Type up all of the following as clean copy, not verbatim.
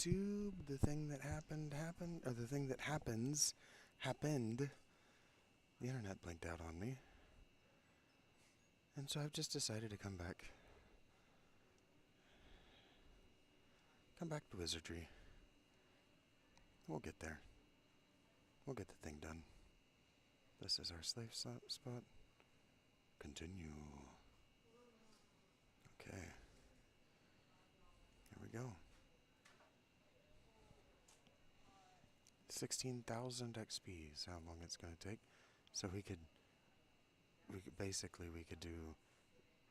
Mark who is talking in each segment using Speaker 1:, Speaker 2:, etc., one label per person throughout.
Speaker 1: YouTube. The thing that happened, or the thing that happened. The internet blinked out on me. And so I've just decided to come back. Come back to Wizardry. We'll get there. We'll get the thing done. This is our slave spot. Continue. Okay. Here we go. 16,000 XP is how long it's going to take. So we could do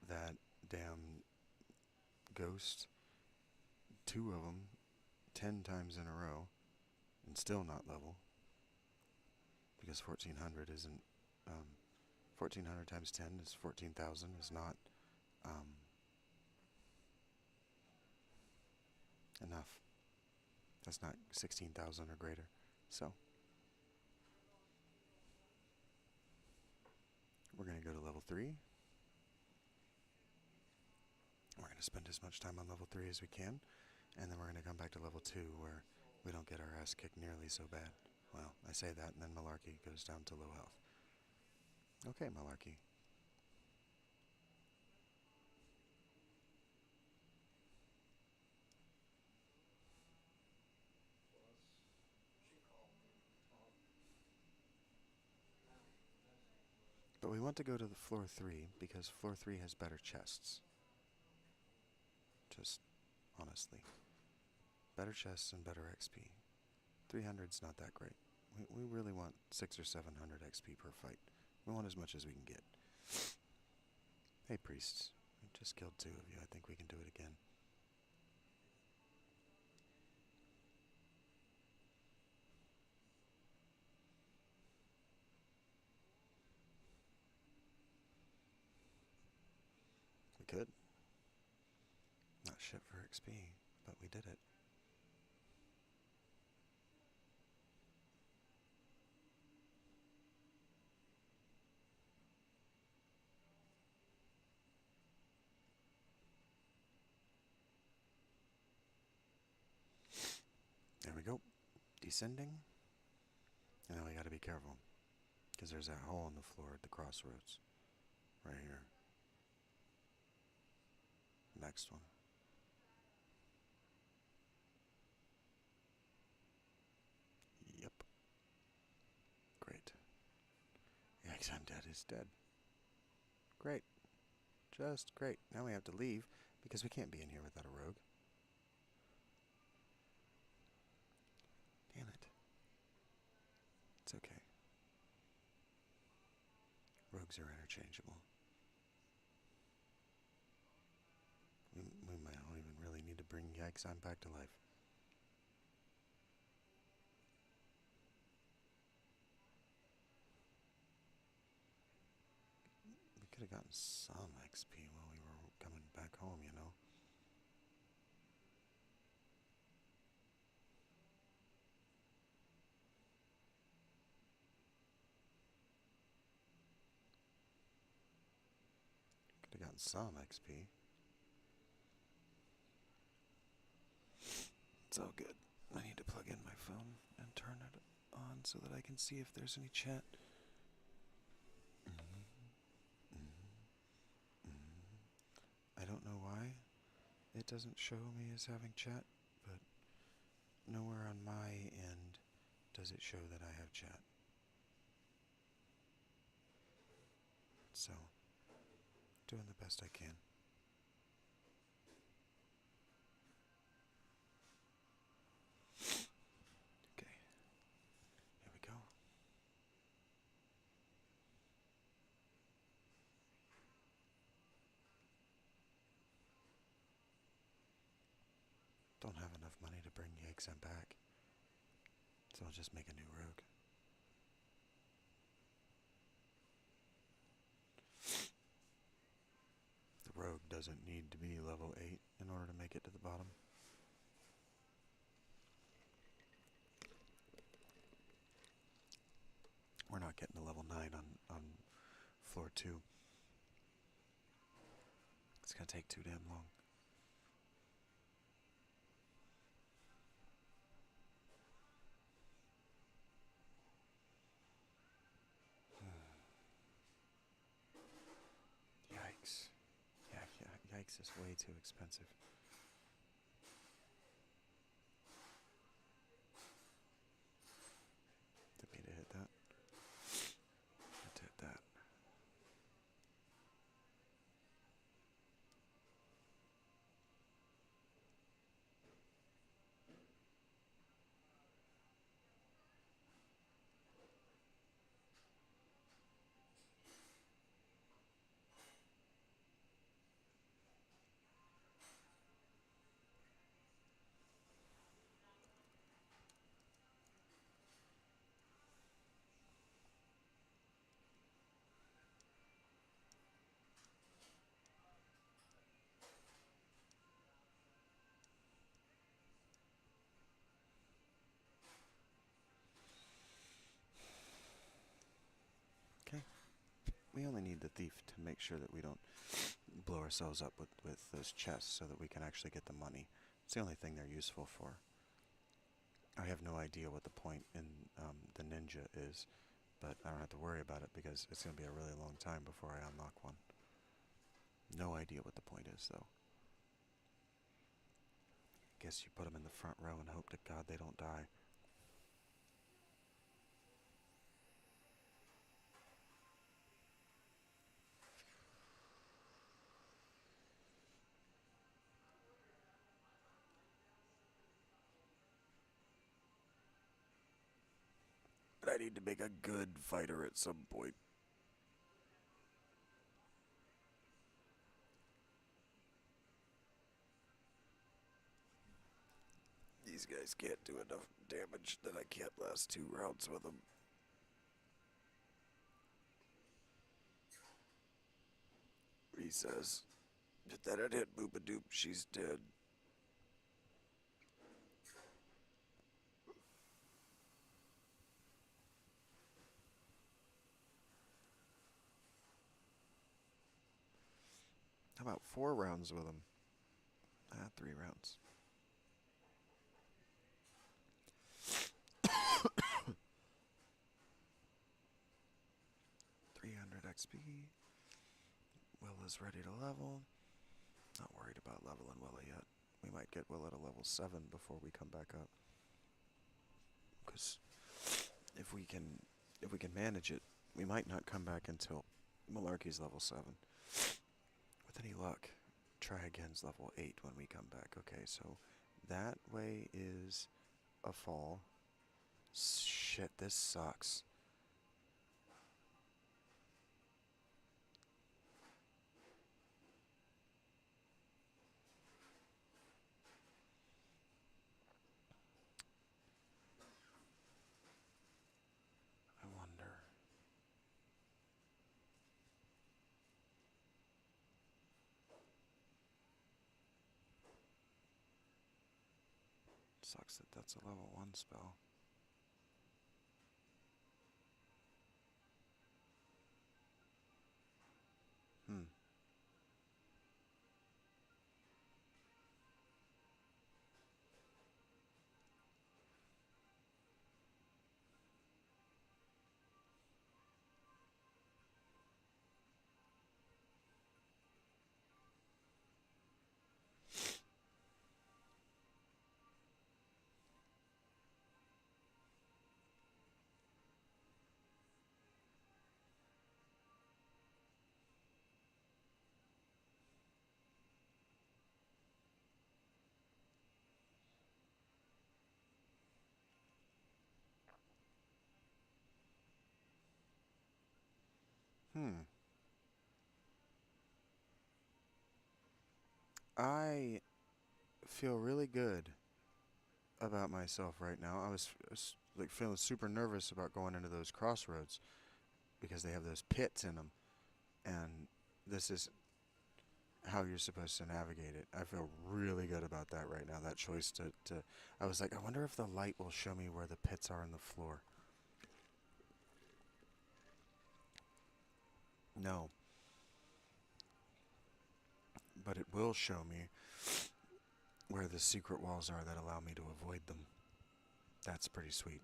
Speaker 1: that damn ghost, 2 of them, 10 times in a row, and still not level. Because 1400 isn't, 1400 times 10 is 14,000, is not enough. That's not 16,000 or greater. So we're going to go to level 3. We're going to spend as much time on level 3 as we can, and then we're going to come back to level 2 where we don't get our ass kicked nearly so bad. Well, I say that, and then Malarkey goes down to low health. Okay, Malarkey. But we want to go to the floor 3 because floor 3 has better chests. Just honestly. Better chests and better XP. 300's not that great. We really want 600 or 700 XP per fight. We want as much as we can get. Hey priests, we just killed 2 of you. I think we can do it again. We could. Not shit for XP, but we did it. There we go. Descending. And now we gotta be careful. Because there's that hole in the floor at the crossroads. Right here. Next one. Yep. Great. Yikes, I'm dead is dead. Great. Just great. Now we have to leave because we can't be in here without a rogue. Damn it. It's okay. Rogues are interchangeable. We might not even really need to bring Yikes I'm back to life. We could have gotten some XP while we were coming back home, you know. Could have gotten some XP. It's all good. I need to plug in my phone and turn it on so that I can see if there's any chat. I don't know why it doesn't show me as having chat, but nowhere on my end does it show that I have chat. So, doing the best I can. Okay, here we go. Don't have enough money to bring Yikes back, so I'll just make a new rogue. The rogue doesn't need to be level 8 in order to make it to the bottom. We're not getting to level 9 on floor 2. It's gonna take too damn long. makes this way too expensive. Didn't mean to hit that. Let's hit that. Okay. We only need the thief to make sure that we don't blow ourselves up with those chests so that we can actually get the money. It's the only thing they're useful for. I have no idea what the point in the ninja is, but I don't have to worry about it because it's going to be a really long time before I unlock one. No idea what the point is, though. Guess you put them in the front row and hope to God they don't die. But I need to make a good fighter at some point. These guys can't do enough damage that I can't last 2 rounds with them. He says, that it hit Boopadoop, she's dead. How about 4 rounds with him? 3 rounds. 300 XP. Will is ready to level. Not worried about leveling Willa yet. We might get Willa to level 7 before we come back up. Because if we can manage it, we might not come back until Malarkey's level 7. With any luck, try again's level 8 when we come back. Okay, so that way is a fall. Shit, this sucks. I wonder. Sucks that that's a level 1 spell. Hmm. Hmm. I feel really good about myself right now. I was like feeling super nervous about going into those crossroads because they have those pits in them, and this is how you're supposed to navigate it. I feel really good about that right now. That choice to I was like, I wonder if the light will show me where the pits are in the floor. No, but it will show me where the secret walls are that allow me to avoid them. That's pretty sweet.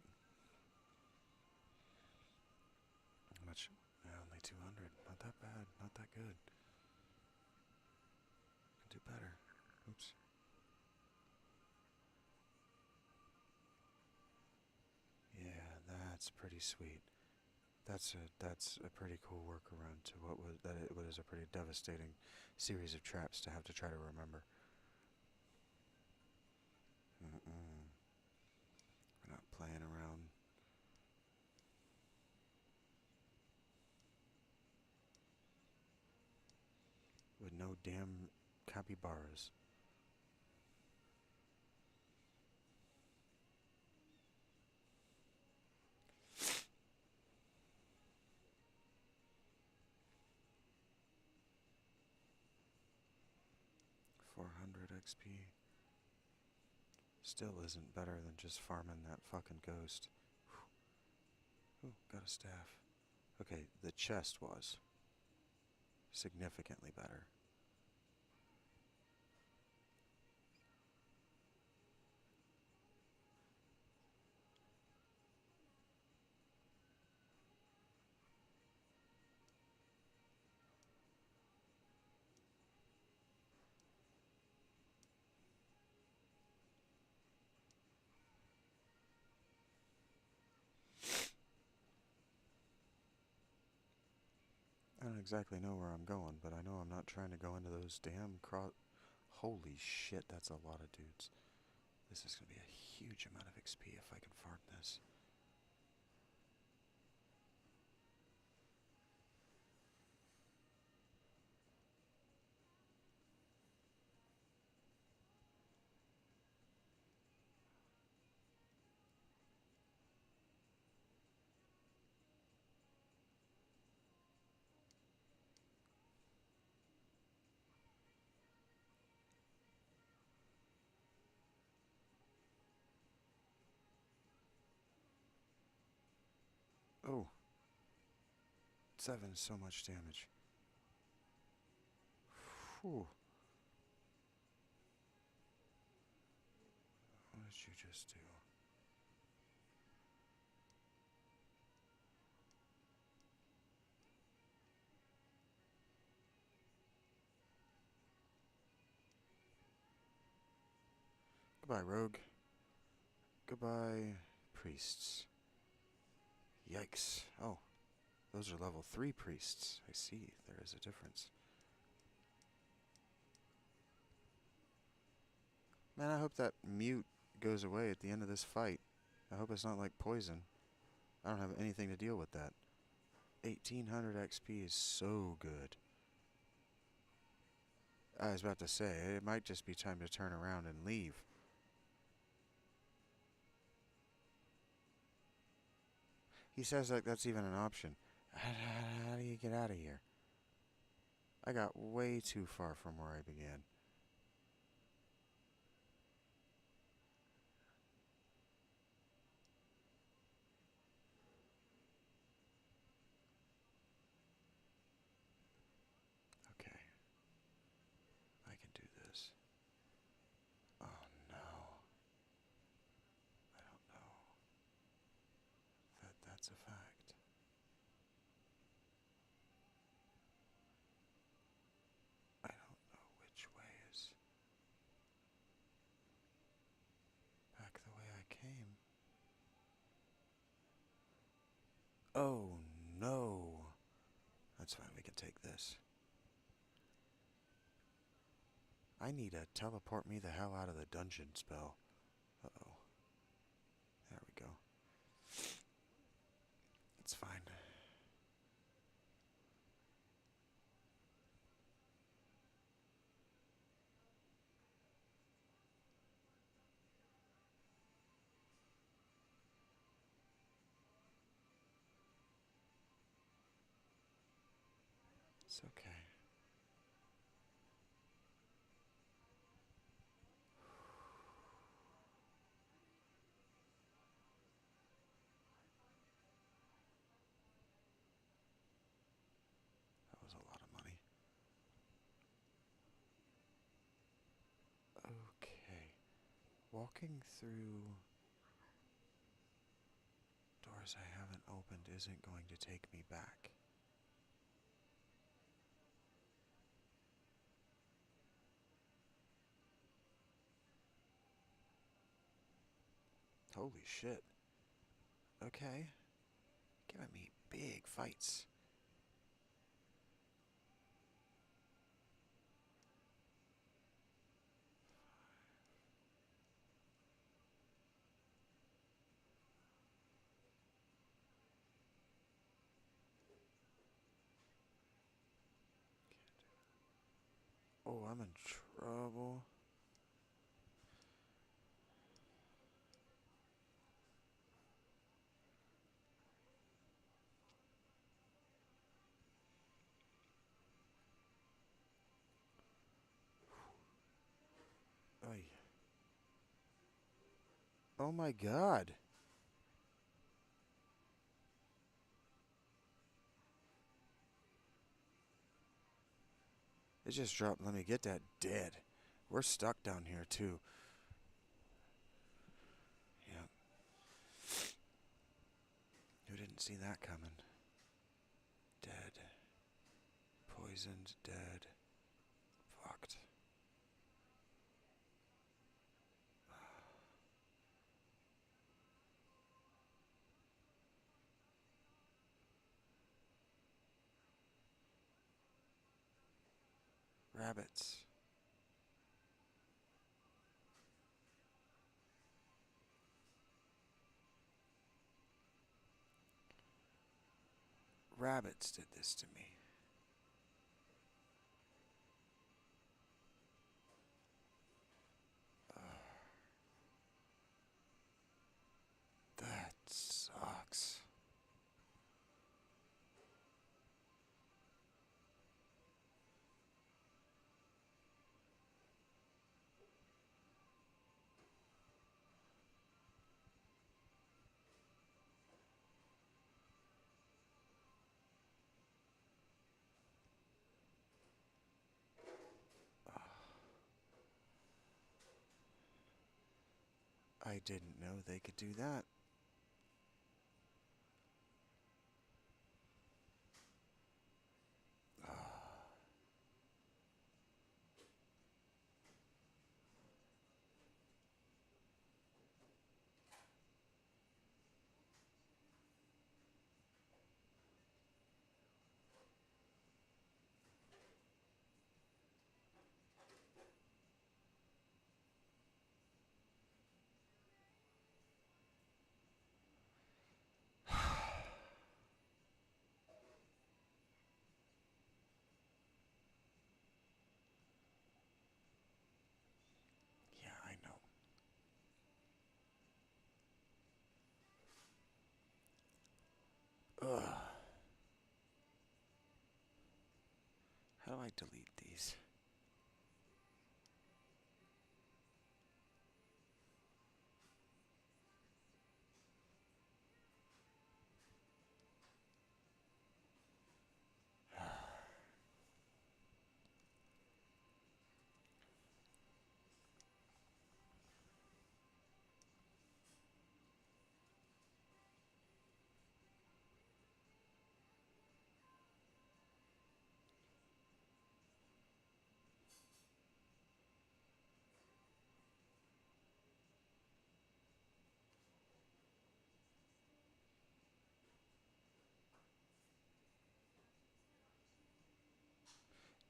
Speaker 1: How much? Only 200. Not that bad. Not that good. That's pretty sweet. That's a pretty cool workaround to what was that it was a pretty devastating series of traps to have to try to remember. We're not playing around. With no damn capybaras. $400 XP. Still isn't better than just farming that fucking ghost. Ooh, got a staff. Okay, the chest was significantly better. I don't exactly know where I'm going, but I know I'm not trying to go into those damn Holy shit, that's a lot of dudes. This is going to be a huge amount of XP if I can farm this. Oh, 7 is so much damage. Whew. What did you just do? Goodbye, rogue. Goodbye, priests. Yikes. Oh, those are level 3 priests. I see, there is a difference. Man, I hope that mute goes away at the end of this fight. I hope it's not like poison. I don't have anything to deal with that. 1800 XP is so good. I was about to say, it might just be time to turn around and leave. He says like that's even an option. How do you get out of here? I got way too far from where I began. Okay. I can do this. Oh no. I don't know that that's a fact. I don't know which way is back the way I came. Oh no. That's fine, we can take this. I need a teleport me the hell out of the dungeon spell. Uh-oh. There we go. It's fine. It's okay. That was a lot of money. Okay. Walking through doors I haven't opened isn't going to take me back. Holy shit. Okay. Giving me big fights. Oh, I'm in trouble. Oy. Oh my god. It just dropped. Let me get that dead. We're stuck down here too. Yeah. Who didn't see that coming? Dead. Poisoned, dead. Fucked. Rabbits. Rabbits did this to me. That sucks. I didn't know they could do that. Yeah, I know. Ugh. How do I delete these?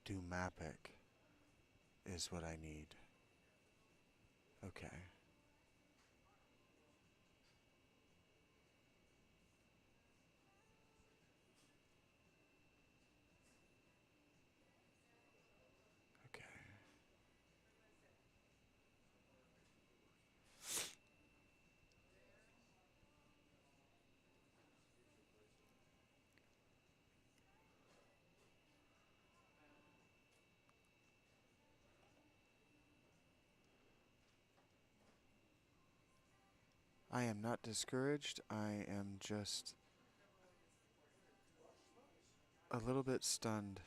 Speaker 1: Do Mapic is what I need. Okay. Okay. I am not discouraged. I am just a little bit stunned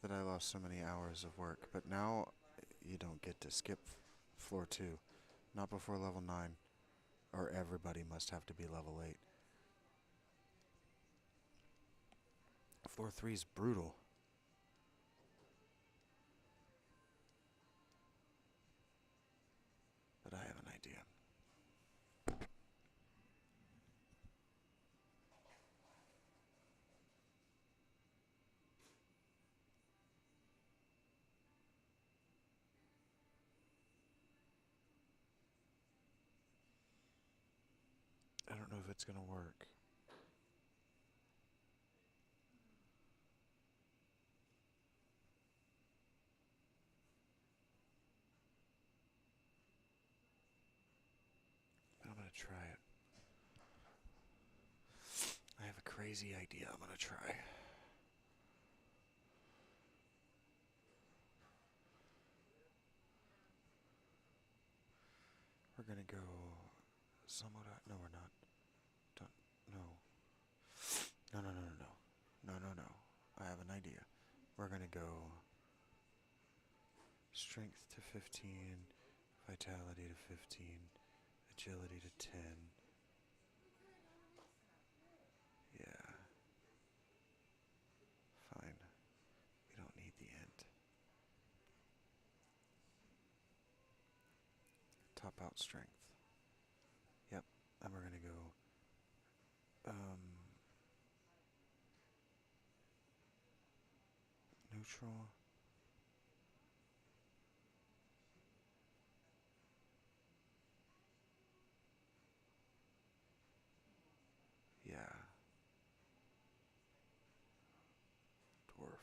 Speaker 1: that I lost so many hours of work. But now you don't get to skip floor 2. Not before level 9. Or everybody must have to be level 8. Floor 3 is brutal. But I have an idea. it's gonna work. But I'm gonna try it. I have a crazy idea I'm gonna try. We're gonna go somewhat. No, we're not. Don't. No. No, no, no, no, no. No, no, no. I have an idea. We're gonna go strength to 15, vitality to 15, agility to 10. Yeah. Fine. We don't need the end. Top out strength. Yep. And we're gonna go. Neutral. Yeah. Dwarf.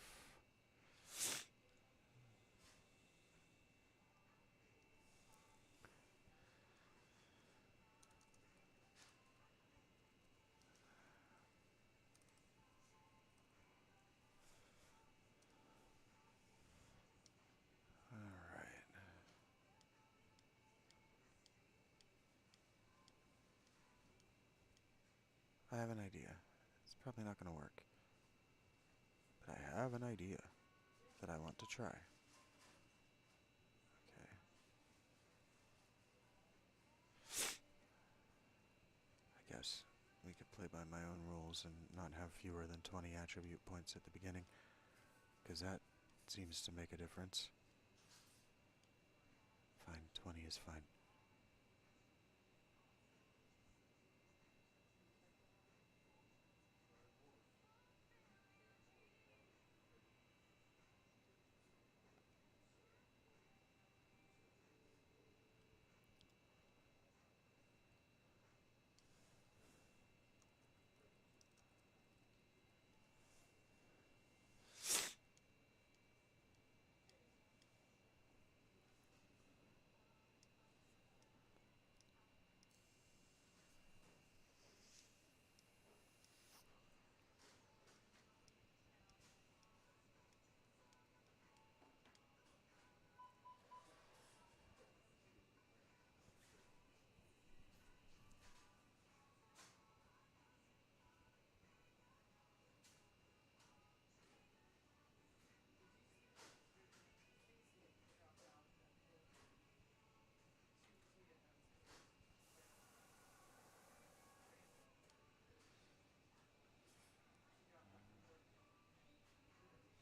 Speaker 1: Alright. I have an idea. It's probably not gonna work. But I have an idea that I want to try. Okay. I guess we could play by my own rules and not have fewer than 20 attribute points at the beginning, because that seems to make a difference. Fine, 20 is fine.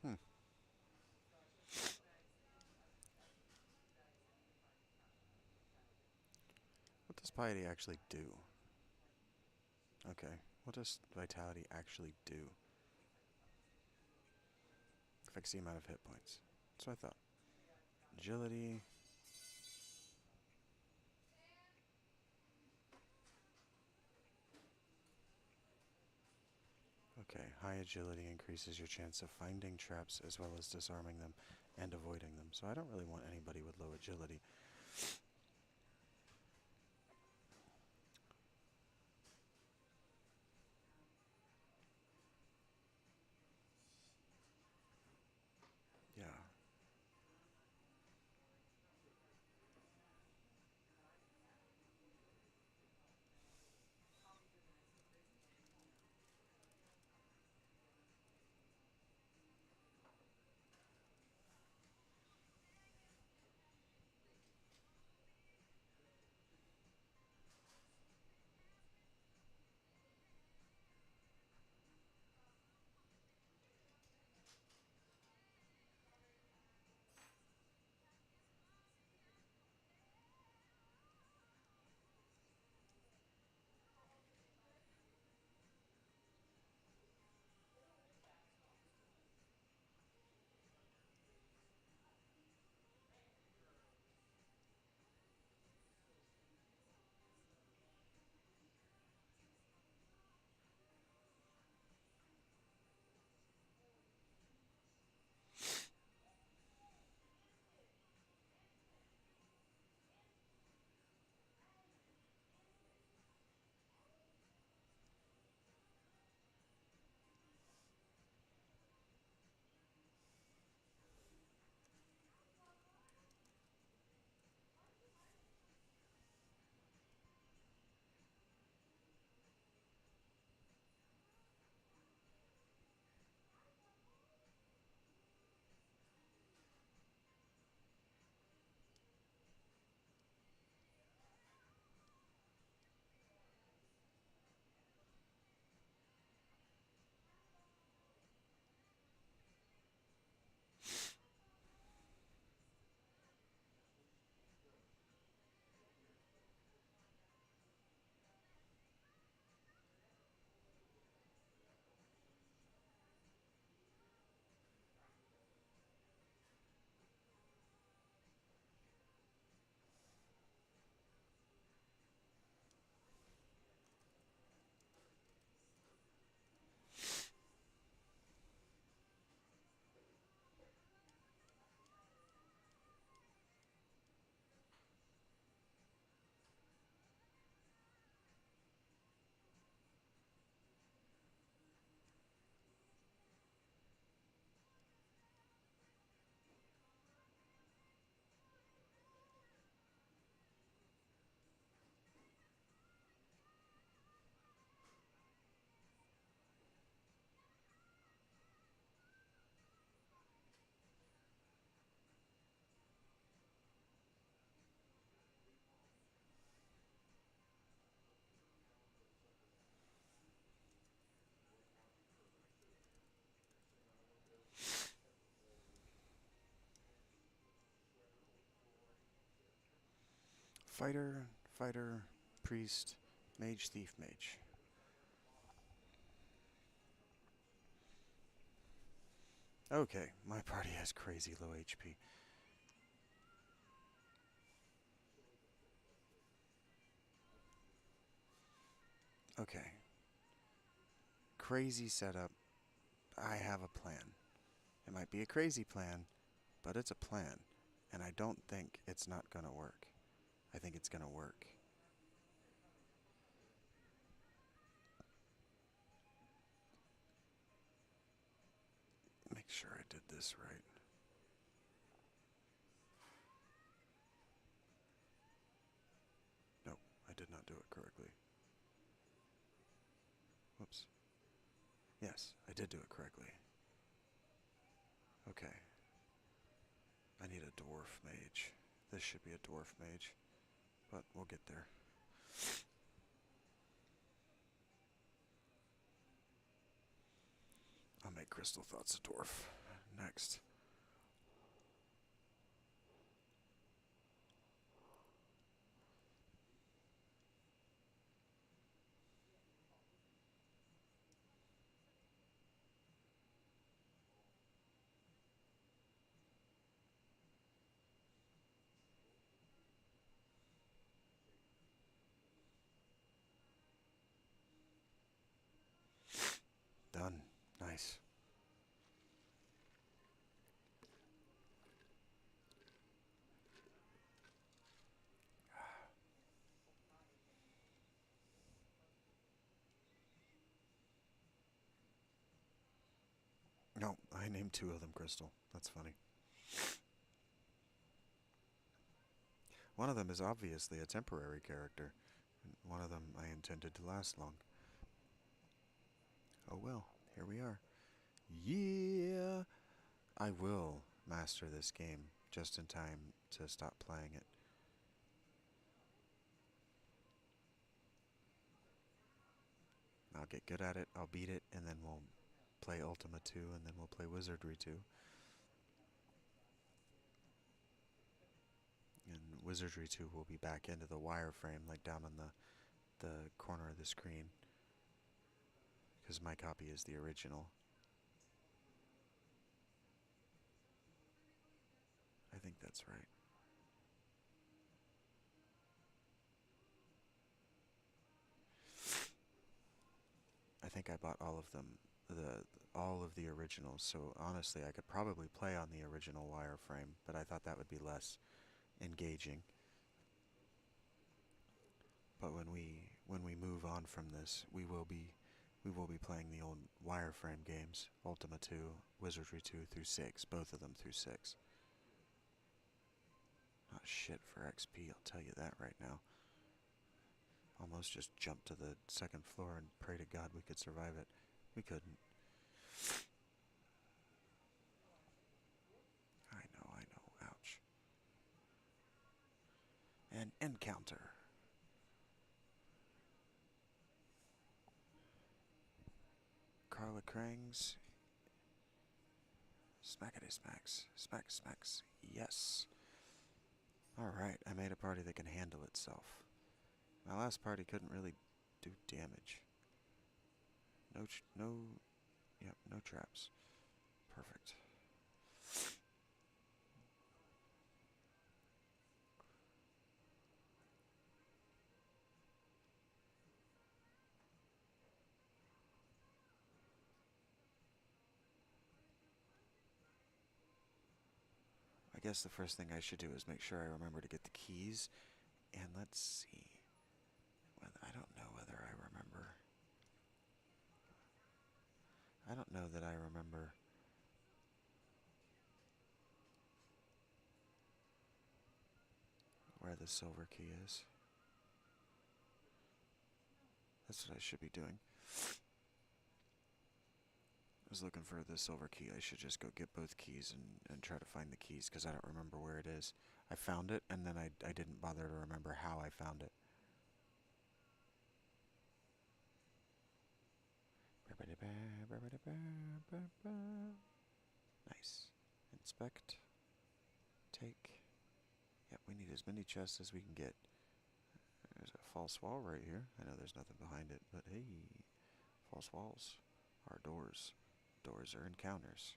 Speaker 1: Hmm. What does piety actually do? Okay. What does vitality actually do? Affects the amount of hit points. That's what I thought. Agility. Okay, high agility increases your chance of finding traps as well as disarming them and avoiding them. So I don't really want anybody with low agility. Yeah. Fighter, fighter, priest, mage, thief, mage. Okay, my party has crazy low HP. Okay. Crazy setup. I have a plan. It might be a crazy plan, but it's a plan. And I don't think it's not gonna work. I think it's gonna work. Make sure I did this right. No, I did not do it correctly. Whoops. Yes, I did do it correctly. Okay. I need a dwarf mage. This should be a dwarf mage, but we'll get there. I'll make Crystal Thoughts a dwarf. Next. Done. Nice. No, I named two of them Crystal. That's funny. One of them is obviously a temporary character. One of them I intended to last long. Oh well, here we are. Yeah! I will master this game just in time to stop playing it. I'll get good at it, I'll beat it, and then we'll play Ultima 2, and then we'll play Wizardry 2. And Wizardry 2 will be back into the wireframe, like down on the corner of the screen. Because my copy is the original. I think that's right. I think I bought all of them, all of the originals. So honestly, I could probably play on the original wireframe, but I thought that would be less engaging. But when we move on from this, we will be playing the old wireframe games, Ultima 2, Wizardry 2 through 6, both of them through 6. Not shit for XP, I'll tell you that right now. Almost just jumped to the second floor and pray to God we could survive it. We couldn't. I know, ouch. An encounter. Carla Krangs. Smackety smacks. Smack smacks. Yes. Alright, I made a party that can handle itself. My last party couldn't really do damage. No traps. Perfect. I guess the first thing I should do is make sure I remember to get the keys. And let's see. I don't know whether I remember. I don't know that I remember. Where the silver key is. That's what I should be doing. I was looking for the silver key. I should just go get both keys and try to find the keys because I don't remember where it is. I found it and then I didn't bother to remember how I found it. Nice. Inspect. Take. Yep, we need as many chests as we can get. false wall right here. I know there's nothing behind it, but hey, false walls are doors. Doors are encounters.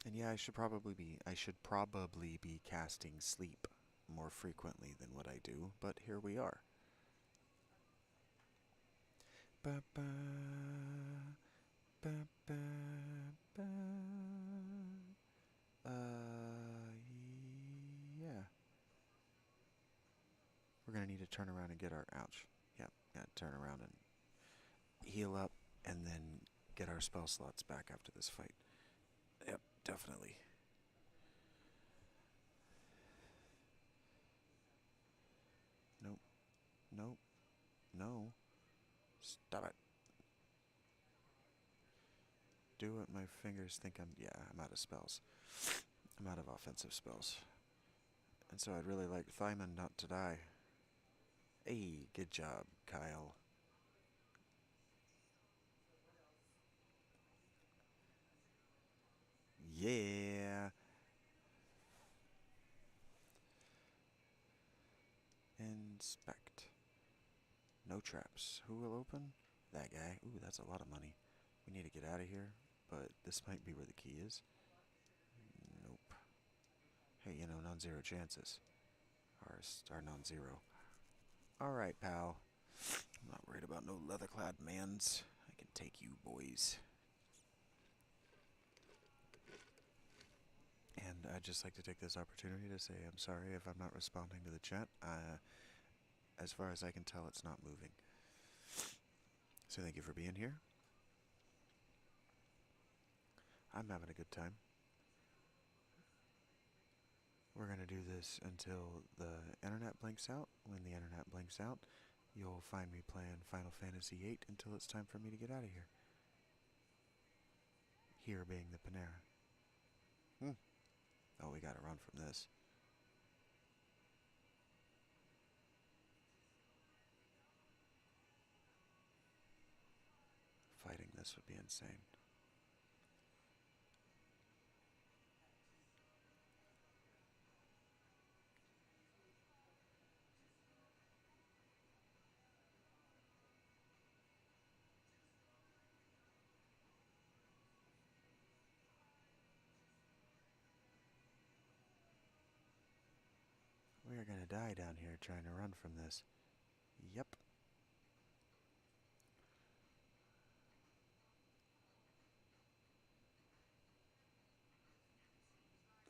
Speaker 1: And yeah, I should probably be casting sleep more frequently than what I do, but here we are. Ba ba ba ba ba. Yeah. We're gonna need to turn around and get our ouch. Yep, gotta turn around and heal up, and then get our spell slots back after this fight. Yep, definitely. Nope, nope, no. Stop it. Do what my fingers think I'm. Yeah, I'm out of spells. I'm out of offensive spells. And so I'd really like Thyman not to die. Hey, good job, Kyle. Yeah. Inspect. No traps. Who will open? That guy. Ooh, that's a lot of money. We need to get out of here, but this might be where the key is. Nope. Hey, you know, non-zero chances are non-zero. Alright, pal. I'm not worried about no leather-clad mans. I can take you, boys. And I'd just like to take this opportunity to say I'm sorry if I'm not responding to the chat. As far as I can tell, it's not moving. So thank you for being here. I'm having a good time. We're going to do this until the internet blinks out. When the internet blinks out, you'll find me playing Final Fantasy VIII until it's time for me to get out of here. Here being the Panera. Oh, we gotta run from this. Fighting this would be insane. We are gonna die down here trying to run from this. Yep.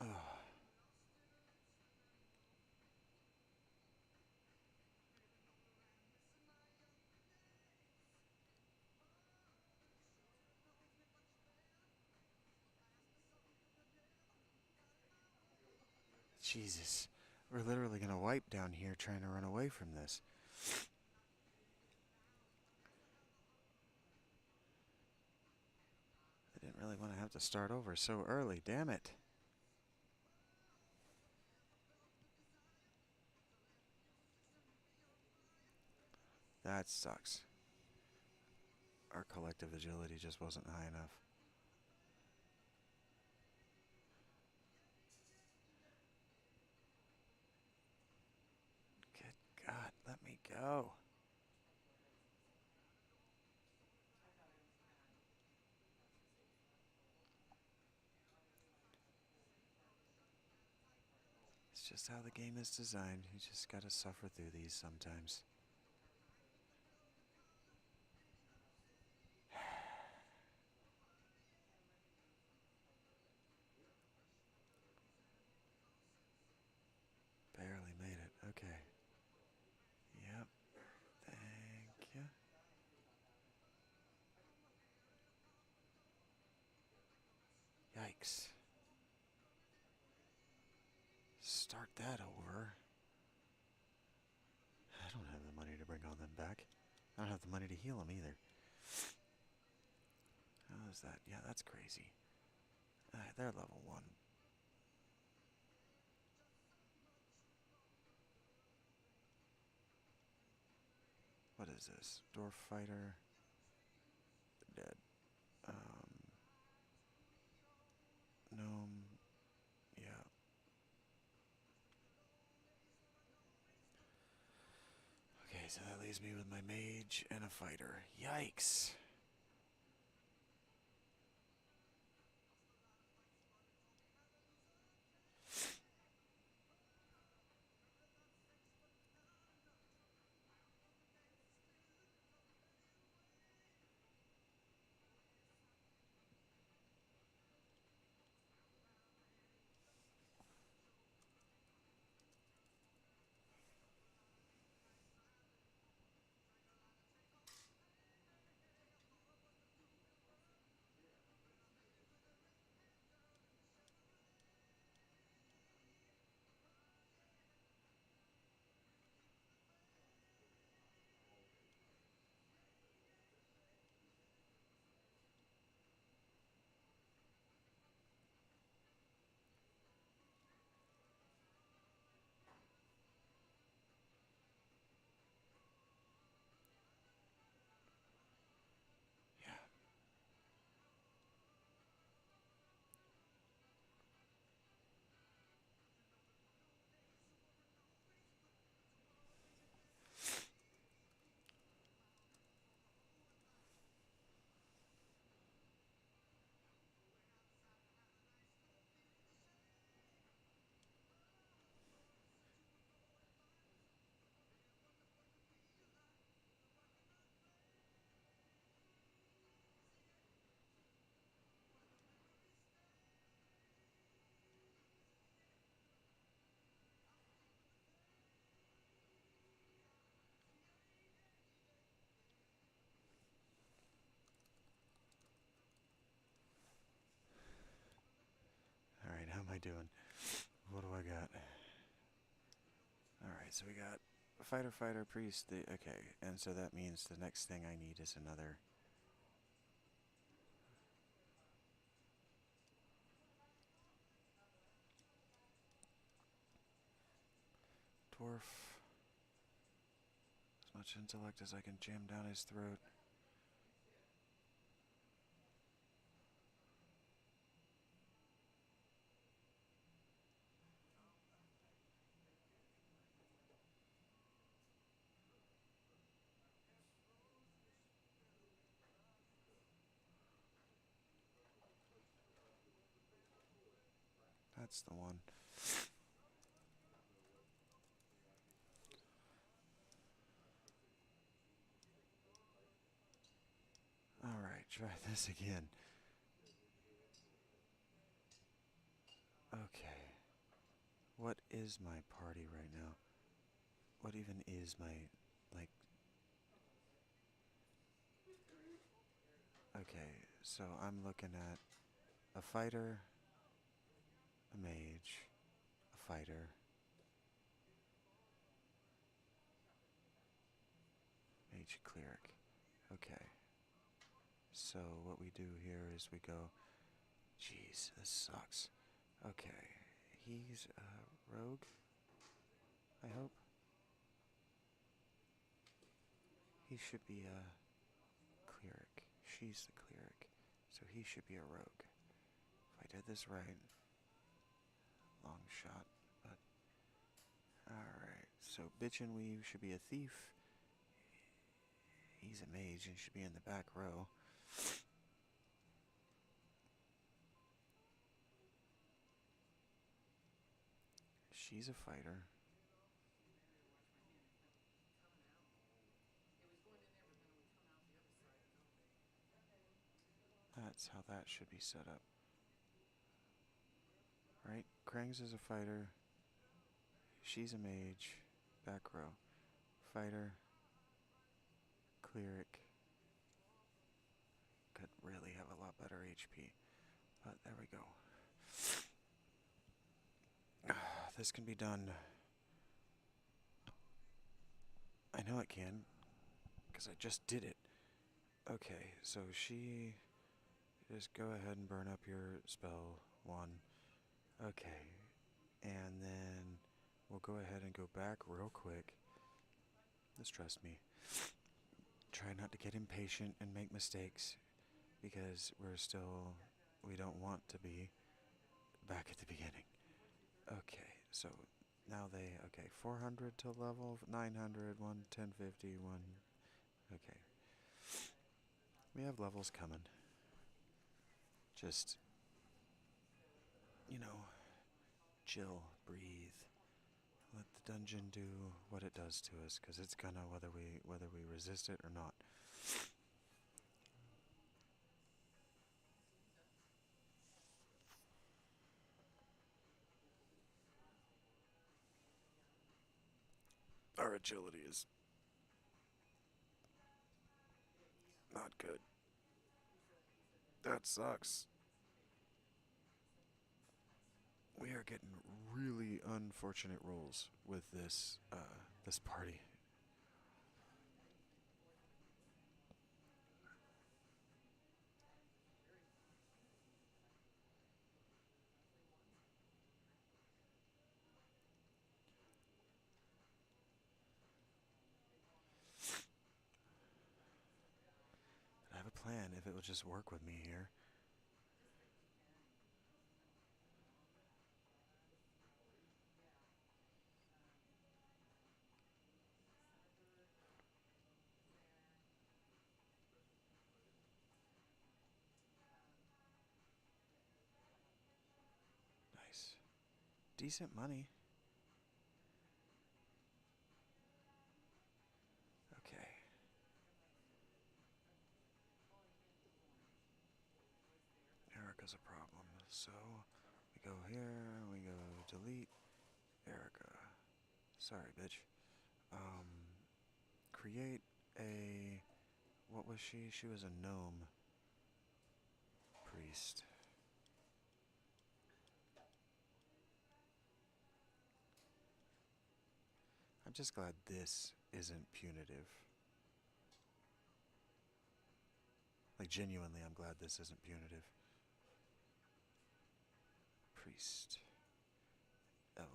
Speaker 1: Oh. Jesus. We're literally gonna wipe down here trying to run away from this. I didn't really want to have to start over so early, damn it. That sucks. Our collective agility just wasn't high enough. Good God, let me go. It's just how the game is designed. You just gotta suffer through these sometimes. Barely made it. Okay. Yep. Thank you. Yikes. Start that over. I don't have the money to bring all them back. I don't have the money to heal them either. How is that? Yeah, that's crazy. They're level 1. What is this? Dwarf fighter. Dead. Gnome. Yeah. so that leaves me with my mage and a fighter. Yikes. Yeah. Alright, how am I doing? What do I got? Alright, so we got fighter, fighter, priest. Okay, and so that means the next thing I need is another dwarf. As much intellect as I can jam down his throat. That's the one. Alright, try this again. Okay. What is my party right now? What even is my, like... Okay, so I'm looking at a fighter, a mage, a fighter, mage, cleric. Okay. So what we do here is we go... Jeez, this sucks. Okay. He's a rogue, I hope. He should be a cleric. She's the cleric. So he should be a rogue. If I did this right. Long shot, but... Alright, so bitch and weave should be a thief. He's a mage and should be in the back row. She's a fighter. That's how that should be set up. Right? Krang's is a fighter. She's a mage. Back row. Fighter. Cleric. Could really have a lot better HP. But there we go. This can be done. I know it can. Because I just did it. Okay, so she... Just go ahead and burn up your spell. 1. Okay. And then we'll go ahead and go back real quick. Just trust me. Try not to get impatient and make mistakes. Because we don't want to be back at the beginning. Okay, so Now they, okay, 400 to level, 900, 1050, 1. Okay. We have levels coming. Just, you know, chill, breathe. Let the dungeon do what it does to us, because it's gonna, whether we resist it or not. Our agility is not good. That sucks. We are getting really unfortunate rolls with this party. I have a plan if it would just work with me here. Nice. Decent money. Okay. Erica's a problem. So, we go here, we go delete Erica. Sorry, bitch. Create a... What was she? She was a gnome priest. I'm just glad this isn't punitive. Like, genuinely, I'm glad this isn't punitive. Priest. Evil.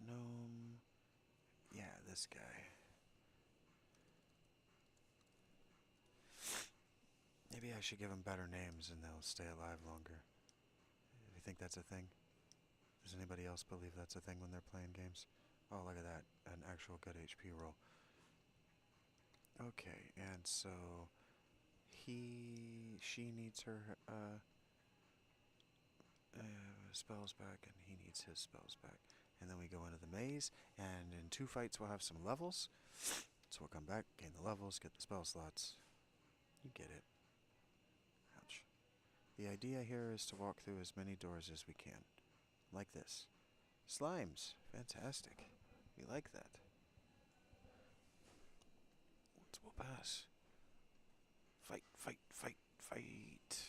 Speaker 1: Gnome. Yeah, this guy. Maybe I should give them better names and they'll stay alive longer. You think that's a thing? Does anybody else believe that's a thing when they're playing games? Oh, look at that. An actual good HP roll. Okay, and so she needs her spells back, and he needs his spells back. And then we go into the maze, and in 2 fights we'll have some levels. So we'll come back, gain the levels, get the spell slots. You get it. Ouch. The idea here is to walk through as many doors as we can. Like this. Slimes. Fantastic. We like that. We'll pass. Fight, fight, fight, fight.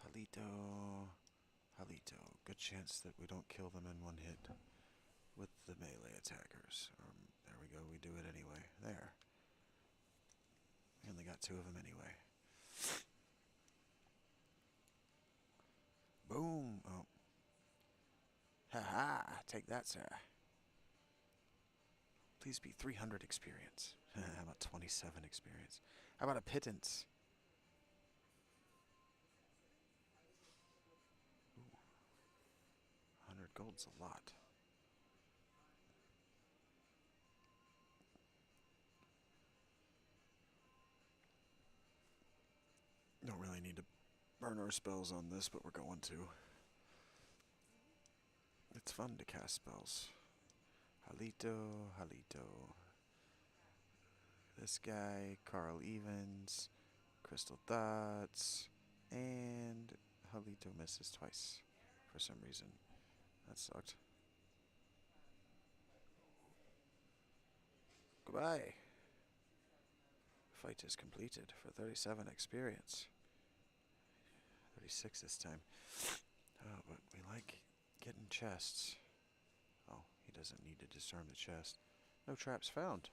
Speaker 1: Halito. Halito. Good chance that we don't kill them in 1 hit with the melee attackers. There we go. We do it anyway. There. We only got 2 of them anyway. Boom. Oh. Ha ha. Take that, sir. Please be 300 experience. How about 27 experience? How about a pittance? Ooh, 100 gold's a lot. Don't really need to burn our spells on this, but we're going to. It's fun to cast spells. Halito, Halito. This guy, Carl Evans, Crystal Dots, and Halito misses twice for some reason. That sucked. Goodbye. Fight is completed for 37 experience. 36 this time. Oh, but we like getting chests. Oh, he doesn't need to disarm the chest. No traps found.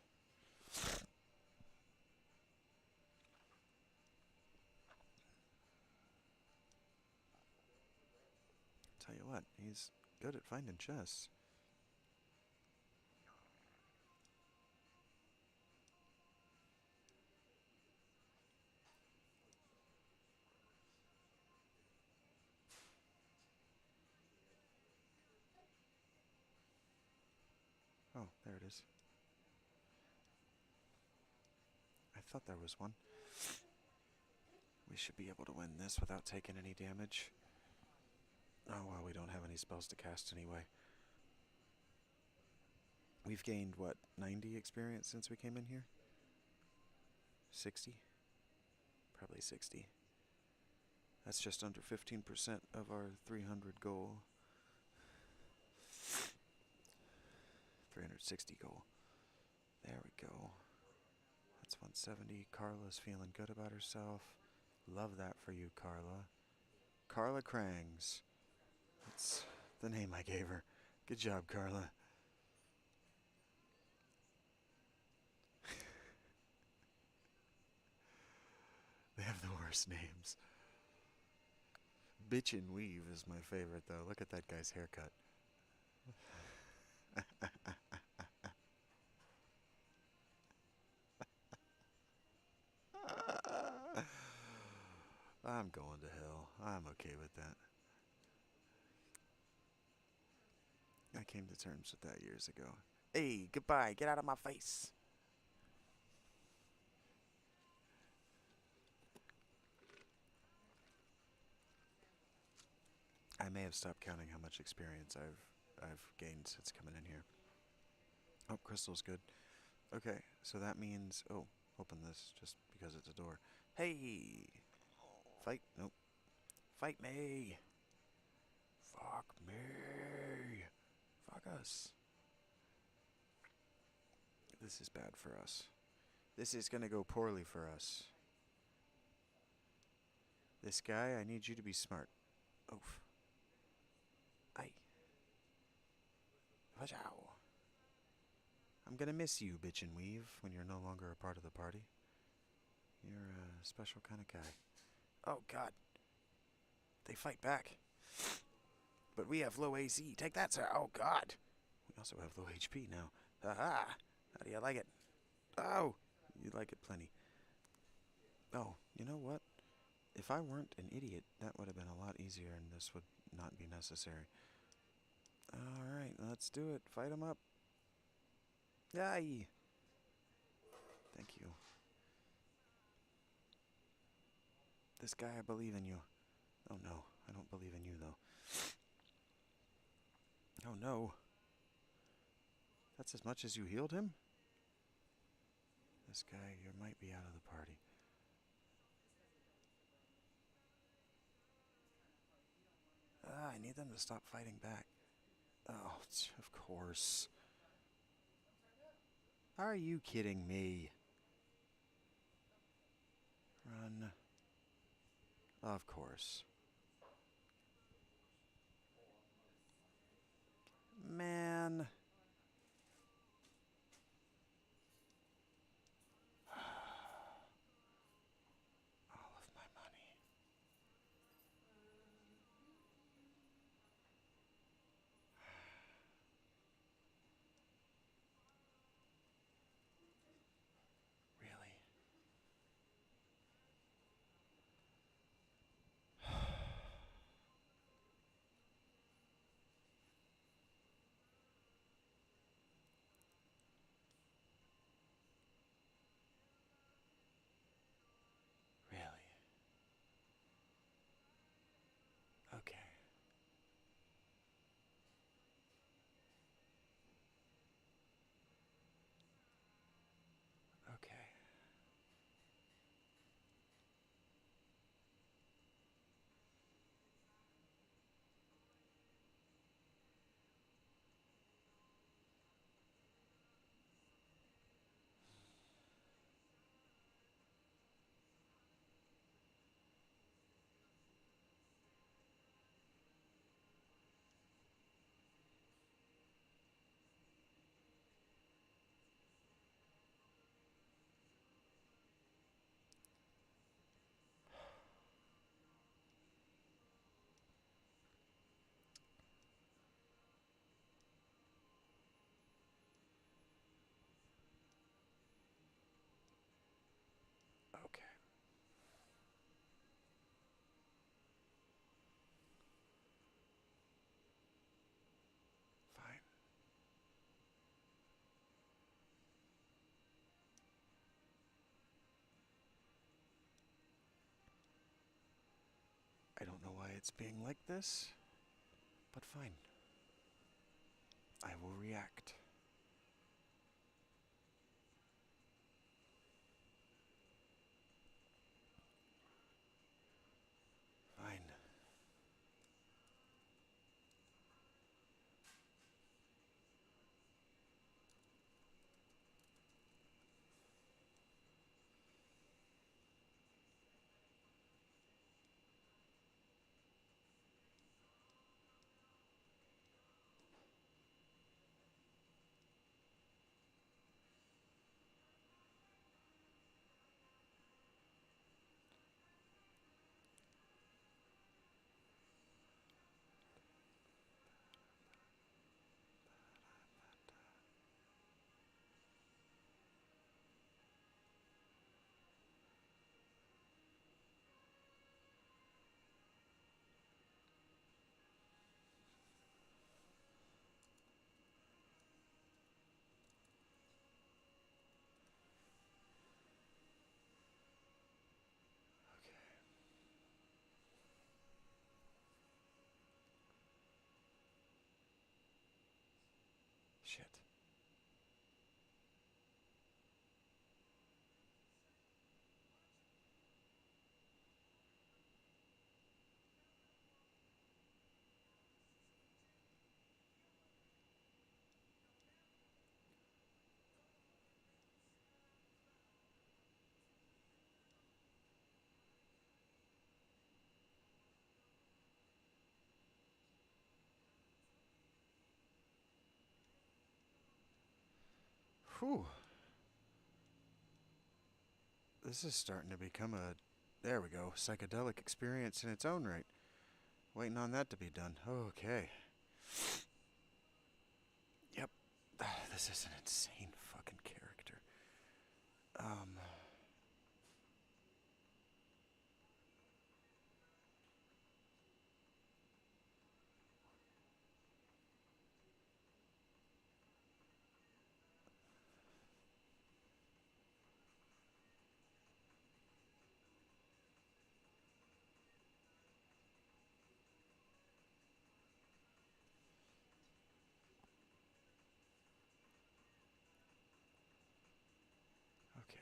Speaker 1: Tell you what, he's good at finding chests. Oh, there it is. I thought there was one. We should be able to win this without taking any damage. Oh, well, we don't have any spells to cast anyway. We've gained, what, 90 experience since we came in here? 60? Probably 60. That's just under 15% of our 300 goal. 360 goal. There we go. That's 170. Carla's feeling good about herself. Love that for you, Carla. Carla Crangs. That's the name I gave her. Good job, Carla. They have the worst names. Bitch and Weave is my favorite, though. Look at that guy's haircut. I'm going to hell. I'm okay with that. I came to terms with that years ago. Hey, goodbye. Get out of my face. I may have stopped counting how much experience I've gained since coming in here. Oh, crystal's good. Okay, so that means... Oh, open this just because it's a door. Hey! Fight. Nope. Fight me! Fuck me! Fuck us. This is bad for us. This is gonna go poorly for us. This guy, I need you to be smart. Oof. Aye. Wajow. I'm gonna miss you, Bitch and Weave, when you're no longer a part of the party. You're a special kind of guy. Oh, God. They fight back. But we have low AC. Take that, sir. Oh, God. We also have low HP now. Aha! How do you like it? Oh! You like it plenty. Oh, you know what? If I weren't an idiot, that would have been a lot easier and this would not be necessary. Alright, let's do it. Fight him up. Yay! Thank you. This guy, I believe in you. Oh no, I don't believe in you though. Oh no. That's as much as you healed him? This guy, you might be out of the party. I need them to stop fighting back. Oh, of course. Are you kidding me? Run. Of course. Man. All of my money. Really? it's being like this, but fine. I will react. Fine. Shit. Whew. This is starting to become a, there we go, psychedelic experience in its own right. Waiting on that to be done. Okay. Yep. This is an insane fucking character. Okay.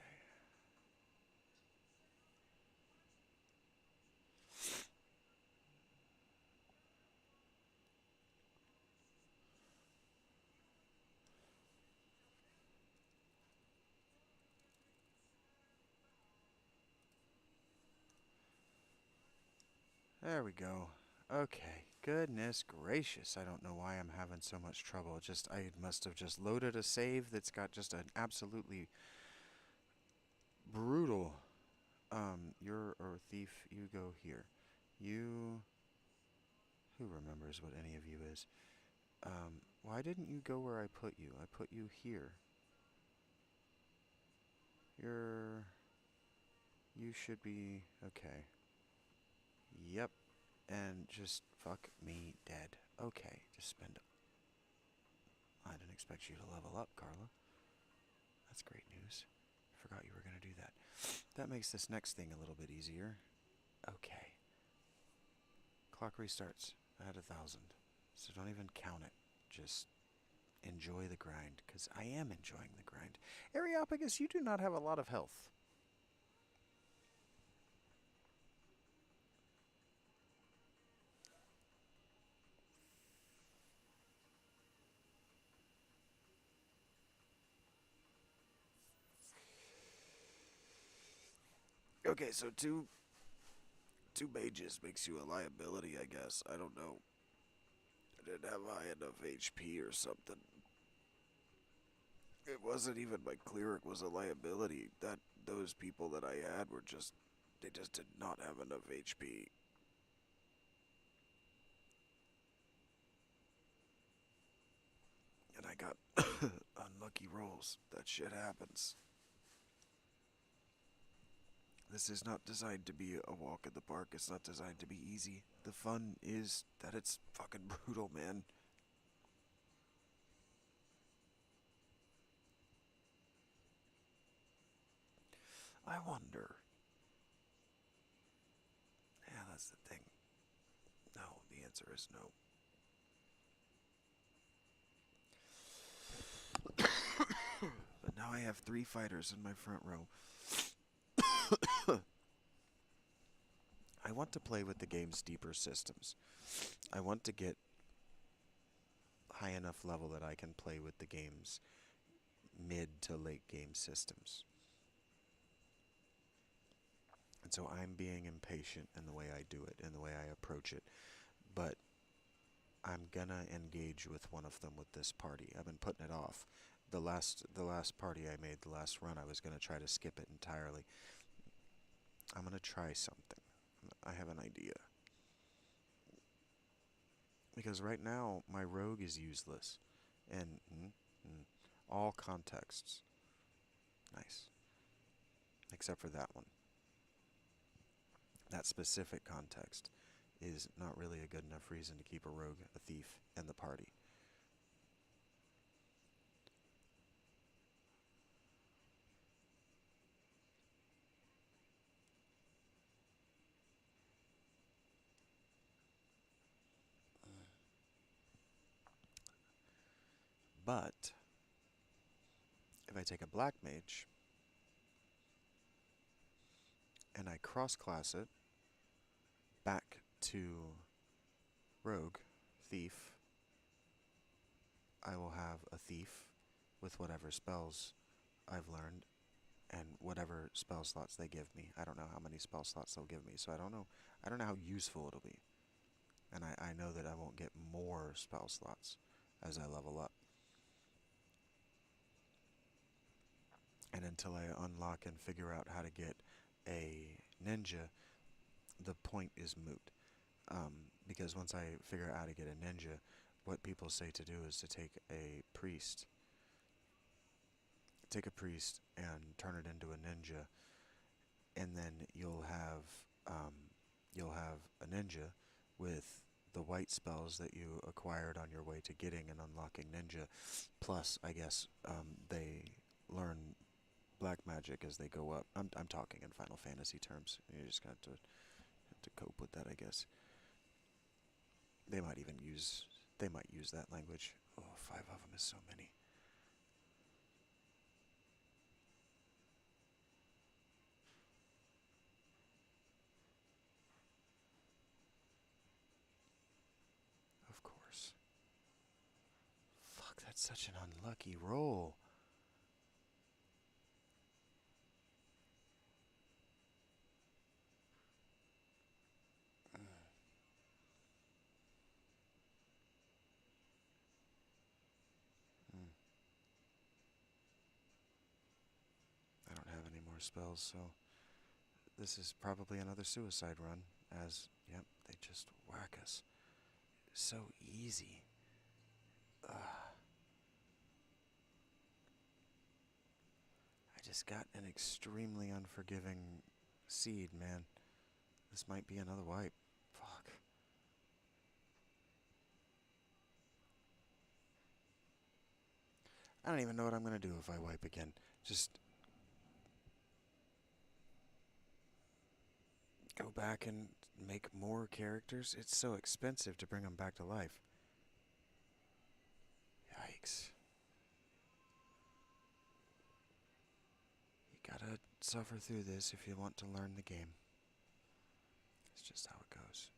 Speaker 1: There we go. Okay. Goodness gracious. I don't know why I'm having so much trouble. Just, I must have just loaded a save that's got just an absolutely brutal. You're a thief. You go here. You. Who remembers what any of you is? Why didn't you go where I put you? I put you here. You're. You should be. Okay. Yep. And just fuck me dead. Okay. Just spend. I didn't expect you to level up, Carla. That's great news. Forgot you were going to do that. That makes this next thing a little bit easier. Okay. Clock restarts. I had 1,000. So don't even count it. Just enjoy the grind, because I am enjoying the grind. Areopagus, you do not have a lot of health. Okay, so two mages makes you a liability, I guess. I don't know. I didn't have high enough HP or something. It wasn't even my cleric was a liability. That those people that I had were just they just did not have enough HP. And I got unlucky rolls. That shit happens. This is not designed to be a walk in the park. It's not designed to be easy. The fun is that it's fucking brutal, man. I wonder. Yeah, that's the thing. answer is no. But now I have 3 fighters in my front row. I want to play with the game's deeper systems. I want to get high enough level that I can play with the game's mid to late game systems. And so I'm being impatient in the way I do it, in the way I approach it. But I'm gonna engage with one of them with this party. I've been putting it off. The last party I made, the last run, I was gonna try to skip it entirely. I'm gonna try something. I have an idea. Because right now my rogue is useless. And all contexts. Nice. Except for that one. That specific context is not really a good enough reason to keep a rogue, a thief, in the party. But if I take a black mage and I cross-class it back to rogue, thief, I will have a thief with whatever spells I've learned and whatever spell slots they give me. I don't know how many spell slots they'll give me, so I don't know how useful it'll be. And I know that I won't get more spell slots as I level up. And until I unlock and figure out how to get a ninja, the point is moot. Because once I figure out how to get a ninja, what people say to do is to take a priest and turn it into a ninja, and then you'll have a ninja with the white spells that you acquired on your way to getting and unlocking ninja. Plus, I guess they learn black magic as they go up. I'm talking in Final Fantasy terms. You just got to cope with that, I guess. They might use that language. Oh, 5 of them is so many. Of course. Fuck, that's such an unlucky roll. Mm. I don't have any more spells, so this is probably another suicide run, as, yep, they just whack us. So easy. Ugh. I just got an extremely unforgiving seed, man. This might be another wipe. Fuck. I don't even know what I'm gonna do if I wipe again. Just go back and make more characters? It's so expensive to bring them back to life. Yikes. You gotta suffer through this if you want to learn the game. It's just how it goes.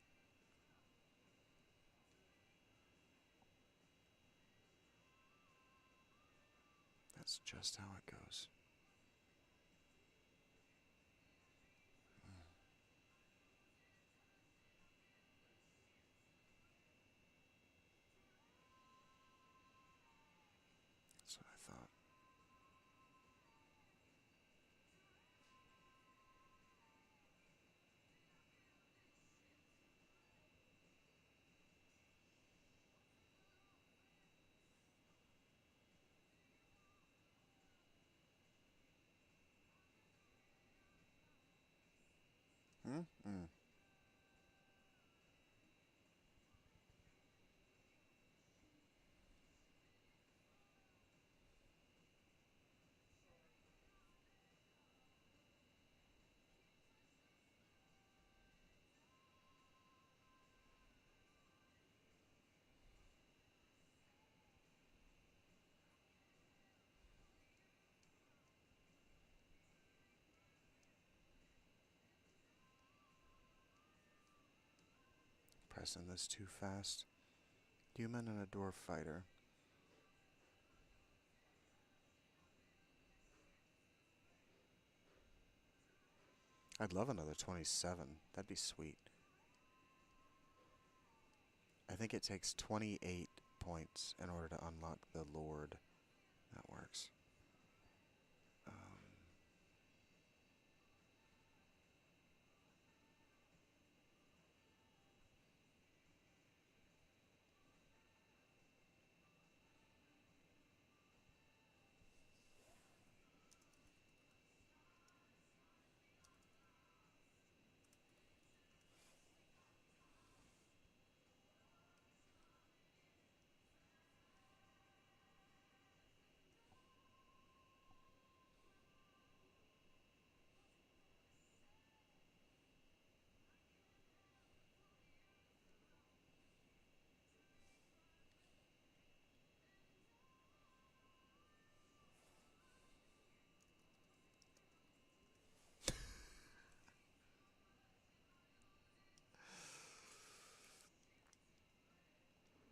Speaker 1: That's just how it goes. That's what I thought. Mm. pressing this too fast. Human and a dwarf fighter. I'd love another 27. That'd be sweet. I think it takes 28 points in order to unlock the Lord. That works.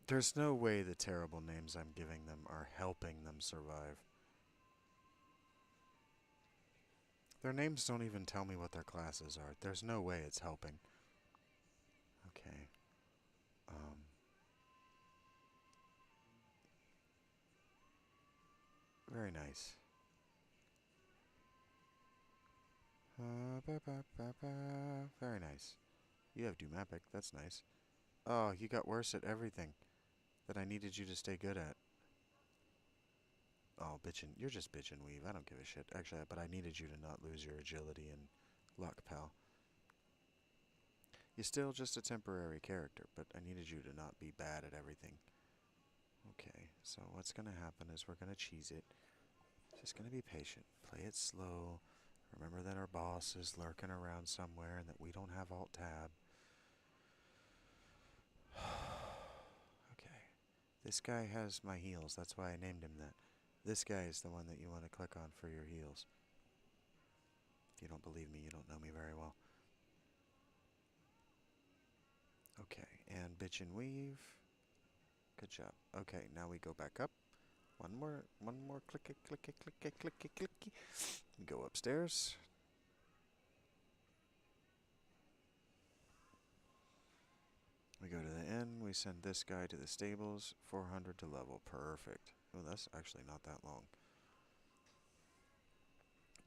Speaker 1: There's no way the terrible names I'm giving them are helping them survive. Their names don't even tell me what their classes are. There's no way it's helping. Okay. Very nice. Very nice. You have Doom Epic. That's nice. Oh, you got worse at everything that I needed you to stay good at. Oh, bitchin'. You're just bitchin', Weave. I don't give a shit. Actually, but I needed you to not lose your agility and luck, pal. You're still just a temporary character, but I needed you to not be bad at everything. Okay, so what's going to happen is we're going to cheese it. Just going to be patient. Play it slow. Remember that our boss is lurking around somewhere and that we don't have Alt-Tab. Okay. This guy has my heals. That's why I named him that. This guy is the one that you want to click on for your heals. If you don't believe me, you don't know me very well. Okay, and bitch and weave. Good job. Okay, now we go back up. One more clicky, clicky, clicky, clicky, clicky. We go upstairs. We go to the inn. We send this guy to the stables. 400 to level. Perfect. Oh, that's actually not that long.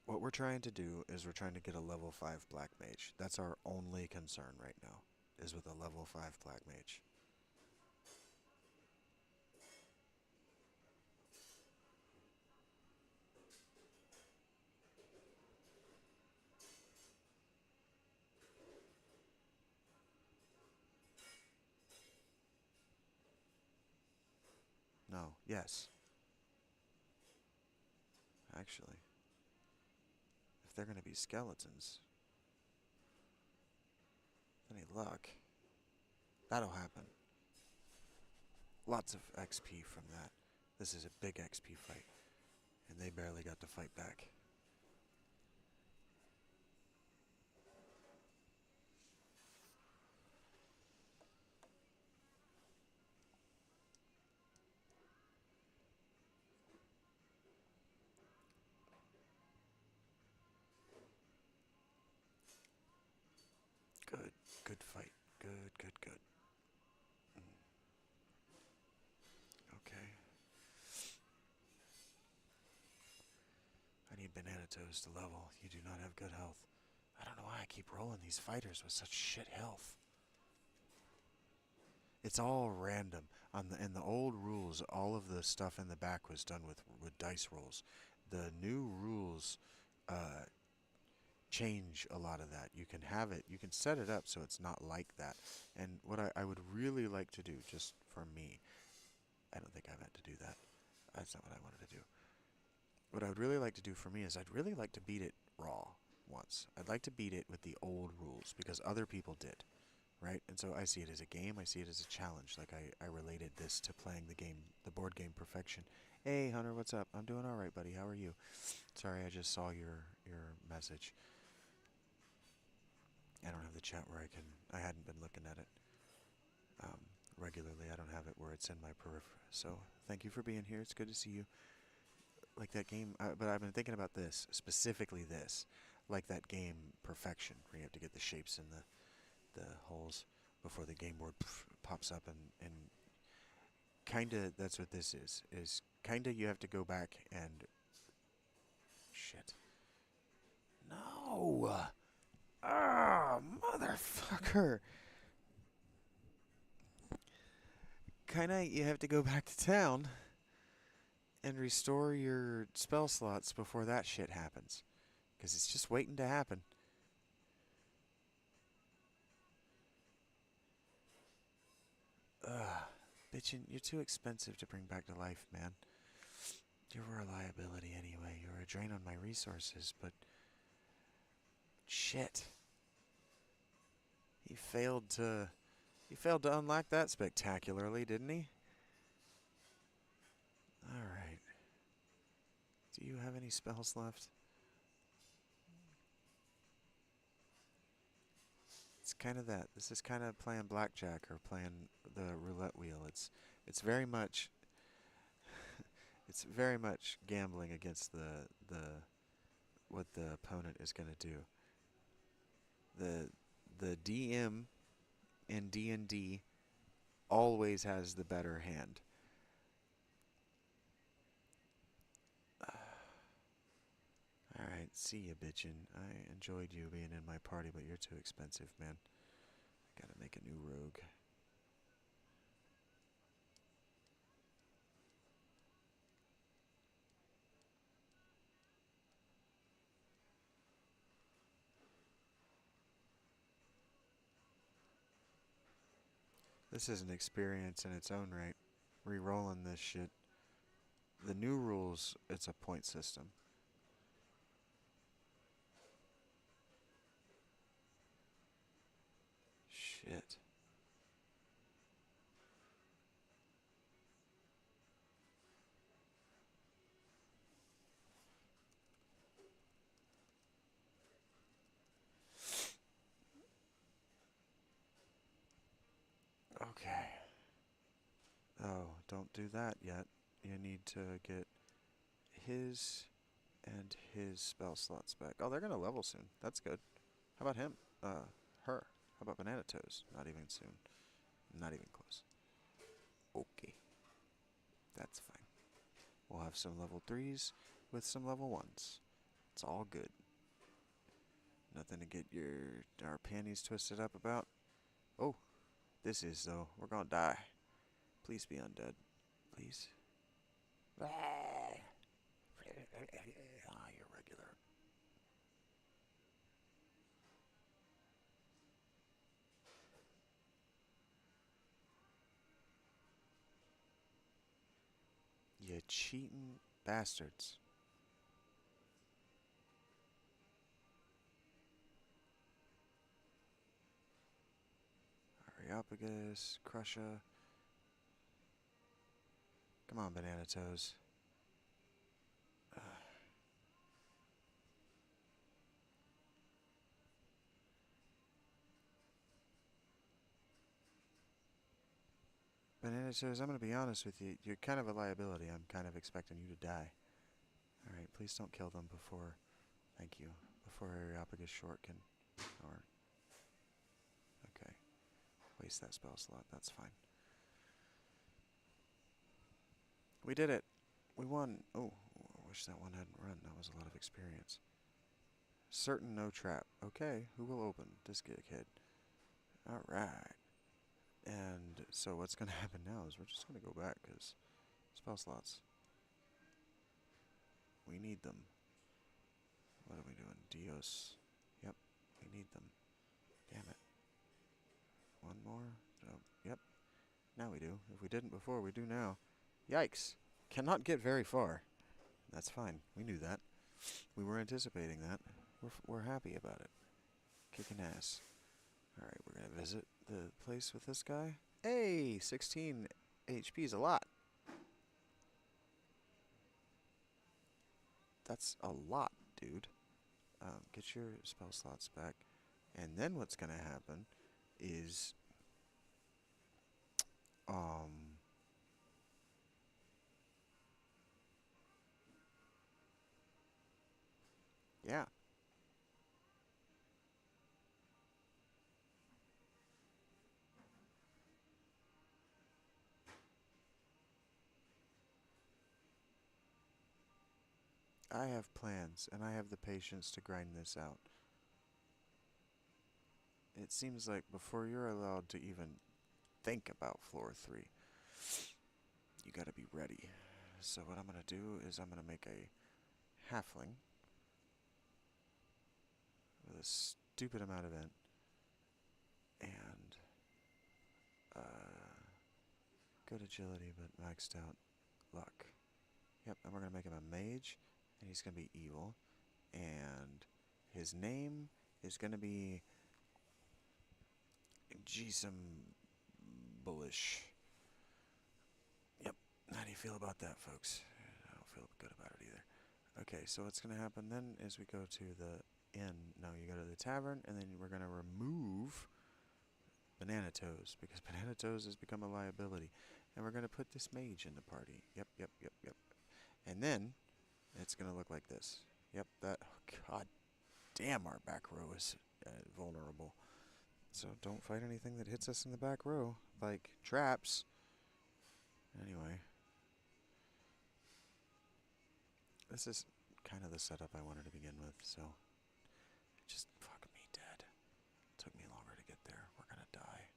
Speaker 1: What we're trying to do is we're trying to get a level 5 Black Mage. That's our only concern right now, is with a level 5 Black Mage. No, yes. Actually, if they're going to be skeletons, any luck, that'll happen. Lots of XP from that. This is a big XP fight, and they barely got to fight back. Good, good fight. Good, good, good. Okay. I need banana toast to level. You do not have good health. I don't know why I keep rolling these fighters with such shit health. It's all random. In the old rules, all of the stuff in the back was done with dice rolls. The new rules change a lot of that. You can have it, you can set it up so it's not like that. And what I would really like to do, just for me, I don't think I meant to do that. That's not what I wanted to do. What I would really like to do for me is I'd really like to beat it raw once. I'd like to beat it with the old rules because other people did, right? And so I see it as a game. I see it as a challenge. Like I related this to playing the game, the board game Perfection. Hey Hunter, what's up? I'm doing all right, buddy. How are you? Sorry, I just saw your message. I don't have the chat where I hadn't been looking at it. um, regularly. I don't have it where it's in my periphery. So thank you for being here. It's good to see you. Like that game, but I've been thinking about this, specifically this. Like that game Perfection, where you have to get the shapes in the holes before the game board pops up, and kinda that's what this is kinda you have to go back and shit. No! Ah, motherfucker! Kinda you have to go back to town and restore your spell slots before that shit happens. Because it's just waiting to happen. Ugh. Bitchin', you're too expensive to bring back to life, man. You were a liability anyway. You were a drain on my resources, but shit. He failed to unlock that spectacularly, didn't he? Alright. Do you have any spells left? It's kind of that. This is kind of playing blackjack or playing the roulette wheel. It's very much it's very much gambling against the what the opponent is going to do. The DM in D&D always has the better hand. Alright, see ya, bitchin'. I enjoyed you being in my party, but you're too expensive, man. I gotta make a new rogue. This is an experience in its own right. Re-rolling this shit. The new rules, it's a point system. Shit. Okay. Oh, don't do that yet. You need to get his and his spell slots back. Oh, they're gonna level soon. That's good. How about him? Her. How about Banana Toes? Not even soon. Not even close. Okay. That's fine. We'll have some level 3s with some level 1s. It's all good. Nothing to get our panties twisted up about. Oh, this is though. We're gonna die. Please be undead. Please. Ah, you're regular. You cheating bastards. Areopagus, Crusher. Come on, Banana Toes. Banana Toes, I'm gonna be honest with you. You're kind of a liability. I'm kind of expecting you to die. Alright, please don't kill them before. Thank you. Before Areopagus Short can. Or. Okay. Waste that spell slot. That's fine. We did it. We won. Oh, I wish that one hadn't run. That was a lot of experience. Certain no trap. Okay, who will open? This kid. Alright. And so what's going to happen now is we're just going to go back because spell slots. We need them. What are we doing? Dios. Yep, we need them. Damn it. One more? Oh, yep. Now we do. If we didn't before, we do now. Yikes. Cannot get very far. That's fine. We knew that. We were anticipating that. We're happy about it. Kicking ass. Alright, we're going to visit the place with this guy. Hey, 16 HP is a lot. That's a lot, dude. Get your spell slots back. And then what's going to happen is Um, yeah. I have plans, and I have the patience to grind this out. It seems like before you're allowed to even think about floor 3, you gotta be ready. So what I'm gonna do is I'm gonna make a halfling with a stupid amount of int and good agility but maxed out luck. Yep, and we're gonna make him a mage, and he's gonna be evil, and his name is gonna be Gsum Bullish. Yep. How do you feel about that, folks? I don't feel good about it either. Okay, so what's going to happen then is we go to the inn. No, you go to the tavern, and then we're going to remove Banana Toes, because Banana Toes has become a liability. And we're going to put this mage in the party. Yep, yep, yep, yep. And then it's going to look like this. Yep, that. Oh, God damn, our back row is vulnerable. So don't fight anything that hits us in the back row, like traps. Anyway, this is kind of the setup I wanted to begin with, so just fuck me dead. Took me longer to get there. We're gonna die.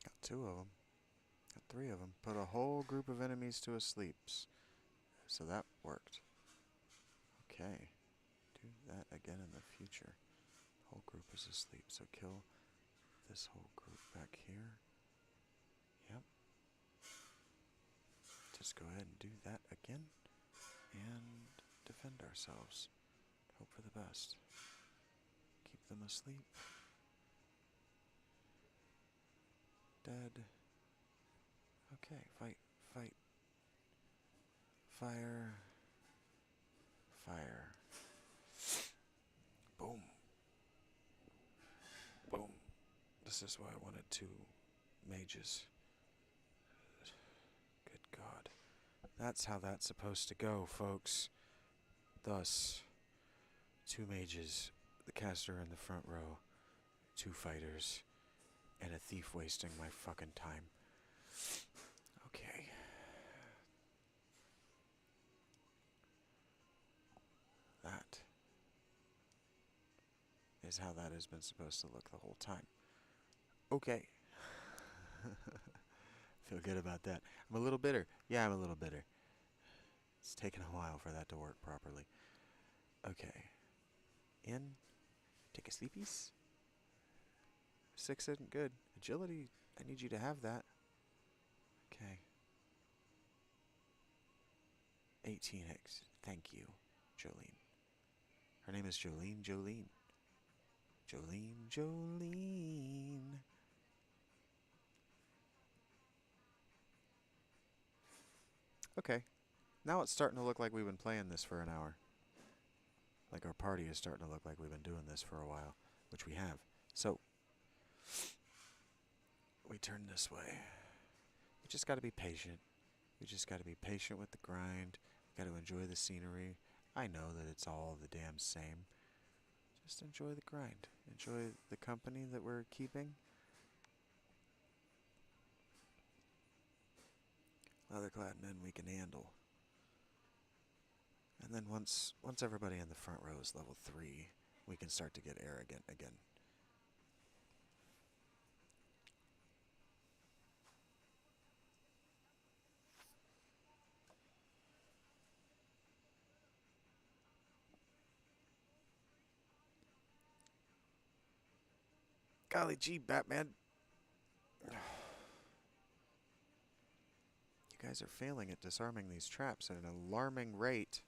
Speaker 1: Got 2 of them. Got 3 of them. Put a whole group of enemies to a sleep. So that worked. Okay. Do that again in the future. Whole group is asleep. So kill this whole group back here. Yep. Just go ahead and do that again. And defend ourselves. Hope for the best. Keep them asleep. Dead. Okay, fight, fight. Fire. Fire. Boom. Boom. This is why I wanted 2 mages. Good God. That's how that's supposed to go, folks. Thus, 2 mages, the caster in the front row, 2 fighters, and a thief wasting my fucking time. Okay. That is how that has been supposed to look the whole time. Okay. Feel good about that. I'm a little bitter. Yeah, I'm a little bitter. It's taken a while for that to work properly. Okay. In. Take a sleepies. 6 isn't good. Agility, I need you to have that. Okay. 18 Hicks. Thank you, Jolene. Her name is Jolene. Jolene. Okay. Now it's starting to look like we've been playing this for an hour. Like our party is starting to look like we've been doing this for a while, which we have. So, we turn this way. We just got to be patient. We just got to be patient with the grind. We got to enjoy the scenery. I know that it's all the damn same. Just enjoy the grind. Enjoy the company that we're keeping. Leatherclad men we can handle. And then once everybody in the front row is level 3, we can start to get arrogant again. Golly gee, Batman. You guys are failing at disarming these traps at an alarming rate.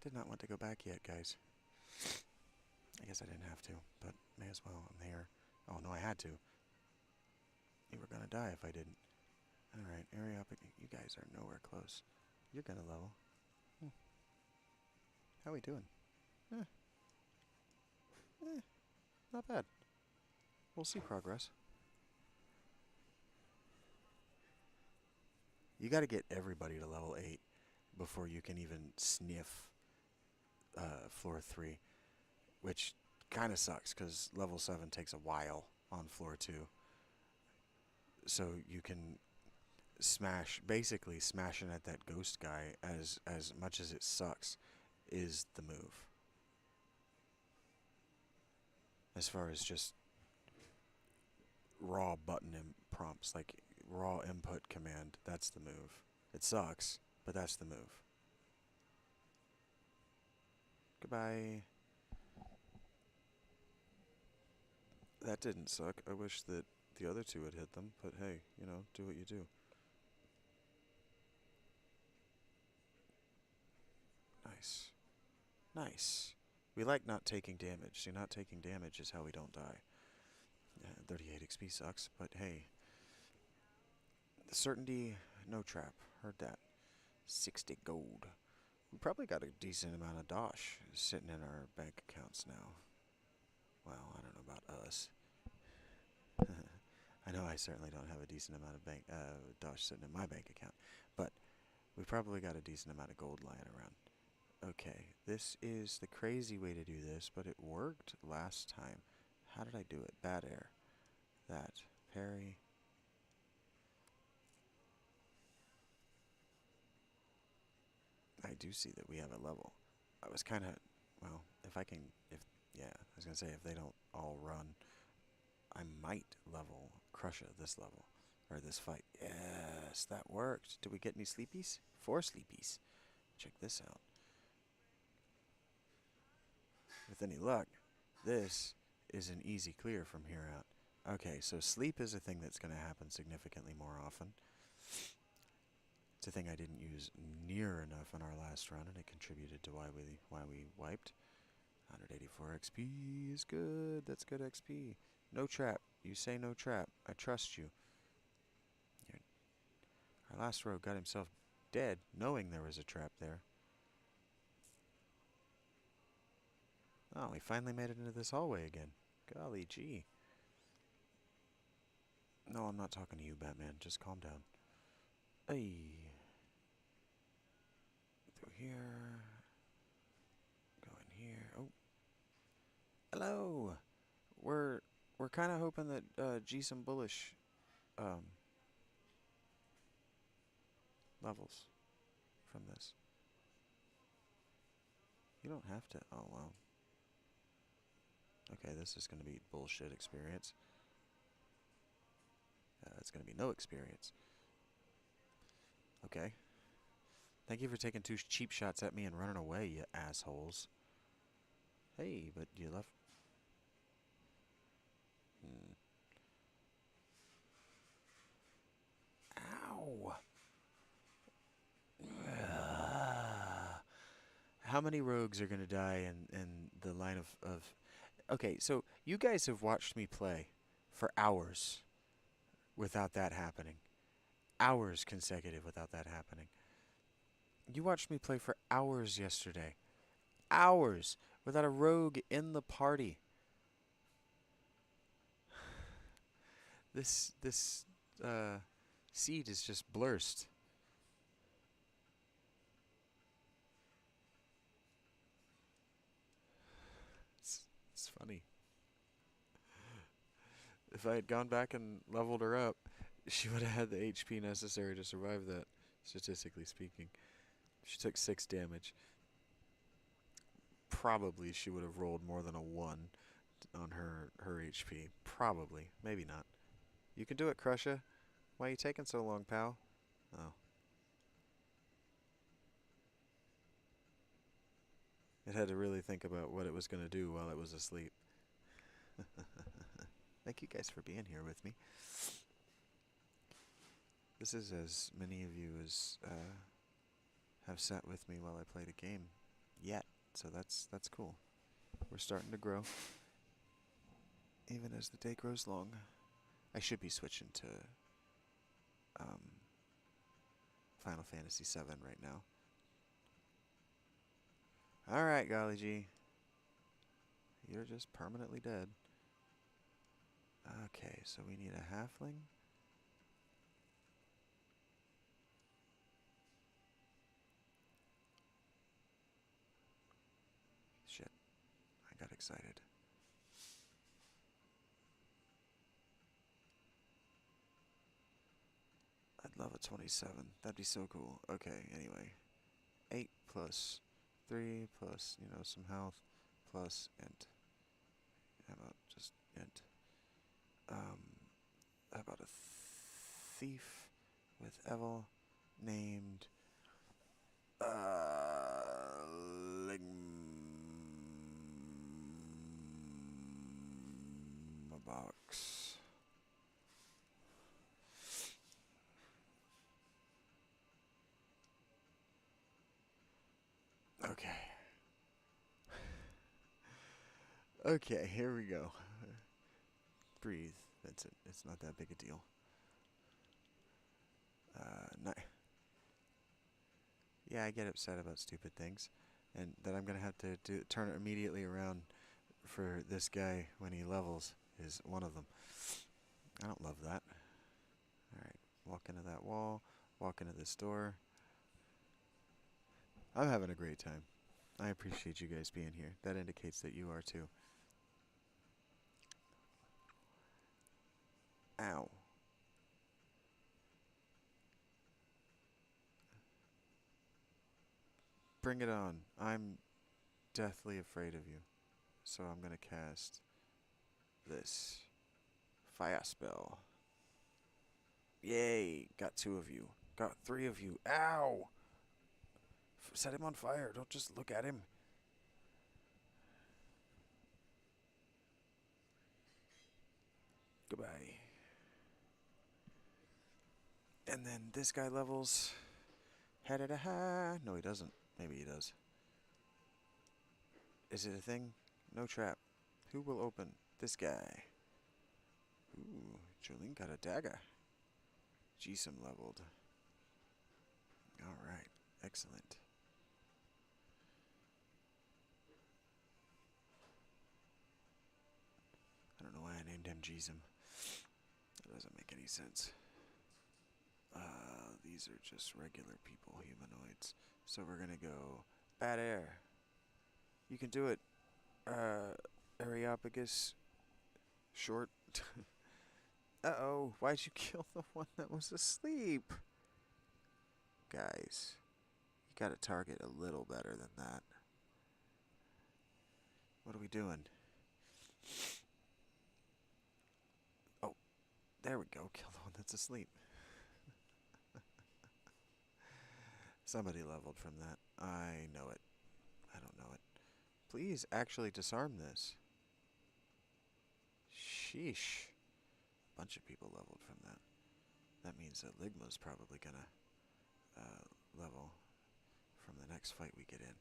Speaker 1: Did not want to go back yet, guys. I guess I didn't have to, but may as well. I'm here. Oh, no, I had to. You were gonna die if I didn't. Alright, area up. You guys are nowhere close. You're gonna level. How we doing? Not bad. We'll see progress. You gotta get everybody to level 8 before you can even sniff floor 3, which kind of sucks because level 7 takes a while on floor 2. So you can basically smashing at that ghost guy as much as it sucks is the move. As far as just raw button prompts, like raw input command, that's the move. It sucks, but that's the move. Goodbye. That didn't suck. I wish that the other two had hit them, but hey, you know, do what you do. Nice. Nice. We like not taking damage. See, not taking damage is how we don't die. 38 XP sucks, but hey. Certainty, no trap. Heard that. 60 gold. We probably got a decent amount of dosh sitting in our bank accounts now. Well, I don't know about us. I know I certainly don't have a decent amount of dosh sitting in my bank account, but we probably got a decent amount of gold lying around. Okay, this is the crazy way to do this, but it worked last time. How did I do it? Bad air. That. Parry. I do see that we have a level. I was kind of, well, yeah, I was going to say, if they don't all run, I might level Crusher this level, or this fight. Yes, that worked. Did we get any sleepies? 4 sleepies. Check this out. With any luck, this is an easy clear from here out. Okay, so sleep is a thing that's going to happen significantly more often. It's a thing I didn't use near enough in our last run, and it contributed to why we wiped. 184 XP is good. That's good XP. No trap. You say no trap. I trust you. Our last rogue got himself dead, knowing there was a trap there. Oh, we finally made it into this hallway again. Golly gee. No, I'm not talking to you, Batman. Just calm down. Hey. Through here. Go in here. Oh. Hello. We're kind of hoping that G some bullish levels from this. You don't have to. Oh, wow. Okay, this is going to be bullshit experience. It's going to be no experience. Okay. Thank you for taking 2 cheap shots at me and running away, you assholes. Hey, but you left. Ow. How many rogues are going to die in the line of... Okay, so you guys have watched me play for hours without that happening. Hours consecutive without that happening. You watched me play for hours yesterday. Hours without a rogue in the party. This seed is just blurst. It's funny. If I had gone back and leveled her up, she would have had the HP necessary to survive that, statistically speaking.
Speaker 2: She took 6 damage. Probably she would have rolled more than a 1 on her HP. Probably. Maybe not. You can do it, Crusher. Why are you taking so long, pal? Oh. It had to really think about what it was going to do while it was asleep. Thank you guys for being here with me. This is as many of you as have sat with me while I played a game yet, so that's cool. We're starting to grow, even as the day grows long. I should be switching to um, Final Fantasy VII right now. Alright, Golly G. You're just permanently dead. Okay, so we need a halfling. Shit, I got excited. I'd love a 27. That'd be so cool. Okay, anyway. 8 plus 3 plus, some health plus int. How about just int? How about a thief with Evel named Ligmabox. Okay. Okay, here we go. Breathe, Vincent. It's not that big a deal. Yeah, I get upset about stupid things, and that I'm gonna have to turn it immediately around for this guy when he levels is one of them. I don't love that. Alright, walk into that wall, walk into this door. I'm having a great time. I appreciate you guys being here. That indicates that you are too. Ow. Bring it on. I'm deathly afraid of you. So I'm gonna cast this fire spell. Yay! Got 2 of you. Got 3 of you. Ow! Set him on fire. Don't just look at him. Goodbye. And then this guy levels. Ha-da-da-ha. No, he doesn't. Maybe he does. Is it a thing? No trap. Who will open? This guy. Ooh, Jolene got a dagger. Jisum leveled. Alright, excellent. I don't know why I named him Jisum. That doesn't make any sense. These are just regular people, humanoids. So we're gonna go bad air. You can do it, Areopagus. Short. Uh-oh, why'd you kill the one that was asleep? Guys, you gotta target a little better than that. What are we doing? Oh, there we go. Kill the one that's asleep. Somebody leveled from that. I know it. I don't know it. Please actually disarm this. Sheesh. Bunch of people leveled from that. That means that Ligma's probably gonna level from the next fight we get in.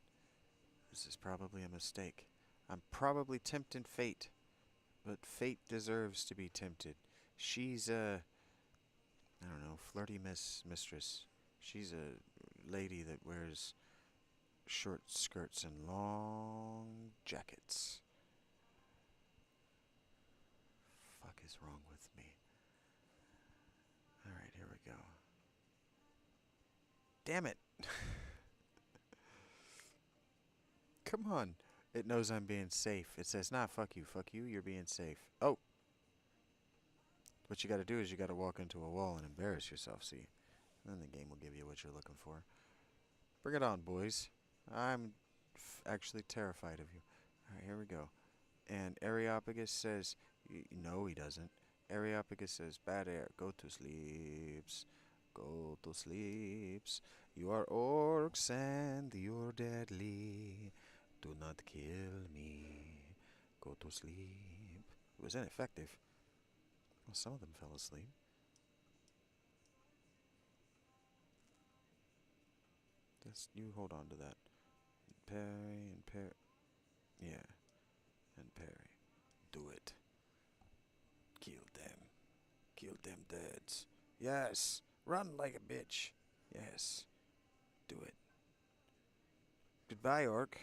Speaker 2: This is probably a mistake. I'm probably tempting fate, but fate deserves to be tempted. She's a, I don't know, flirty mistress. She's a lady that wears short skirts and long jackets. Fuck is wrong with me? Alright, here we go. Damn it! Come on. It knows I'm being safe. It says, nah, fuck you, you're being safe. Oh! What you gotta do is you gotta walk into a wall and embarrass yourself, see? And then the game will give you what you're looking for. Bring it on, boys. I'm actually terrified of you. Alright, here we go. And Areopagus says, no, he doesn't. Areopagus says, bad air, go to sleeps. Go to sleeps. You are orcs and you're deadly. Do not kill me. Go to sleep. It was ineffective. Well, some of them fell asleep. Just you hold on to that. Parry and parry. Yeah, and parry. Do it. Kill them. Kill them deads. Yes. Run like a bitch. Yes. Do it. Goodbye, orc.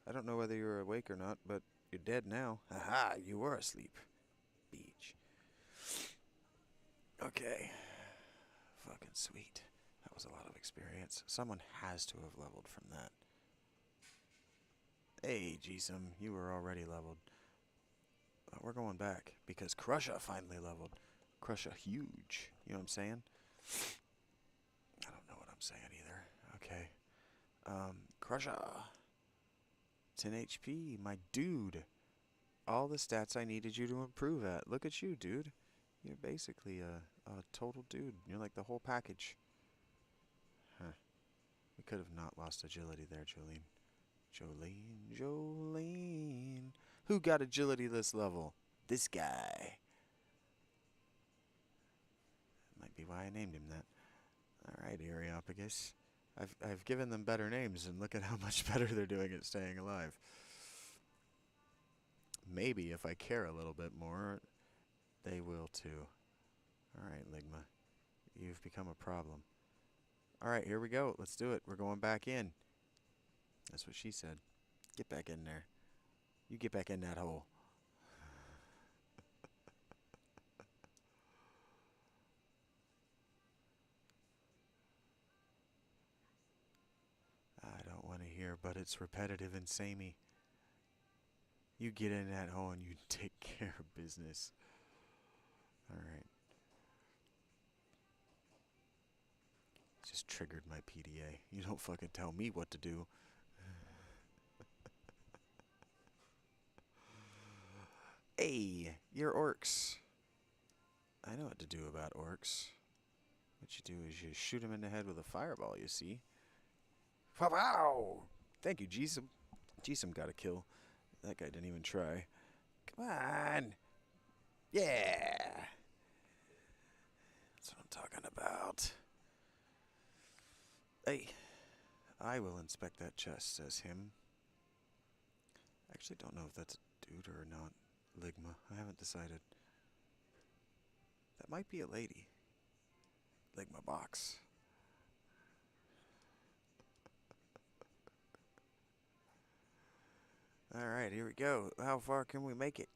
Speaker 2: I don't know whether you're awake or not, but you're dead now. Haha, you were asleep. Beach. Okay. Fucking sweet. That was a lot of experience. Someone has to have leveled from that. Hey, Gsum, you were already leveled. We're going back because Crusha finally leveled. Crusha huge. You know what I'm saying? I don't know what I'm saying either. Okay. Crusha. 10 HP, my dude. All the stats I needed you to improve at. Look at you, dude. You're basically a total dude. You're like the whole package. Huh. We could have not lost agility there, Jolene. Jolene. Who got agility this level? This guy. Might be why I named him that. Alright, Areopagus. I've given them better names, and look at how much better they're doing at staying alive. Maybe if I care a little bit more, they will too. Alright, Ligma. You've become a problem. Alright, here we go. Let's do it. We're going back in. That's what she said. Get back in there. You get back in that hole. I don't want to hear, but it's repetitive and samey. You get in that hole and you take care of business. Alright. Just triggered my PDA. You don't fucking tell me what to do. Hey, you're orcs. I know what to do about orcs. What you do is you shoot them in the head with a fireball, you see. Wow! Thank you, Gsum. Gsum got a kill. That guy didn't even try. Come on! Yeah! That's what I'm talking about. Hey, I will inspect that chest, says him. I actually don't know if that's a dude or not. Ligma. I haven't decided. That might be a lady. Ligma box. Alright, here we go. How far can we make it?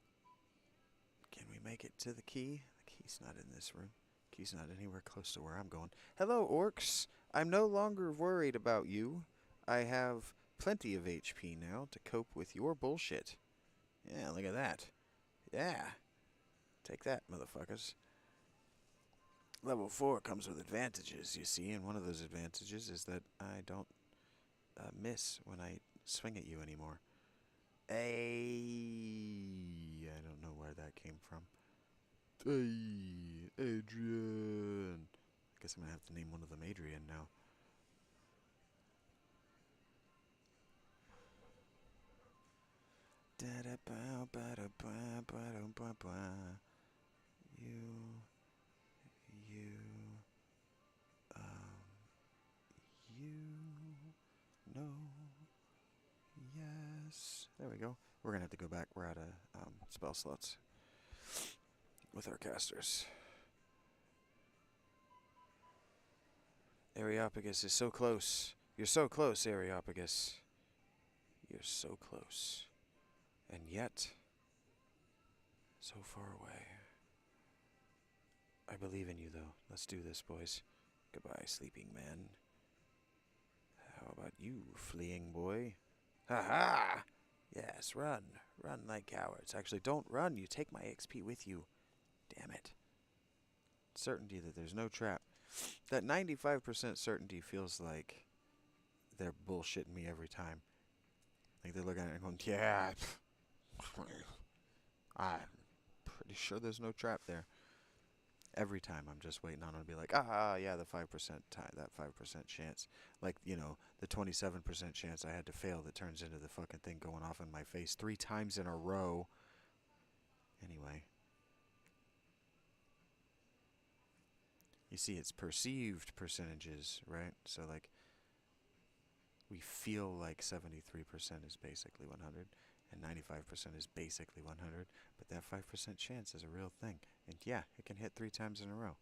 Speaker 2: Can we make it to the key? The key's not in this room. The key's not anywhere close to where I'm going. Hello, orcs. I'm no longer worried about you. I have plenty of HP now to cope with your bullshit. Yeah, look at that. Yeah. Take that, motherfuckers. Level 4 comes with advantages, you see, and one of those advantages is that I don't miss when I swing at you anymore. Hey, I don't know where that came from. Hey, Adrian. I guess I'm gonna have to name one of them Adrian now. You, no, yes. There we go. We're gonna have to go back. We're out of spell slots with our casters. Areopagus is so close. You're so close, Areopagus. You're so close. And yet, so far away. I believe in you, though. Let's do this, boys. Goodbye, sleeping man. How about you, fleeing boy? Ha-ha! Yes, run. Run like cowards. Actually, don't run. You take my XP with you. Damn it. Certainty that there's no trap. That 95% certainty feels like they're bullshitting me every time. Like they're looking at it and going, yeah, I'm pretty sure there's no trap there. Every time I'm just waiting on them to be like, yeah, the 5% that 5% chance. Like, the 27% chance I had to fail that turns into the fucking thing going off in my face 3 times in a row. Anyway. You see, it's perceived percentages, right? So, like, we feel like 73% is basically 100, and 95% is basically 100, but that 5% chance is a real thing. And yeah, it can hit 3 times in a row.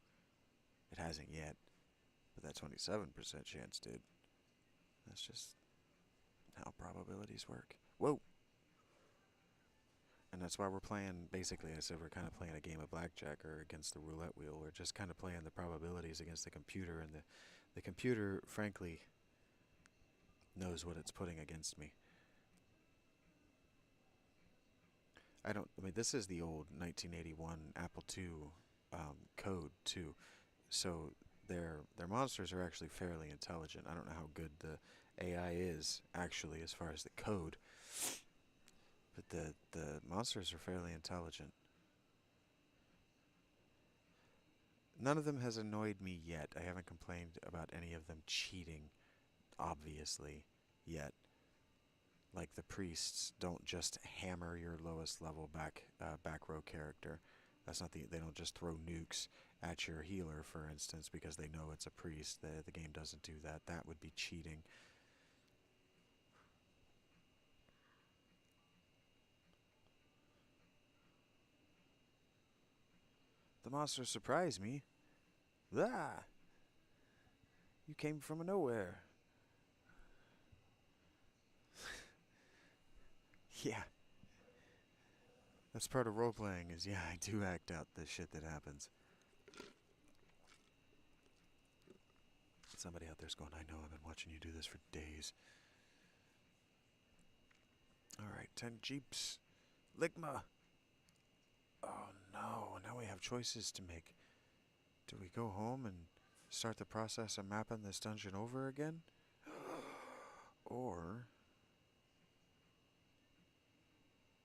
Speaker 2: It hasn't yet, but that 27% chance, dude. That's just how probabilities work. Whoa! And that's why we're playing, basically, I said we're kind of playing a game of blackjack or against the roulette wheel. We're just kind of playing the probabilities against the computer, and the computer, frankly, knows what it's putting against me. I mean, this is the old 1981 Apple II code, too. So their monsters are actually fairly intelligent. I don't know how good the AI is, actually, as far as the code. But the monsters are fairly intelligent. None of them has annoyed me yet. I haven't complained about any of them cheating, obviously, yet. Like the priests don't just hammer your lowest level back row character. That's not they don't just throw nukes at your healer, for instance, because they know it's a priest. The game doesn't do that. That would be cheating. The monster surprised me. Ah! You came from nowhere. Yeah. That's part of role playing is, yeah, I do act out the shit that happens. Somebody out there's going, I know, I've been watching you do this for days. Alright, 10 jeeps. Ligma! Oh no, now we have choices to make. Do we go home and start the process of mapping this dungeon over again? Or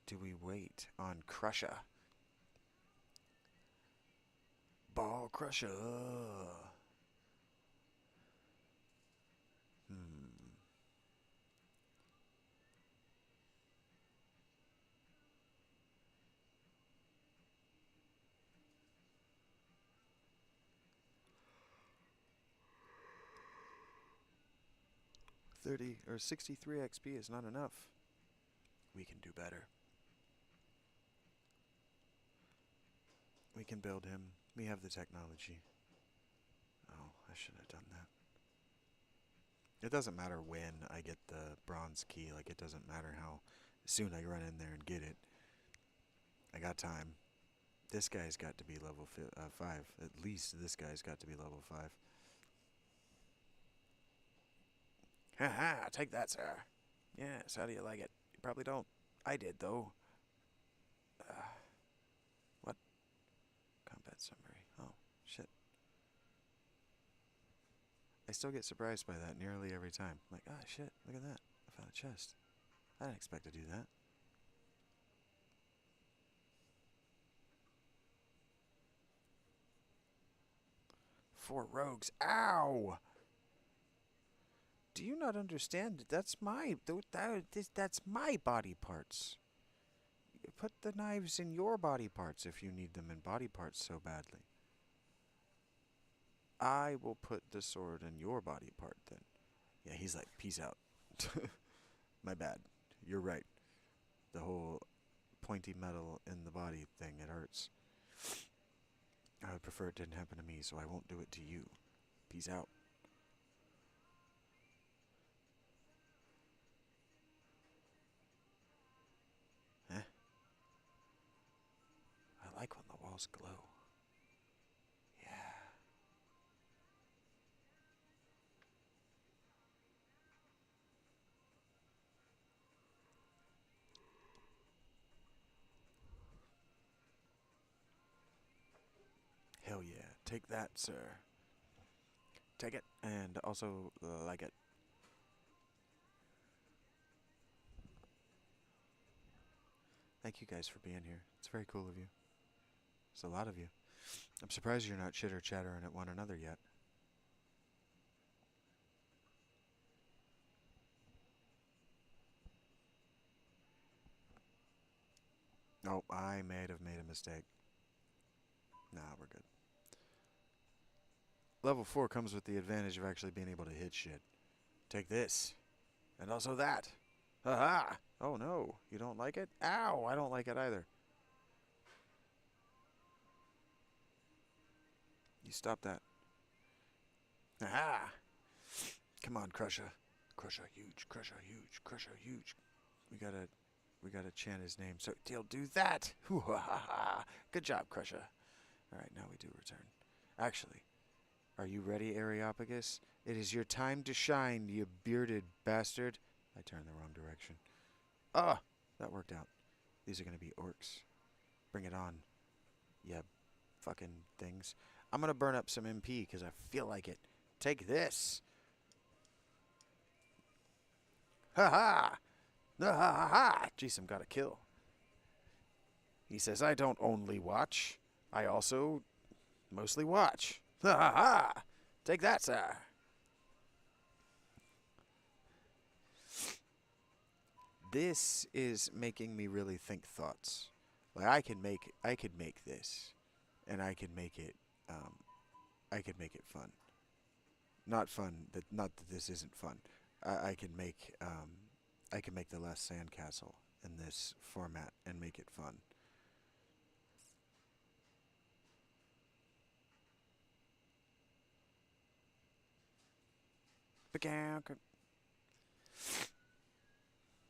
Speaker 2: do we wait on Crusher? Ball Crusher! Hmm. 30 or 63 XP is not enough. We can do better. We can build him. We have the technology. Oh, I should have done that. It doesn't matter when I get the bronze key. Like, it doesn't matter how soon I run in there and get it. I got time. This guy's got to be level 5. At least this guy's got to be level 5. Ha! Take that, sir. Yes, how do you like it? You probably don't. I did, though. Uh, what? Combat summary. Oh, shit. I still get surprised by that nearly every time. Like, ah, shit, look at that. I found a chest. I didn't expect to do that. Four rogues. Ow! Do you not understand? That's my body parts. You put the knives in your body parts if you need them in body parts so badly. I will put the sword in your body part then. Yeah, he's like, peace out. My bad. You're right. The whole pointy metal in the body thing, it hurts. I would prefer it didn't happen to me, so I won't do it to you. Peace out. Eh? I like when the walls glow. Yeah. Hell yeah. Take that, sir. Take it, and also like it. Thank you guys for being here. It's very cool of you. It's a lot of you. I'm surprised you're not chitter chattering at one another yet. Oh, I may have made a mistake. Nah, we're good. Level 4 comes with the advantage of actually being able to hit shit. Take this. And also that. Haha! Oh no, you don't like it? Ow, I don't like it either. You stop that. Aha! Come on, Crusher. Crusher huge, Crusher huge, Crusher huge. We gotta chant his name so he'll do that. Good job, Crusher. Alright, now we do return. Actually, are you ready, Areopagus? It is your time to shine, you bearded bastard. I turned the wrong direction. Ah! That worked out. These are gonna be orcs. Bring it on. Yeah, fucking things. I'm gonna burn up some MP because I feel like it. Take this. Ha ha! Ha ha ha! Jeez, I'm got a kill. He says, I don't only watch, I also mostly watch. Ha ha ha! Take that, sir. This is making me really think thoughts. Like I could make this, and I could make it fun. Not fun. Not that this isn't fun. I I can make the last sandcastle in this format and make it fun.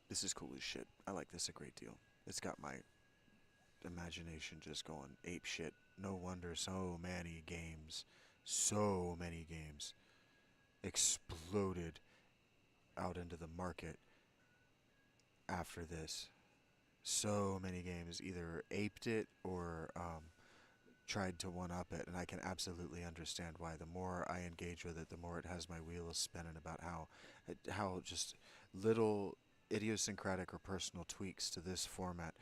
Speaker 2: This is cool as shit. I like this a great deal. It's got my imagination just going ape shit. No wonder so many games exploded out into the market after this. So many games either aped it or tried to one up it, and I can absolutely understand why. The more I engage with it, the more it has my wheels spinning about how just little idiosyncratic or personal tweaks to this format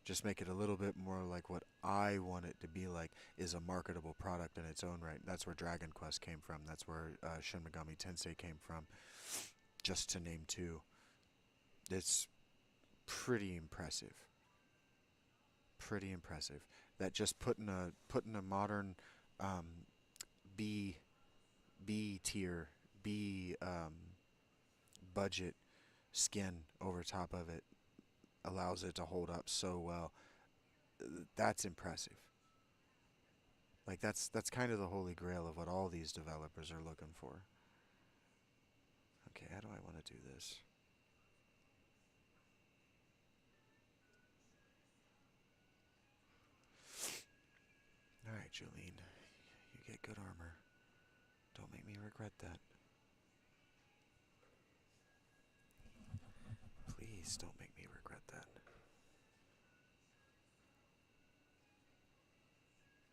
Speaker 2: just make it a little bit more like what I want it to be like is a marketable product in its own right. That's where Dragon Quest came from. That's where Shin Megami Tensei came from. Just to name two. It's pretty impressive. Pretty impressive. That just putting a modern um, B B tier B budget skin over top of it allows it to hold up so well. That's impressive. Like that's kind of the holy grail of what all these developers are looking for. Okay, how do I want to do this? All right, Jolene, you get good armor. Don't make me regret that. Please don't make me regret that.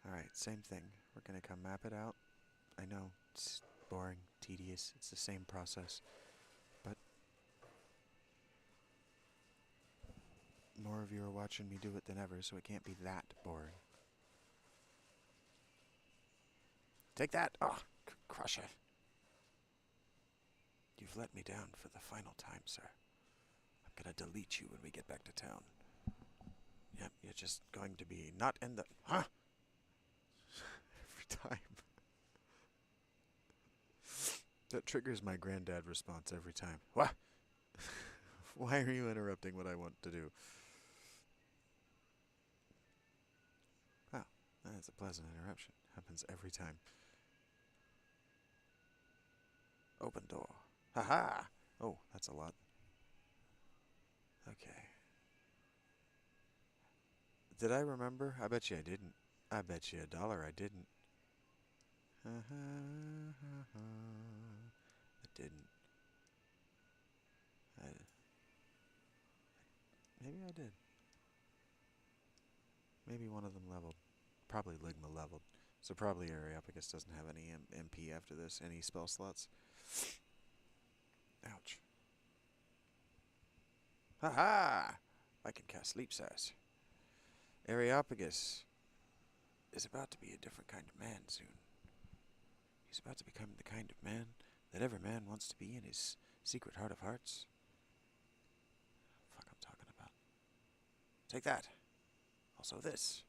Speaker 2: Alright, same thing. We're gonna come map it out. I know, it's boring, tedious, it's the same process. But more of you are watching me do it than ever, so it can't be that boring. Take that! Ah, oh, crush it. You've let me down for the final time, sir. I'm gonna delete you when we get back to town. Yep, you're just going to be not in the... Huh? Every time. That triggers my granddad response every time. What? Why are you interrupting what I want to do? Oh, that's a pleasant interruption. Happens every time. Open door. Haha! Oh, that's a lot. Okay. Did I remember? I bet you I didn't. I bet you $1 I didn't. I didn't. I, maybe I did. Maybe one of them leveled. Probably Ligma leveled. So probably Areopagus doesn't have any MP after this. Any spell slots. Ouch. Haha! I can cast Sleep Sash. Areopagus is about to be a different kind of man soon. He's about to become the kind of man that every man wants to be in his secret heart of hearts. Fuck, I'm talking about. Take that. Also this.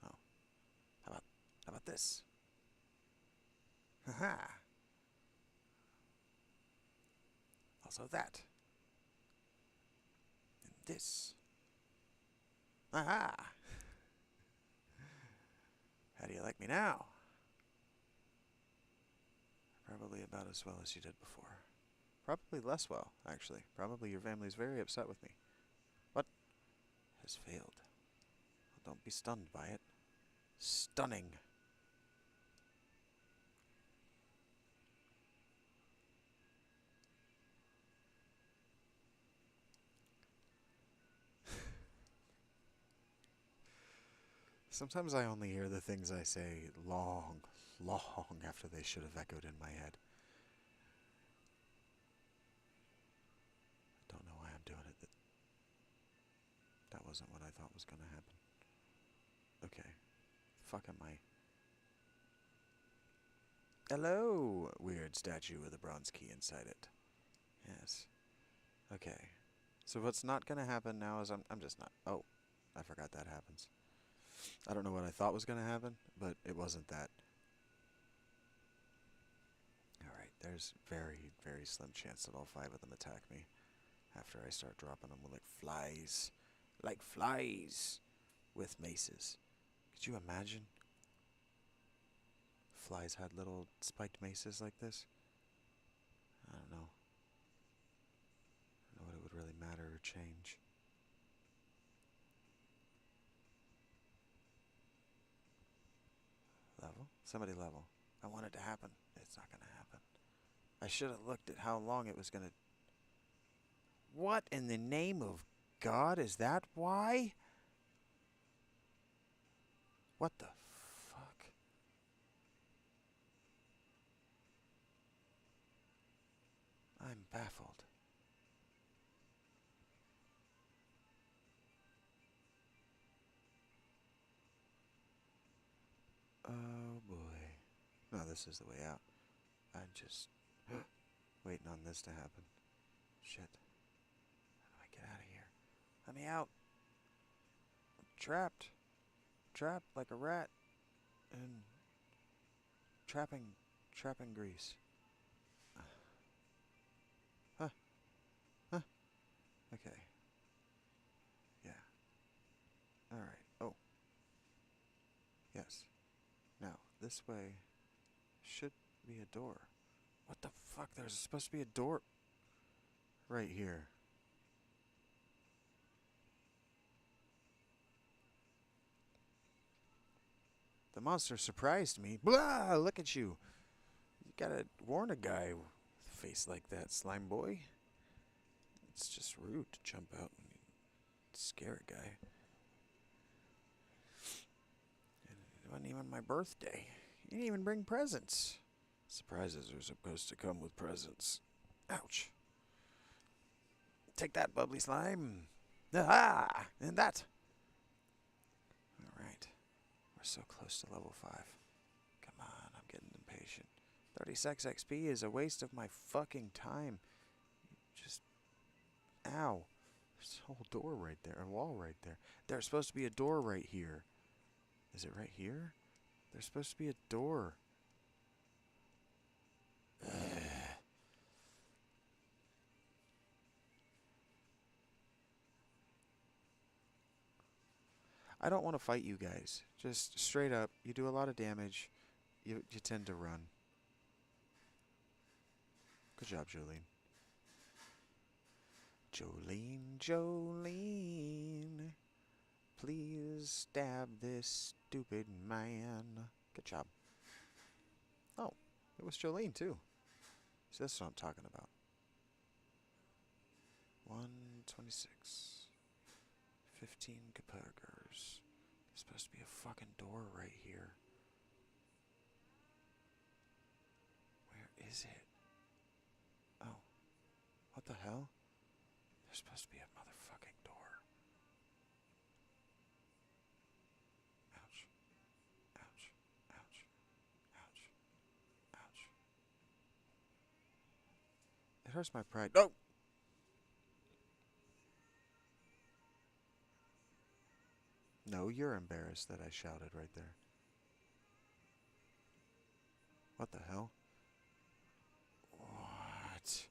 Speaker 2: Oh, how about this? Haha. Also that. And this. Aha. How do you like me now? Probably about as well as you did before. Probably less well, actually. Probably your family's very upset with me. What has failed? Well, don't be stunned by it. Stunning. Sometimes I only hear the things I say long, long after they should have echoed in my head. I don't know why I'm doing it. That wasn't what I thought was going to happen. Okay. Fuck am I? Hello, weird statue with a bronze key inside it. Yes. Okay. So what's not going to happen now is I'm just not... Oh, I forgot that happens. I don't know what I thought was going to happen, but it wasn't that. Alright, there's very, very slim chance that all 5 of them attack me after I start dropping them like flies. Like flies! With maces. Could you imagine? Flies had little spiked maces like this? I don't know. I don't know what it would really matter or change. Level? Somebody level. I want it to happen. It's not gonna happen. I should have looked at how long it was gonna... What in the name of God? Is that why? What the fuck? I'm baffled. Oh boy. No, this is the way out. I'm just waiting on this to happen. Shit. How do I get out of here? Let me out. I'm trapped. Trapped like a rat in trapping grease. Huh. Huh. Okay. Yeah. Alright. Oh. Yes. Now, this way should be a door. What the fuck? There's supposed to be a door right here. The monster surprised me. Blah! Look at you. You gotta warn a guy with a face like that, slime boy. It's just rude to jump out and scare a guy. And it wasn't even my birthday. You didn't even bring presents. Surprises are supposed to come with presents. Ouch. Take that, bubbly slime. Aha! And that. Alright. We're so close to level 5. Come on, I'm getting impatient. 36 XP is a waste of my fucking time. Just... Ow. There's a whole door right there. A wall right there. There's supposed to be a door right here. Is it right here? There's supposed to be a door. I don't want to fight you guys. Just straight up, you do a lot of damage. You tend to run. Good job, Jolene. Jolene. Please stab this stupid man. Good job. Oh, it was Jolene, too. So that's what I'm talking about. 126. 15 Kapurgers. There's supposed to be a fucking door right here. Where is it? Oh. What the hell? There's supposed to be a motherfucking door. hurts my pride. Oh! No, you're embarrassed that I shouted right there. What the hell? What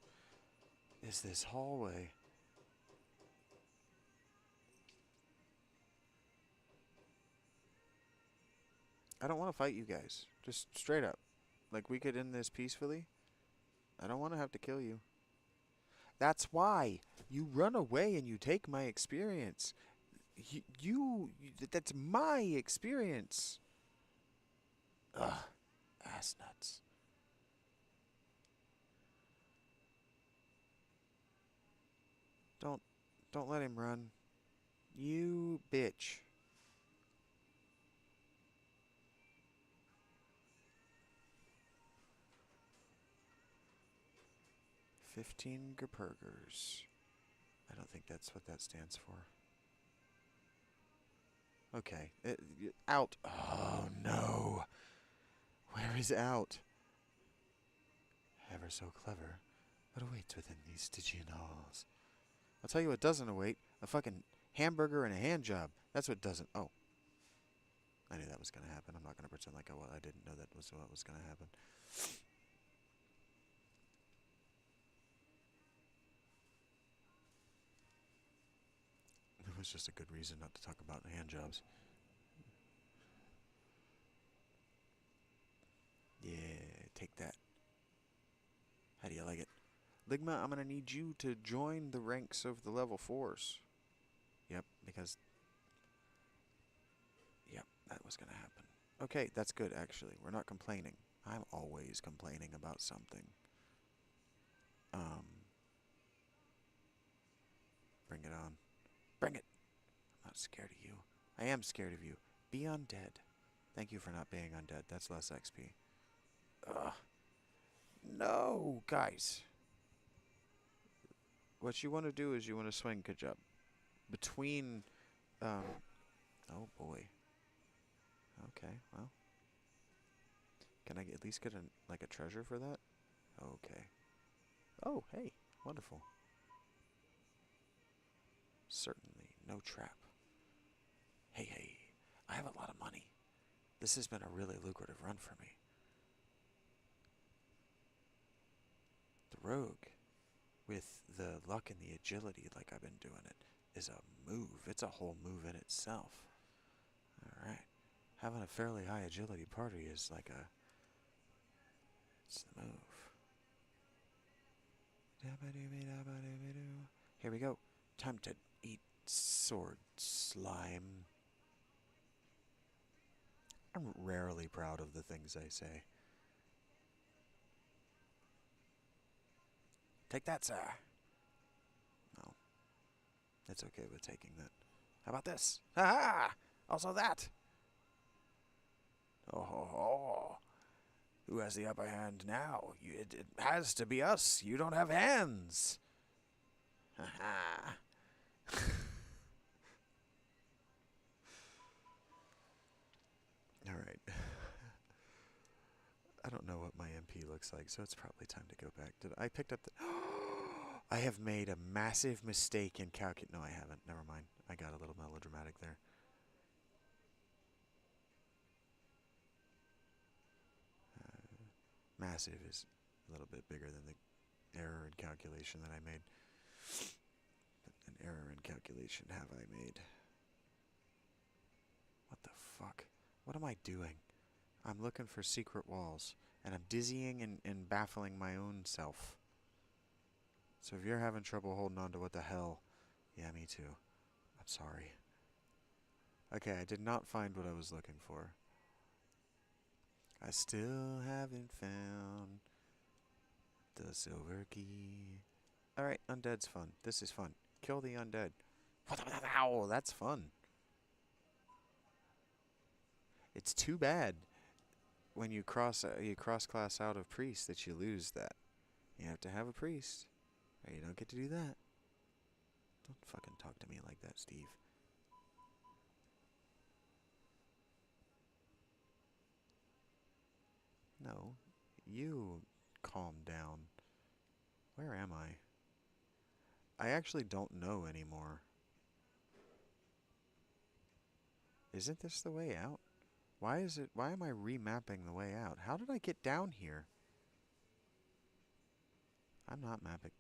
Speaker 2: is this hallway? I don't want to fight you guys. Just straight up. Like, we could end this peacefully. I don't want to have to kill you. That's why. You run away and you take my experience. That's my experience. Ugh. Ass nuts. Don't, don't let him run. You bitch. 15 Gpergers. I don't think that's what that stands for. Okay. Out. Oh, no. Where is out? Ever so clever. What awaits within these Stygian halls? I'll tell you what doesn't await. A fucking hamburger and a hand job. That's what doesn't. Oh. I knew that was going to happen. I'm not going to pretend like I didn't know that was what was going to happen. It was just a good reason not to talk about hand jobs. Yeah, take that. How do you like it? Ligma, I'm going to need you to join the ranks of the level 4s. Yep, because... Yep, that was going to happen. Okay, that's good, actually. We're not complaining. I'm always complaining about something. Bring it on. Bring it! I'm not scared of you. I am scared of you. Be undead. Thank you for not being undead. That's less XP. Ugh. No, guys. What you want to do is you want to swing Kajub between, oh boy. Okay, well. Can I at least get a treasure for that? Okay. Oh, hey, wonderful. Certainly, no trap. Hey, I have a lot of money. This has been a really lucrative run for me. The rogue, with the luck and the agility like I've been doing it, is a move. It's a whole move in itself. Alright. Having a fairly high agility party is like a... It's the move. Here we go. Time to eat sword slime. I'm rarely proud of the things I say. Take that, sir. No. It's okay with taking that. How about this? Ha-ha! Also that! Oh ho ho! Who has the upper hand now? It has to be us. You don't have hands. Ha-ha! Alright. I don't know what my MP looks like, so it's probably time to go back. I picked up the... I have made a massive mistake in No, I haven't. Never mind. I got a little melodramatic there. Massive is a little bit bigger than the error in calculation that I made. An error in calculation have I made? What the fuck? What am I doing? I'm looking for secret walls, and I'm dizzying and baffling my own self. So if you're having trouble holding on to what the hell... Yeah, me too. I'm sorry. Okay, I did not find what I was looking for. I still haven't found the silver key. Alright, undead's fun. This is fun. Kill the undead. Ow, that's fun. It's too bad when you cross class out of priest that you lose that. You have to have a priest, or you don't get to do that. Don't fucking talk to me like that, Steve. No, you calm down. Where am I? I actually don't know anymore. Isn't this the way out? Why am I remapping the way out? How did I get down here? I'm not mapping.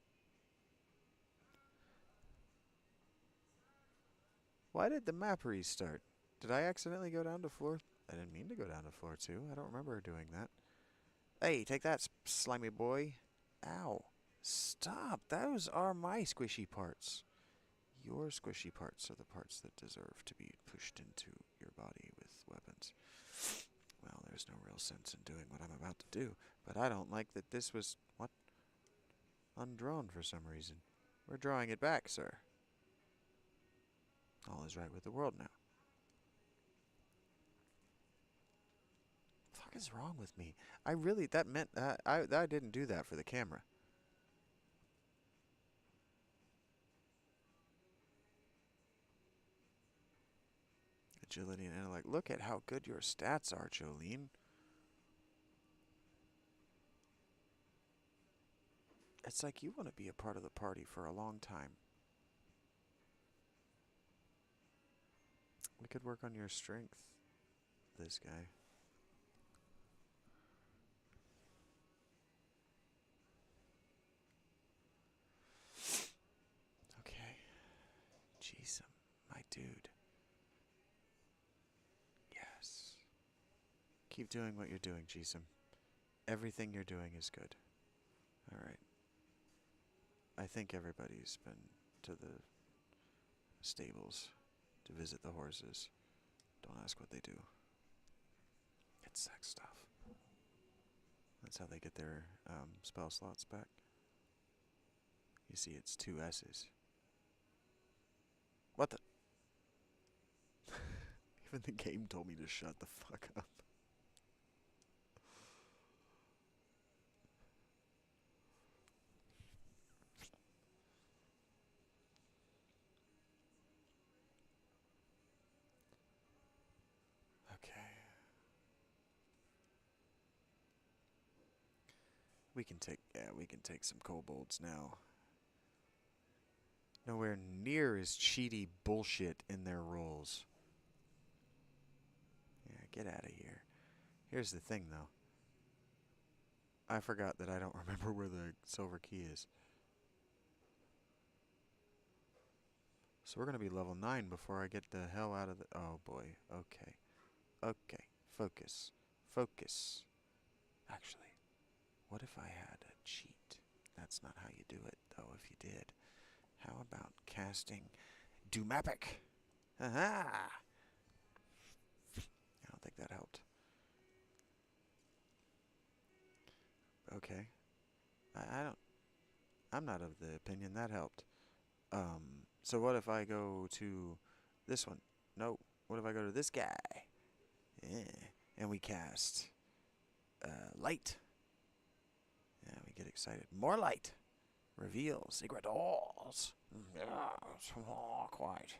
Speaker 2: Why did the map restart? Did I accidentally go down to floor? I didn't mean to go down to floor 2. I don't remember doing that. Hey, take that, slimy boy. Ow. Stop. Those are my squishy parts. Your squishy parts are the parts that deserve to be pushed into your body with weapons. Well, there's no real sense in doing what I'm about to do, but I don't like that this was, what? Undrawn for some reason. We're drawing it back, sir. All is right with the world now. Fuck is wrong with me? That meant, I didn't do that for the camera. Agility and intellect. Look at how good your stats are, Jolene. It's like you want to be a part of the party for a long time. We could work on your strength, this guy. Okay. Jeez, my dude. Yes. Keep doing what you're doing, Jisum. Everything you're doing is good. Alright. I think everybody's been to the stables to visit the horses. Don't ask what they do. It's sex stuff. That's how they get their spell slots back. You see, it's 2 S's. What the? Even the game told me to shut the fuck up. Okay. We can take some kobolds now. Nowhere near as cheaty bullshit in their rolls. Yeah, get out of here. Here's the thing, though. I forgot that I don't remember where the silver key is. So we're going to be level 9 before I get the hell out of the... Oh, boy. Okay. Okay. Focus. Focus. Actually, what if I had a cheat? That's not how you do it, though, if you did. How about casting Doom Epic? Aha! I don't think that helped. Okay. I'm not of the opinion that helped. So what if I go to this one? No. What if I go to this guy? Yeah. And we cast light. Yeah, we get excited. More light. Reveal secret doors. Yes. Oh, quite.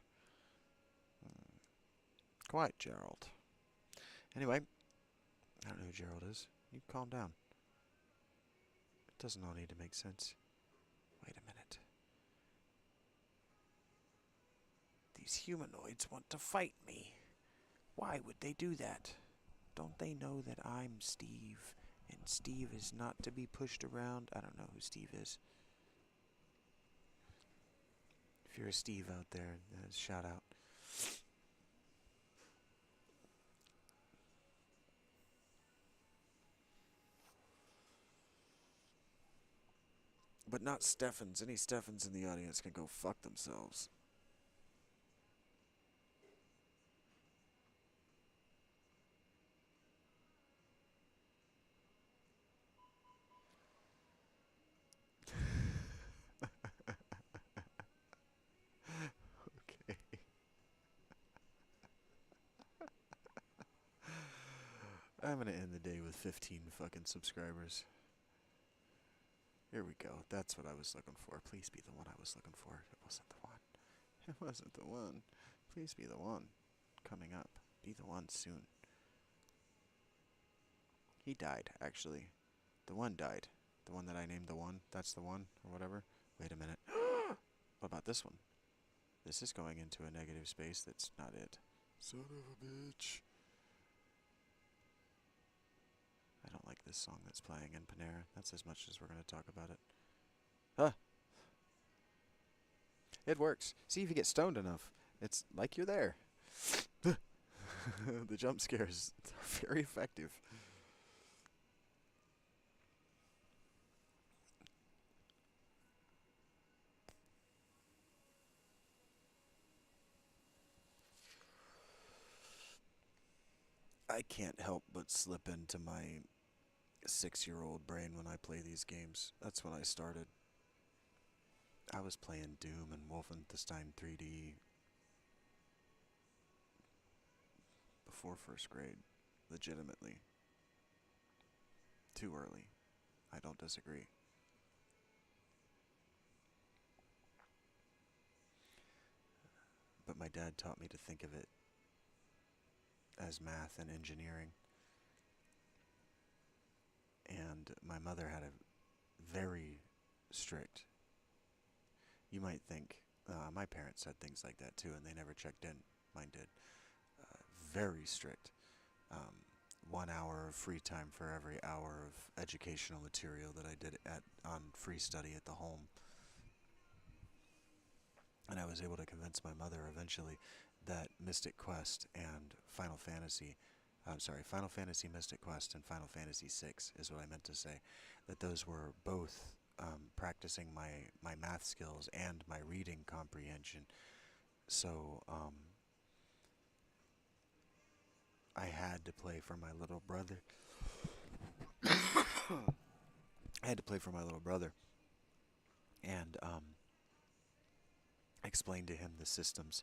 Speaker 2: Quite, Gerald. Anyway, I don't know who Gerald is. You calm down. It doesn't all need to make sense. Wait a minute. These humanoids want to fight me. Why would they do that? Don't they know that I'm Steve, and Steve is not to be pushed around? I don't know who Steve is. If you're a Steve out there, shout out. But not Steffens. Any Steffens in the audience can go fuck themselves. Okay. I'm gonna end the day with 15 fucking subscribers. Here we go. That's what I was looking for. Please be the one I was looking for. It wasn't the one. It wasn't the one. Please be the one. Coming up. Be the one soon. He died, actually. The one died. The one that I named the one? That's the one, or whatever? Wait a minute. What about this one? This is going into a negative space. That's not it. Son of a bitch. I don't like this song that's playing in Panera. That's as much as we're going to talk about it. Huh. It works. See, if you get stoned enough, it's like you're there. The jump scares are very effective. I can't help but slip into my 6-year-old brain when I play these games. That's when I started. I was playing Doom and Wolfenstein 3D before first grade. Legitimately. Too early. I don't disagree. But my dad taught me to think of it as math and engineering. And my mother had a very strict. You might think, my parents said things like that too, and they never checked in. Mine did. Very strict. 1 hour of free time for every hour of educational material that I did on free study at the home. And I was able to convince my mother eventually that Mystic Quest and Final Fantasy Mystic Quest and Final Fantasy VI is what I meant to say, that those were both practicing my math skills and my reading comprehension. So I had to play for my little brother. I had to play for my little brother and explain to him the systems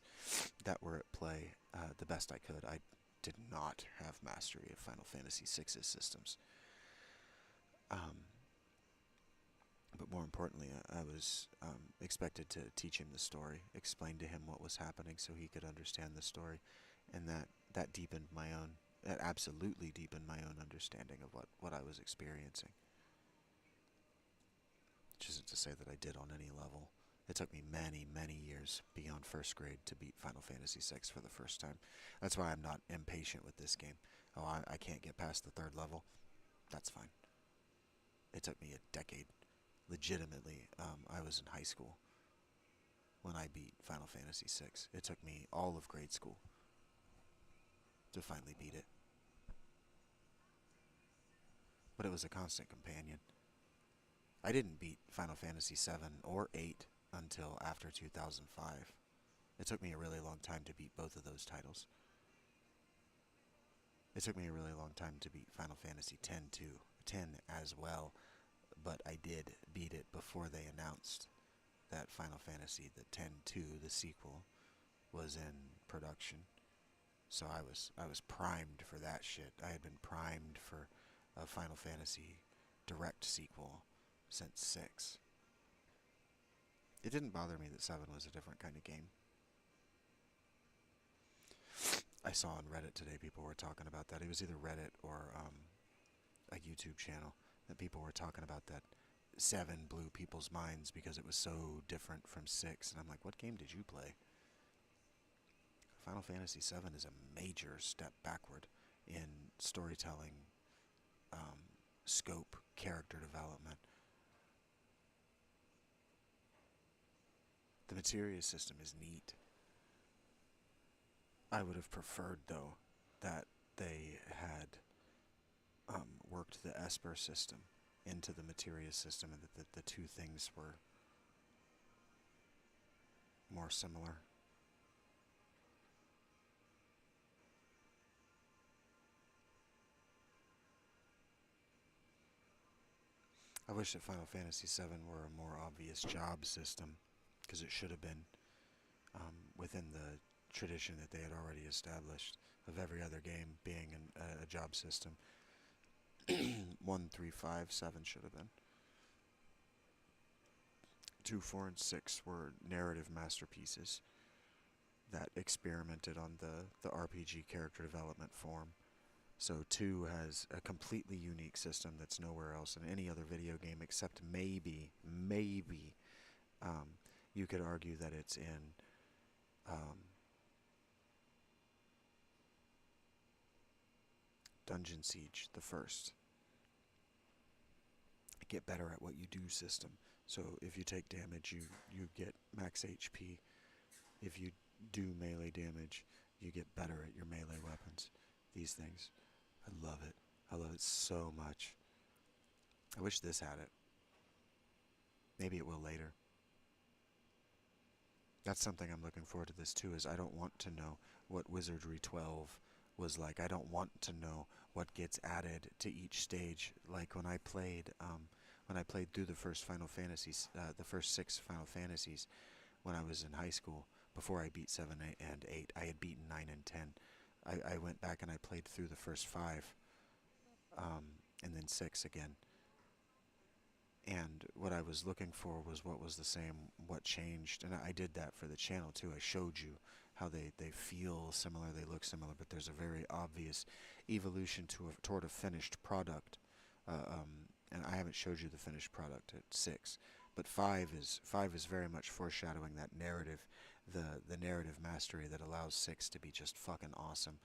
Speaker 2: that were at play the best I could. I did not have mastery of Final Fantasy VI's systems. But more importantly, I was expected to teach him the story, explain to him what was happening so he could understand the story, and that deepened my own, that absolutely deepened my own understanding of what I was experiencing. Which isn't to say that I did on any level. It took me many, many years beyond first grade to beat Final Fantasy VI for the first time. That's why I'm not impatient with this game. Oh, I can't get past the third level. That's fine. It took me a decade. Legitimately, I was in high school when I beat Final Fantasy VI. It took me all of grade school to finally beat it. But it was a constant companion. I didn't beat Final Fantasy VII or 8 until after 2005. It took me a really long time to beat both of those titles. It took me a really long time to beat Final Fantasy X too. 10 as well, but I did beat it before they announced that Final Fantasy, the 10-2, the sequel, was in production. So I was primed for that shit. I had been primed for a Final Fantasy direct sequel since 6. It didn't bother me that 7 was a different kind of game. I saw on Reddit today people were talking about that. It was either Reddit or a YouTube channel that people were talking about that 7 blew people's minds because it was so different from 6. And I'm like, what game did you play? Final Fantasy VII is a major step backward in storytelling, scope, character development. The materia system is neat. I would have preferred, though, that they had worked the Esper system into the materia system and that the two things were more similar. I wish that Final Fantasy VII were a more obvious job system, because it should have been within the tradition that they had already established of every other game being a job system. 1, 3, 5, 7 should have been. 2, 4, and 6 were narrative masterpieces that experimented on the RPG character development form. So 2 has a completely unique system that's nowhere else in any other video game except maybe, um, you could argue that it's in um, Dungeon Siege, the first. Get better at what you do system. So if you take damage, you get max HP. If you do melee damage, you get better at your melee weapons. These things. I love it. I love it so much. I wish this had it. Maybe it will later. That's something I'm looking forward to this too, is I don't want to know what Wizardry 12 was like. I don't want to know what gets added to each stage. Like when I played through the first Final Fantasies, the first 6 Final Fantasies when I was in high school, before I beat 7 and 8, I had beaten 9 and 10. I went back and I played through the first 5, and then 6 again. And what I was looking for was what was the same, what changed. And I did that for the channel too. I showed you how they feel similar, they look similar, but there's a very obvious evolution toward a finished product. And I haven't showed you the finished product at 6. But 5 is very much foreshadowing that narrative, the narrative mastery that allows 6 to be just fucking awesome.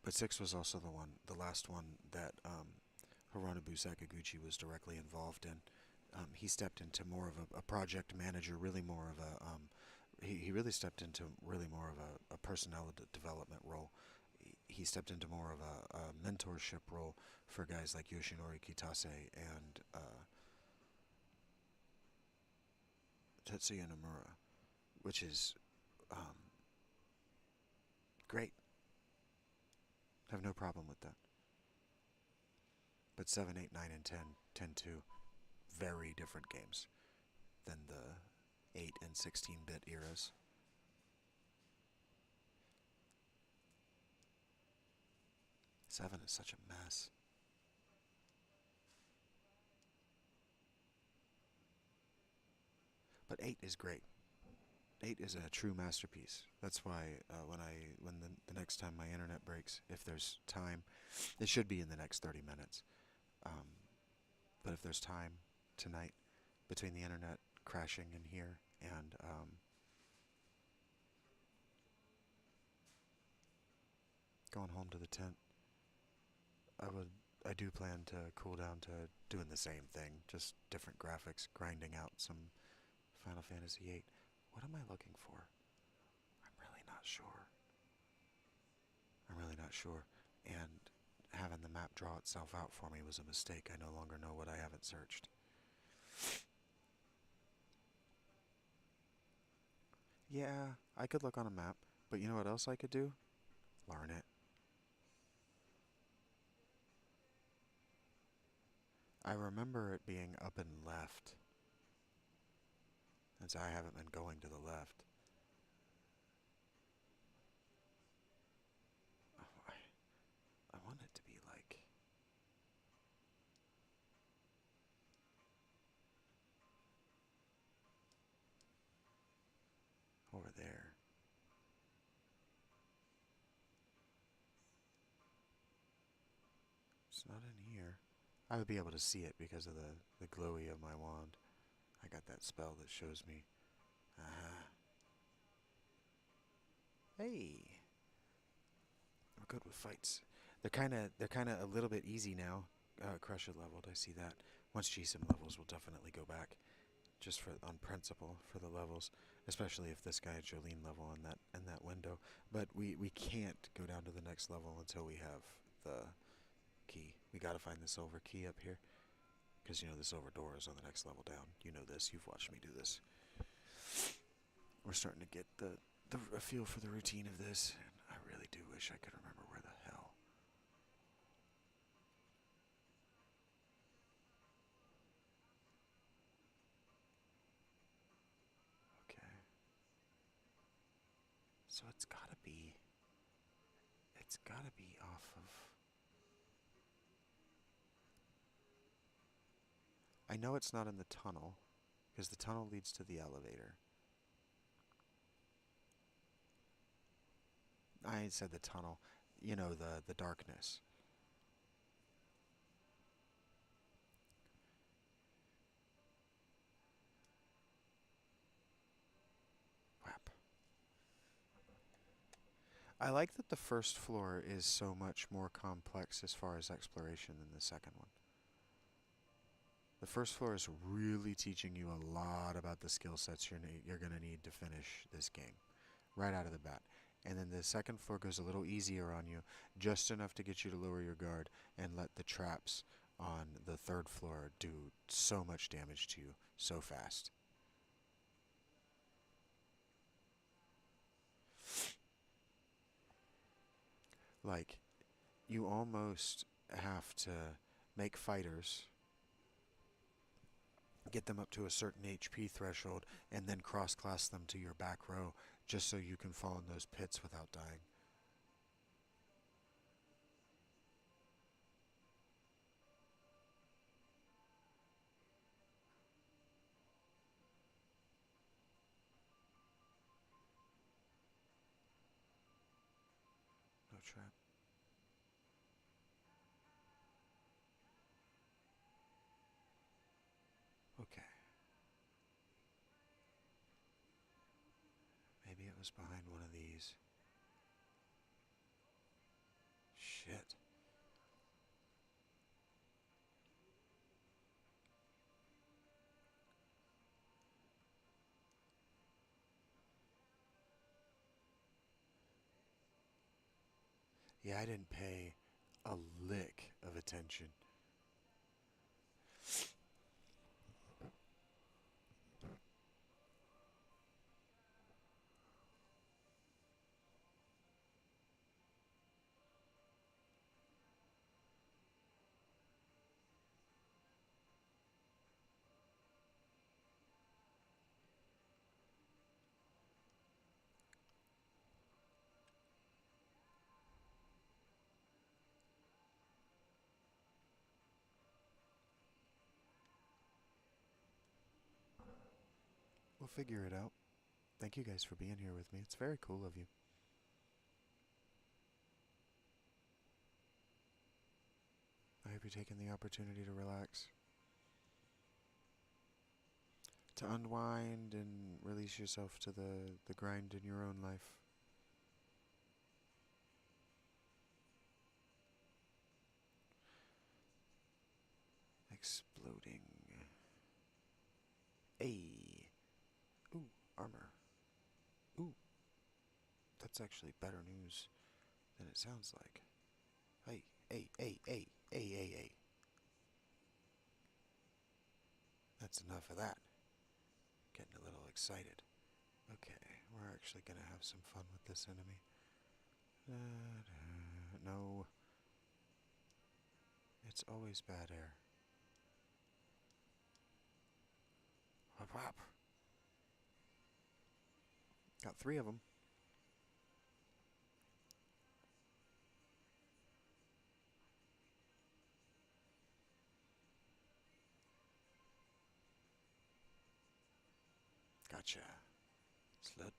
Speaker 2: But 6 was also the last one that Hironobu Sakaguchi was directly involved in. He stepped into more of a project manager, really more of a he really stepped into really more of a personnel development role. He stepped into more of a mentorship role for guys like Yoshinori Kitase and Tetsuya Nomura, which is um, great. I have no problem with that. But 7, 8, 9, and 10, 10-2, very different games than the 8 and 16-bit eras. 7 is such a mess. But 8 is great. 8 is a true masterpiece. That's why when the next time my internet breaks, if there's time, it should be in the next 30 minutes. But if there's time tonight between the internet crashing in here and going home to the tent, I do plan to cool down to doing the same thing, just different graphics, grinding out some Final Fantasy VIII. What am I looking for? I'm really not sure. I'm really not sure. And having the map draw itself out for me was a mistake. I no longer know what I haven't searched. Yeah, I could look on a map, but you know what else I could do? Learn it. I remember it being up and left, since I haven't been going to the left. Oh, I want it to be like over there. It's not in here. I would be able to see it because of the glowy of my wand. I got that spell that shows me. Hey, we're good with fights. They're kinda a little bit easy now. Crusher leveled, I see that. Once GSIM levels, we'll definitely go back, just for on principle for the levels, especially if this guy Jolene level in that window. But we can't go down to the next level until we have the key. We gotta find the silver key up here, because you know the silver door is on the next level down. You know this. You've watched me do this. We're starting to get a feel for the routine of this, and I really do wish I could remember where the hell. Okay. So it's gotta be off of. I know it's not in the tunnel, because the tunnel leads to the elevator. I said the tunnel. You know, the darkness. Whap. I like that the first floor is so much more complex as far as exploration than the second one. The first floor is really teaching you a lot about the skill sets you're going to need to finish this game right out of the bat. And then the second floor goes a little easier on you, just enough to get you to lower your guard and let the traps on the third floor do so much damage to you so fast. Like, you almost have to make fighters, get them up to a certain HP threshold, and then cross class them to your back row just so you can fall in those pits without dying. No trap. Okay. Maybe it was behind one of these. Shit. Yeah, I didn't pay a lick of attention. We'll figure it out. Thank you guys for being here with me. It's very cool of you. I hope you're taking the opportunity to relax, to unwind and release yourself to the grind in your own life. Exploding. A. Ooh, armor. Ooh, that's actually better news than it sounds like. Hey, hey. That's enough of that. Getting a little excited. Okay, we're actually gonna have some fun with this enemy. No, it's always bad air. Hop hop. Got three of them. Gotcha. Slut.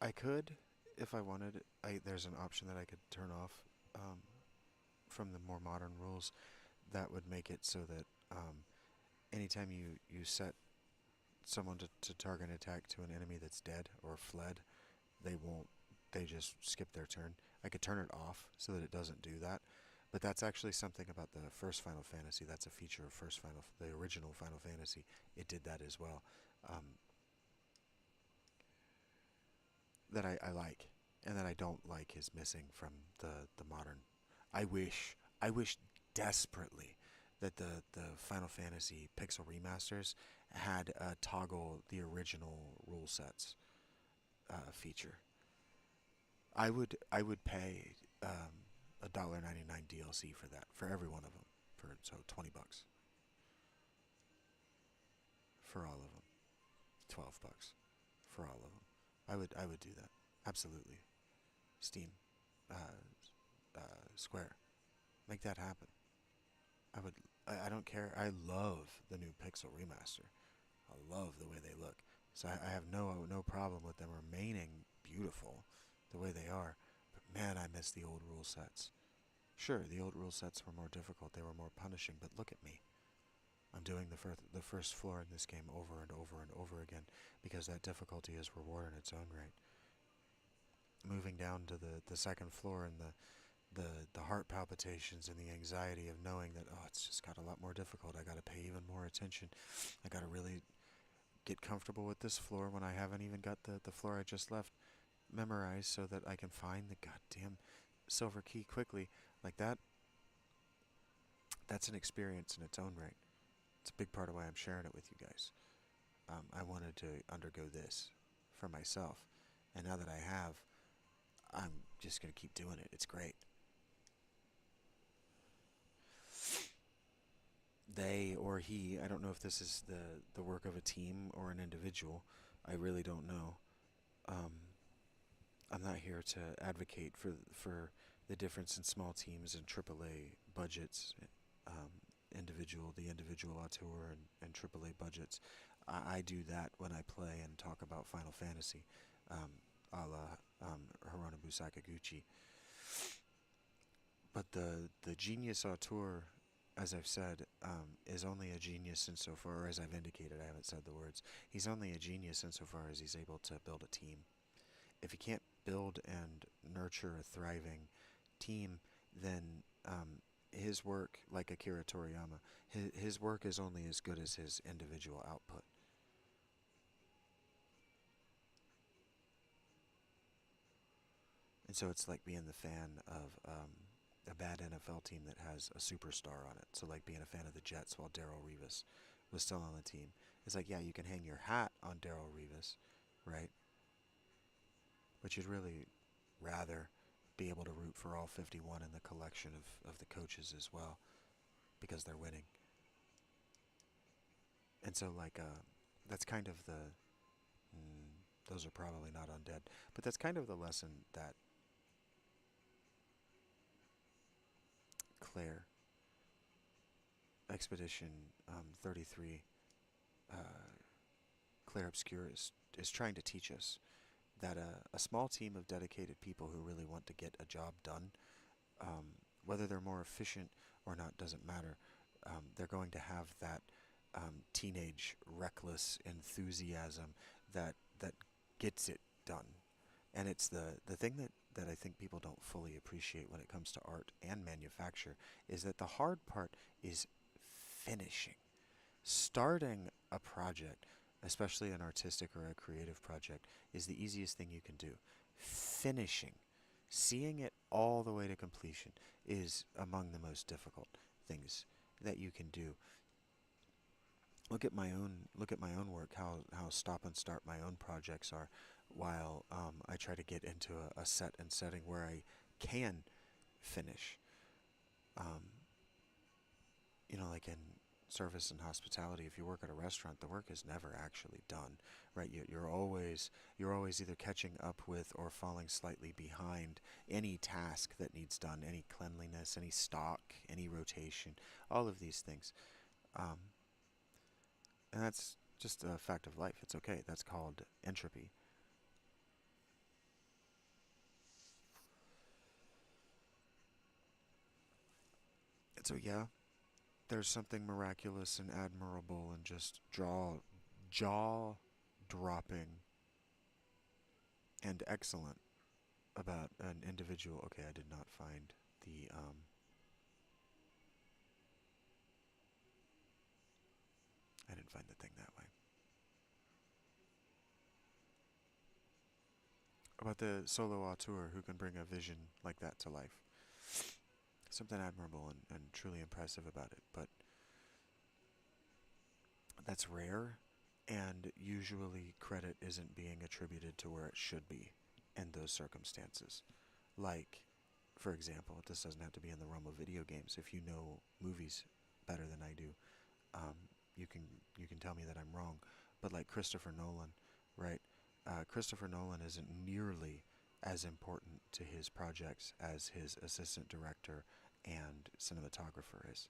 Speaker 2: I could, if I wanted. There's an option that I could turn off um, from the more modern rules that would make it so that anytime you set someone to target an attack to an enemy that's dead or fled, they won't. They just skip their turn. I could turn it off so that it doesn't do that. But that's actually something about the first Final Fantasy. That's a feature of the original Final Fantasy. It did that as well. Um, that I like, and that I don't like is missing from the modern. I wish desperately that the Final Fantasy Pixel remasters had toggle the original rule sets feature. I would pay $1.99 DLC for that for every one of them for so $20 for all of them, $12 for all of them. I would do that absolutely. Steam, Square, make that happen. I would. I don't care. I love the new Pixel remaster. I love the way they look. So I have no problem with them remaining beautiful the way they are. But man, I miss the old rule sets. Sure, the old rule sets were more difficult, they were more punishing, but look at me. I'm doing the first floor in this game over and over and over again because that difficulty is reward in its own right. Moving down to the second floor and the heart palpitations and the anxiety of knowing that, oh, it's just got a lot more difficult. I gotta pay even more attention. I gotta really get comfortable with this floor when I haven't even got the floor I just left memorized so that I can find the goddamn silver key quickly. Like that's an experience in its own right. It's a big part of why I'm sharing it with you guys. I wanted to undergo this for myself. And now that I have, I'm just going to keep doing it. It's great. They or he, I don't know if this is the work of a team or an individual. I really don't know. Um, I'm not here to advocate for the difference in small teams and AAA budgets, um, the individual auteur and AAA budgets. I do that when I play and talk about Final Fantasy, a la Hironobu Sakaguchi. But the genius auteur, as I've said, is only a genius insofar as I've indicated. I haven't said the words. He's only a genius insofar as he's able to build a team. If he can't build and nurture a thriving team, then his work, like Akira Toriyama, his work is only as good as his individual output. And so it's like being the fan of a bad NFL team that has a superstar on it. So like being a fan of the Jets while Darrell Revis was still on the team. It's like, yeah, you can hang your hat on Darrell Revis, right? But you'd really rather be able to root for all 51 in the collection of the coaches as well because they're winning. And so like that's kind of those are probably not undead, but that's kind of the lesson that Claire Expedition 33 uh, Claire Obscure is trying to teach us that a small team of dedicated people who really want to get a job done, whether they're more efficient or not doesn't matter. They're going to have that teenage reckless enthusiasm that gets it done. And it's the thing that I think people don't fully appreciate when it comes to art and manufacture is that the hard part is finishing. Starting a project, especially an artistic or a creative project, is the easiest thing you can do. Finishing, seeing it all the way to completion, is among the most difficult things that you can do. Look at my own work, how stop and start my own projects are, while I try to get into a set and setting where I can finish. Um, like in service and hospitality, if you work at a restaurant, the work is never actually done, right? You're always either catching up with or falling slightly behind any task that needs done, any cleanliness, any stock, any rotation, all of these things, um, and that's just a fact of life. It's okay. That's called entropy. And so yeah, there's something miraculous and admirable and just jaw dropping and excellent about an individual. Okay, I did not find I didn't find the thing that way. About the solo auteur who can bring a vision like that to life. Something admirable and truly impressive about it, but that's rare, and usually credit isn't being attributed to where it should be in those circumstances. Like, for example, this doesn't have to be in the realm of video games. If you know movies better than I do, um, you can you can tell me that I'm wrong. But like Christopher Nolan, right? Christopher Nolan isn't nearly as important to his projects as his assistant director and cinematographer is.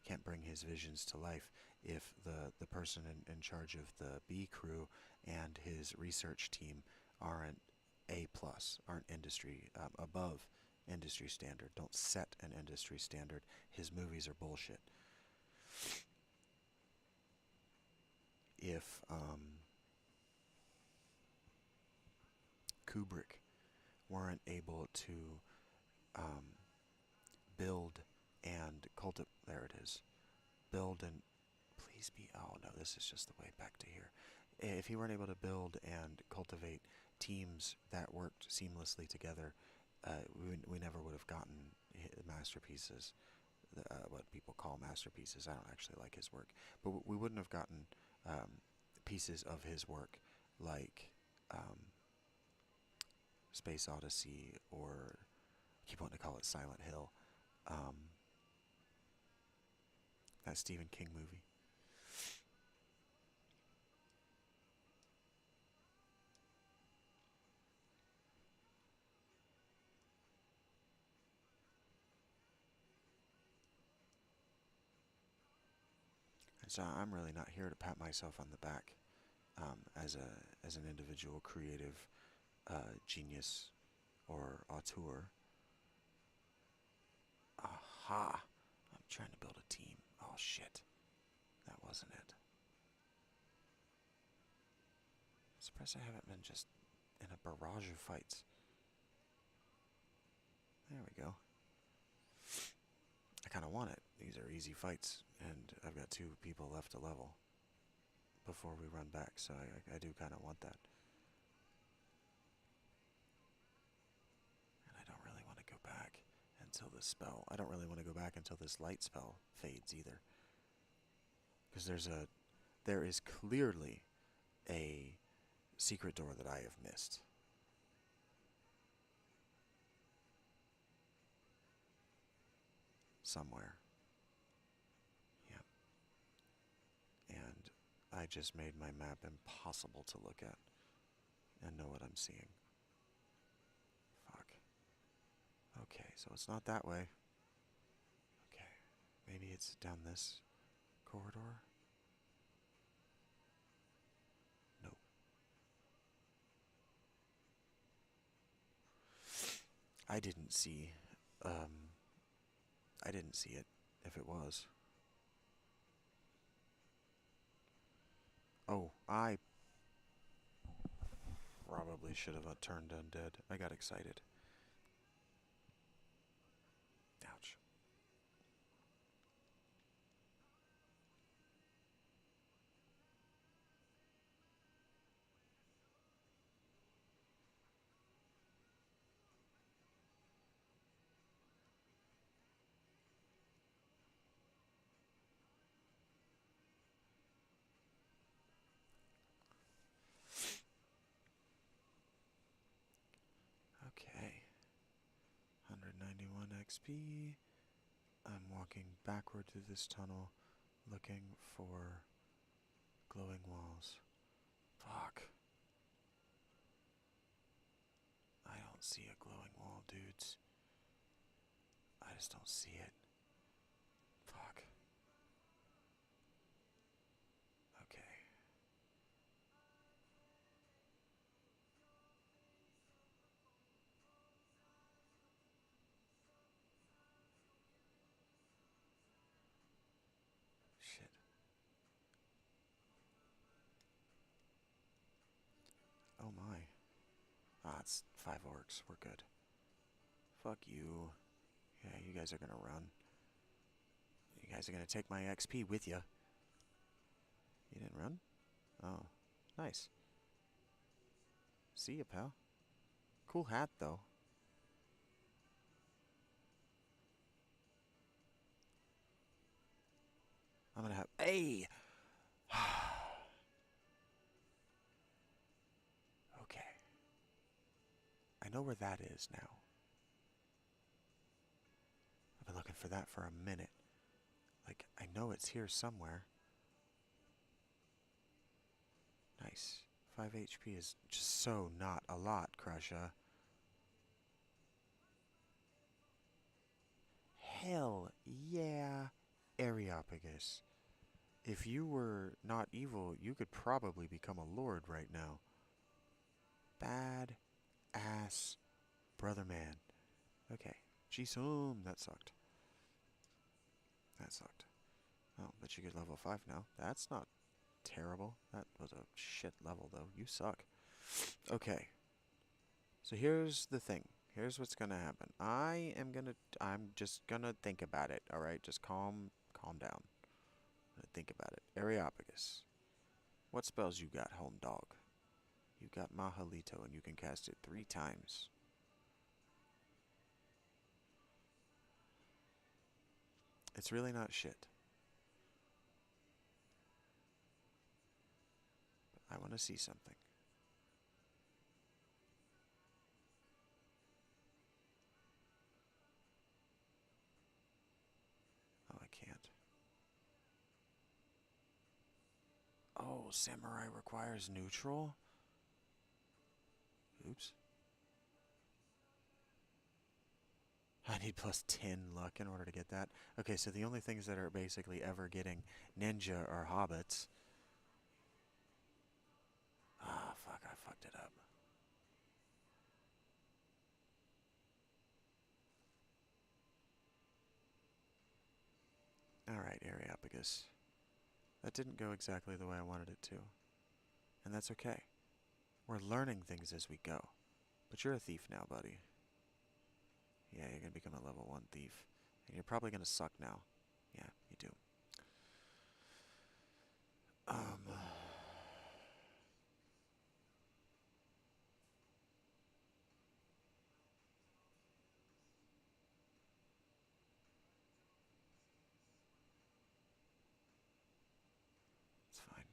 Speaker 2: can't bring his visions to life if the person in charge of the B crew and his research team aren't A plus, aren't industry above industry standard, don't set an industry standard. His movies are bullshit. If Kubrick weren't able to um, build and cultivate, there it is, build and please be, oh no, this is just the way back to here. If he weren't able to build and cultivate teams that worked seamlessly together, we never would have gotten masterpieces, what people call masterpieces. I don't actually like his work, but we wouldn't have gotten pieces of his work like um, Space Odyssey, or I keep wanting to call it Silent Hill, um, that Stephen King movie. And so I'm really not here to pat myself on the back as an individual creative genius or auteur. Aha! I'm trying to build a team. Oh shit. That wasn't it. I'm surprised I haven't been just in a barrage of fights. There we go. I kind of want it. These are easy fights, and I've got 2 people left to level before we run back, so I do kind of want that. And I don't really want to go back until this spell. I don't really want to go back until this light spell fades either. Because there is clearly a secret door that I have missed. Somewhere. Yep. And I just made my map impossible to look at and know what I'm seeing. Fuck. Okay, so it's not that way. Okay. Maybe it's down this corridor? Nope. I didn't see, um, I didn't see it, if it was. Oh, I probably should have turned undead. I got excited. Ouch. Okay. 191 XP. I'm walking backward through this tunnel, looking for glowing walls. Fuck. I don't see a glowing wall, dudes. I just don't see it. Fuck. Okay. Shit. Oh my. Ah, it's 5 orcs. We're good. Fuck you. Yeah, you guys are gonna run. You guys are gonna take my XP with you. You didn't run? Oh. Nice. See ya, pal. Cool hat, though. I'm gonna have... Hey! Okay. I know where that is now. I've been looking for that for a minute. Like, I know it's here somewhere. Nice. 5 HP is just so not a lot, Crusha. Hell yeah. Areopagus. If you were not evil, you could probably become a lord right now. Bad ass brother man. Okay. Jeez, that sucked. That sucked. Oh, but you get level 5 now. That's not terrible. That was a shit level, though. You suck. Okay. So here's the thing. Here's what's gonna happen. I'm just gonna think about it, alright? Just calm down. Think about it. Areopagus. What spells you got, home dog? You got Mahalito, and you can cast it 3 times. It's really not shit. I want to see something. Oh, I can't. Oh, Samurai requires neutral? Oops. I need plus 10 luck in order to get that. Okay, so the only things that are basically ever getting ninja are hobbits. Ah, fuck, I fucked it up. Alright, Areopagus. That didn't go exactly the way I wanted it to. And that's okay. We're learning things as we go. But you're a thief now, buddy. Yeah, you're gonna become a level 1 thief. And you're probably gonna suck now. Yeah, you do. It's fine.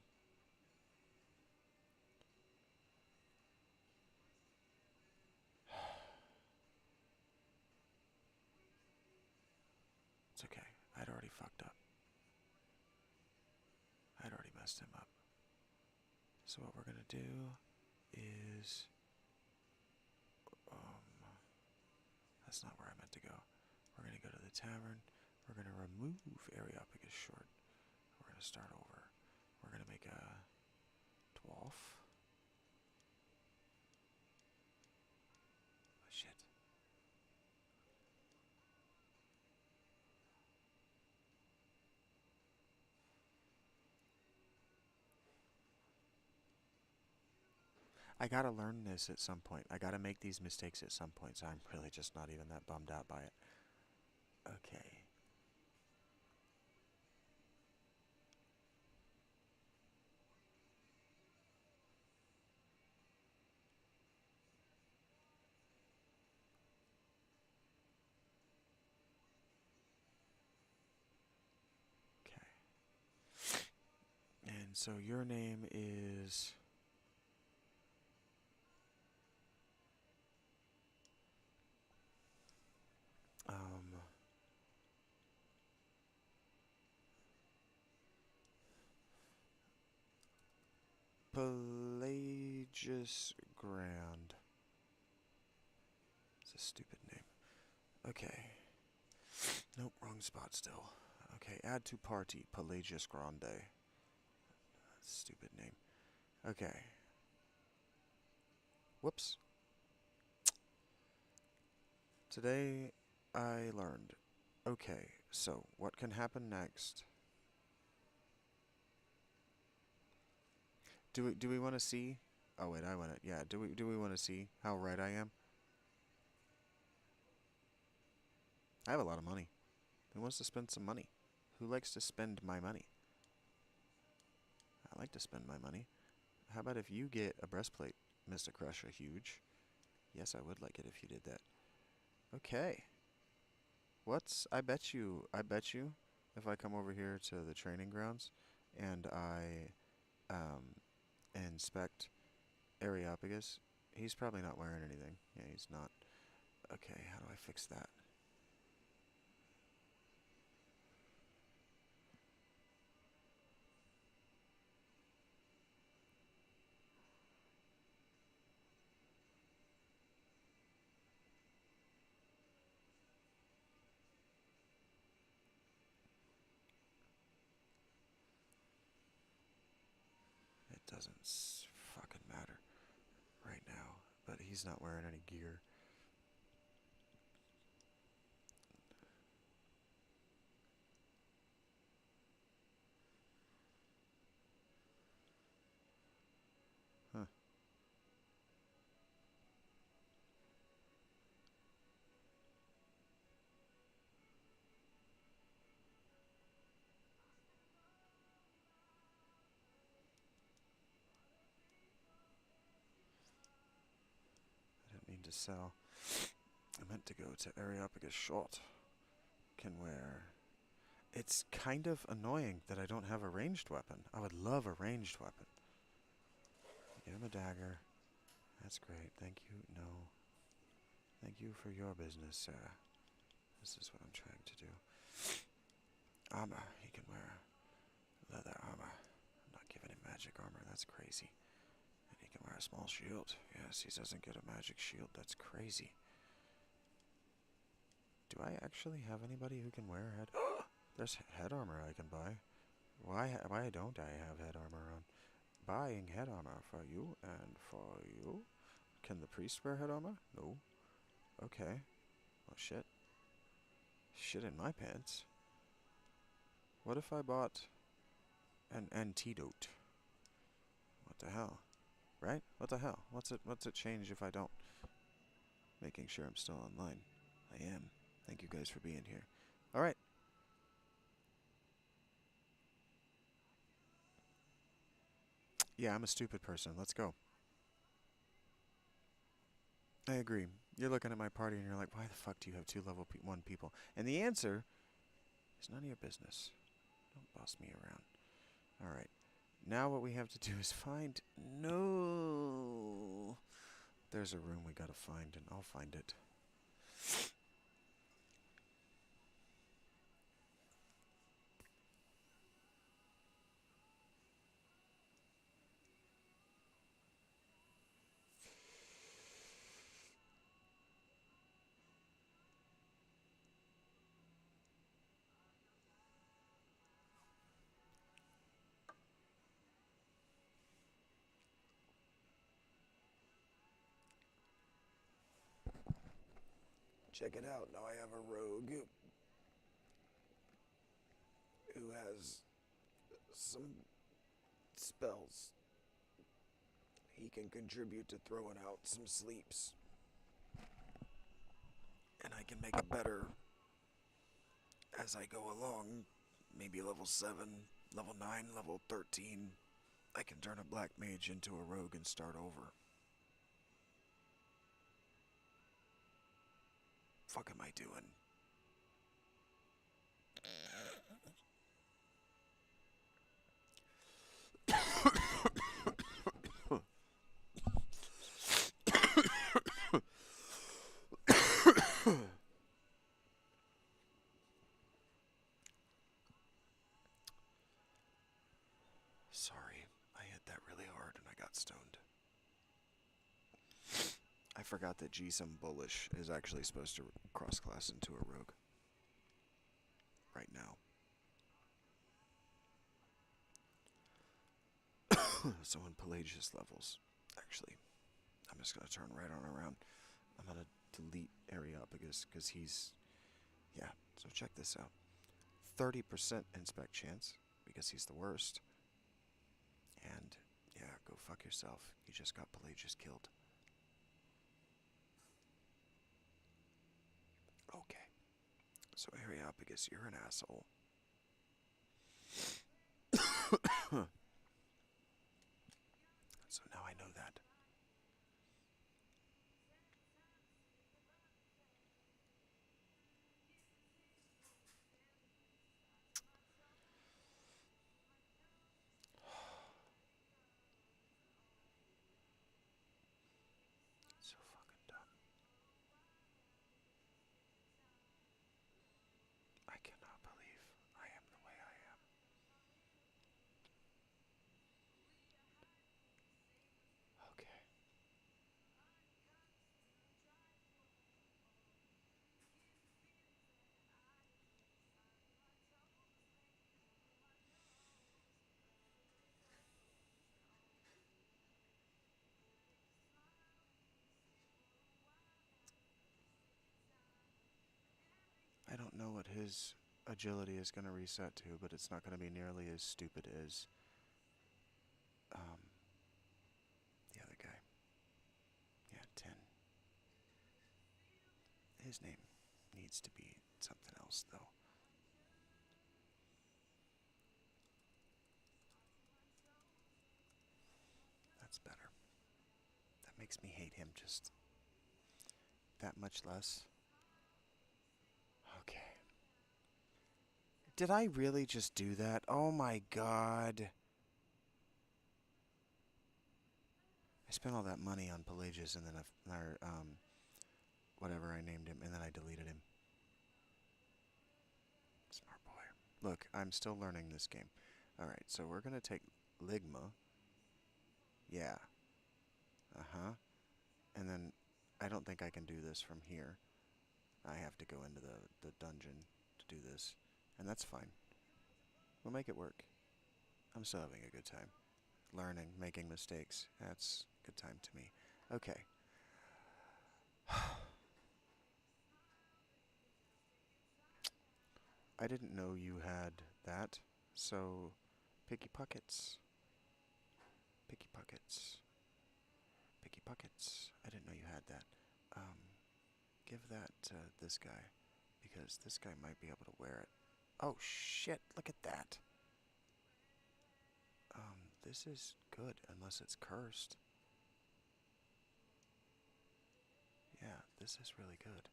Speaker 2: It's okay. I'd already fucked up. I'd already messed him up. So what we're gonna do is... that's not where I meant to go. We're gonna go to the tavern. We're gonna remove Areopagus short. We're gonna start over. We're gonna make a dwarf. Oh, shit. I gotta learn this at some point. I gotta make these mistakes at some point, so I'm really just not even that bummed out by it. Okay. Okay. And so your name is... Pelagius Grand. It's a stupid name. Okay. Nope, wrong spot still. Okay, add to party, Pelagius Grande. Stupid name. Okay. Whoops. Today I learned. Okay, so what can happen next? Do we want to see? Oh wait, I want to. Yeah, do we want to see how right I am? I have a lot of money. Who wants to spend some money? Who likes to spend my money? I like to spend my money. How about if you get a breastplate, Mr. Crusher Huge? Yes, I would like it if you did that. Okay. I bet you, if I come over here to the training grounds and I inspect Areopagus, he's probably not wearing anything. Yeah, he's not. Okay, how do I fix that? doesn't fucking matter right now. But he's not wearing any gear. Huh. I didn't mean to sell. I meant to go to Areopagus Short. Can wear. It's kind of annoying that I don't have a ranged weapon. I would love a ranged weapon. Give him a dagger. That's great. Thank you. No. Thank you for your business, sir. This is what I'm trying to do. Armor. He can wear leather armor. I'm not giving him magic armor. That's crazy. And he can wear a small shield. Yes, he doesn't get a magic shield. That's crazy. Do I actually have anybody who can wear head? There's head armor I can buy. Why don't I have head armor on? Buying head armor for you and for you. Can the priest wear head armor? No. Okay. Oh shit. Shit in my pants. What if I bought an antidote? What the hell? Right? What the hell? What's it change if I don't? Making sure I'm still online. I am. Thank you guys for being here. Alright. Yeah, I'm a stupid person. Let's go. I agree. You're looking at my party and you're like, why the fuck do you have 2 level 1 people? And the answer is none of your business. Don't boss me around. Alright. Now what we have to do is find... No! There's a room we gotta find, and I'll find it. Check it out. Now I have a rogue who has some spells. He can contribute to throwing out some sleeps. And I can make it better as I go along. Maybe level 7, level 9, level 13. I can turn a black mage into a rogue and start over. Fuck am I doing? Sorry, I hit that really hard and I got stoned. I forgot that G-Some Bullish is actually supposed to cross-class into a rogue. Right now. So in Pelagius levels, actually, I'm just going to turn right on around. I'm going to delete Areopagus because he's... Yeah, so check this out. 30% inspect chance because he's the worst. And, yeah, go fuck yourself. You just got Pelagius killed. Okay. So Areopagus, you're an asshole. So now I know that. So fucking dumb. I cannot believe I am the way I am. don't know what his agility is going to reset to, but it's not going to be nearly as stupid as um, the other guy. Yeah, 10. His name needs to be something else, though. That's better. That makes me hate him just that much less. Okay. Did I really just do that? Oh my god. I spent all that money on Pelagius and then whatever I named him, and then I deleted him. Smart boy. Look, I'm still learning this game. Alright, so we're gonna take Ligma. Yeah. Uh-huh. And then I don't think I can do this from here. I have to go into the dungeon to do this. And that's fine. We'll make it work. I'm still having a good time. Learning, making mistakes. That's a good time to me. Okay. I didn't know you had that. So, picky pockets. Picky pockets. Picky pockets. I didn't know you had that. Give that to this guy. Because this guy might be able to wear it. Oh shit, look at that. This is good, unless it's cursed. Yeah, this is really good.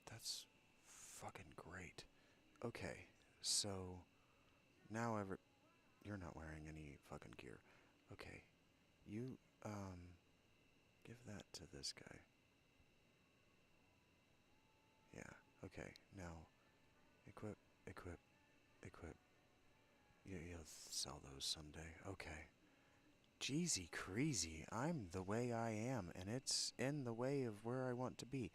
Speaker 2: That's fucking great. Okay, so now you're not wearing any fucking gear. Okay, you give that to this guy. Yeah. Okay. Now equip, equip, equip. You'll sell those someday. Okay. Jeezy crazy. I'm the way I am, and it's in the way of where I want to be.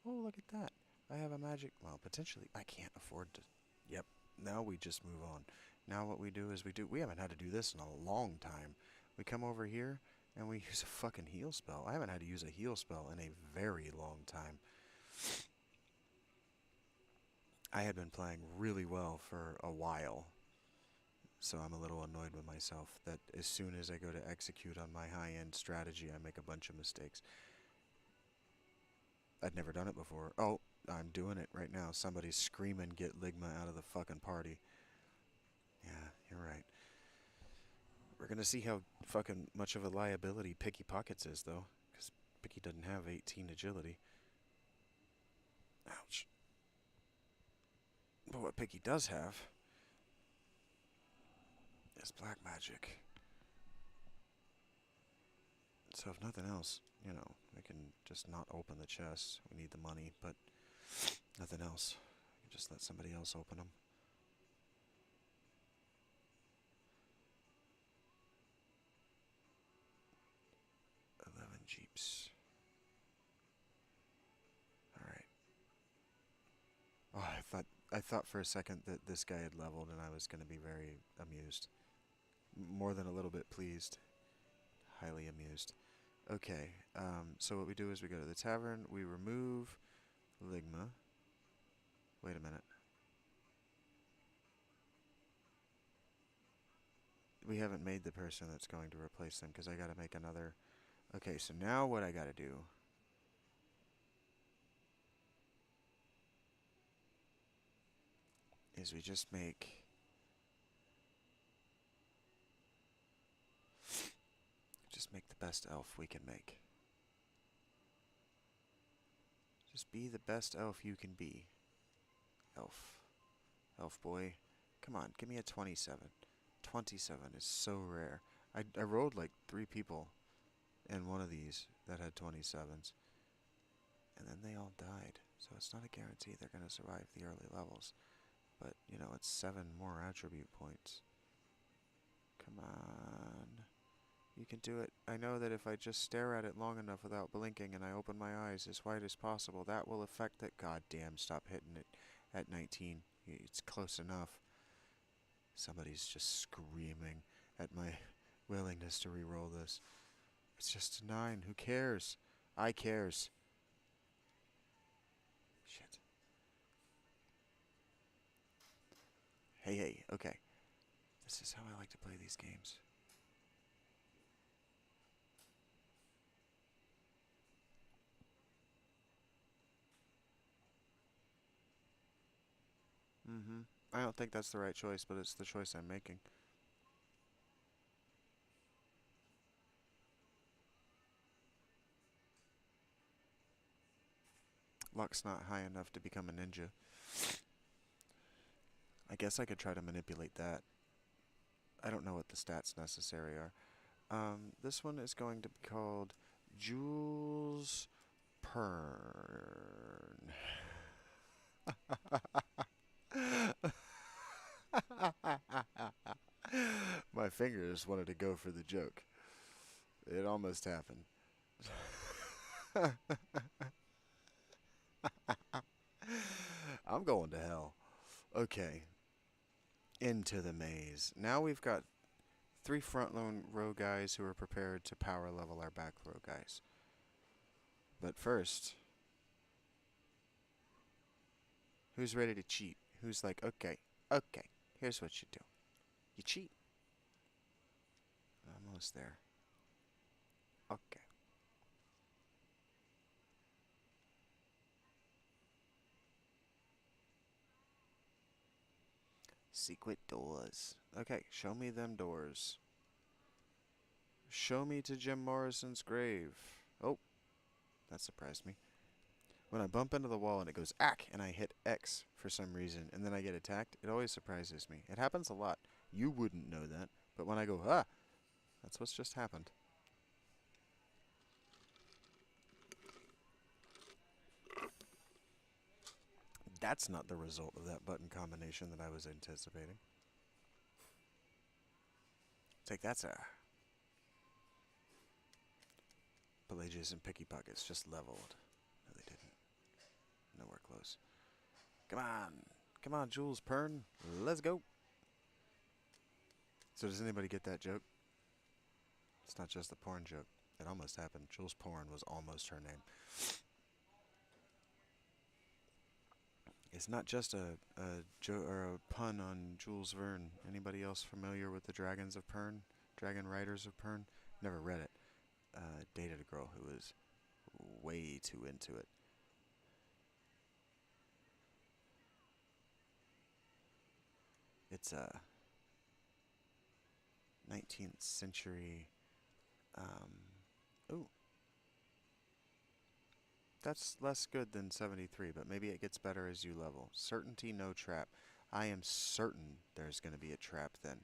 Speaker 2: Oh, look at that. I have a magic. Well, potentially, I can't afford to. Yep. Now we just move on. Now what we do is we haven't had to do this in a long time. We come over here and we use a fucking heal spell. I haven't had to use a heal spell in a very long time. I had been playing really well for a while, so I'm a little annoyed with myself that as soon as I go to execute on my high-end strategy, I make a bunch of mistakes. I'd never done it before. Oh, I'm doing it right now. Somebody's screaming, "Get Ligma out of the fucking party." Yeah, you're right. We're gonna see how fucking much of a liability Picky Pockets is, though, because Picky doesn't have 18 agility. Ouch. But what Picky does have is black magic. So if nothing else, we can just not open the chests. We need the money, but nothing else. We can just let somebody else open them. 11 jeeps. Alright. Oh, I thought for a second that this guy had leveled and I was gonna be very amused. More than a little bit pleased. Highly amused. Okay, so what we do is we go to the tavern, we remove Ligma. Wait a minute. We haven't made the person that's going to replace them because I gotta make another. Okay, so now what I gotta do is we just make the best elf we can make. Just be the best elf you can be. Elf. Elf boy. Come on, give me a 27. 27 is so rare. I rolled like 3 people in one of these that had 27s. And then they all died. So it's not a guarantee they're going to survive the early levels. But, it's 7 more attribute points. Come on. You can do it. I know that if I just stare at it long enough without blinking and I open my eyes as wide as possible, that will affect that. God damn, stop hitting it at 19. It's close enough. Somebody's just screaming at my willingness to re-roll this. It's just a 9. Who cares? I cares. Hey, hey, okay. This is how I like to play these games. Mm-hmm. I don't think that's the right choice, but it's the choice I'm making. Luck's not high enough to become a ninja. I guess I could try to manipulate that. I don't know what the stats necessary are. This one is going to be called Jules Pern. My fingers wanted to go for the joke. It almost happened. I'm going to hell. Okay, into the maze. Now we've got three front row guys who are prepared to power level our back row guys. But first, who's ready to cheat? Who's like, okay, okay, here's what you do. You cheat. Almost there. Okay. Secret doors. Okay, show me them doors. Show me to Jim Morrison's grave. Oh, that surprised me. When I bump into the wall and it goes ack and I hit X for some reason and then I get attacked, it always surprises me. It happens a lot. You wouldn't know that, but when I go ah, that's what's just happened. That's not the result of that button combination that I was anticipating. Take that, sir. Pelagius and Picky Pockets just leveled. No, they didn't. Nowhere close. Come on. Come on, Jules Pern. Let's go. So does anybody get that joke? It's not just a porn joke. It almost happened. Jules Porn was almost her name. It's not just a pun on Jules Verne. Anybody else familiar with the Dragons of Pern? Dragon Riders of Pern? Never read it. Dated a girl who was way too into it. It's a 19th century. Ooh, that's less good than 73, but maybe it gets better as you level. Certainty, no trap. I am certain there's going to be a trap then.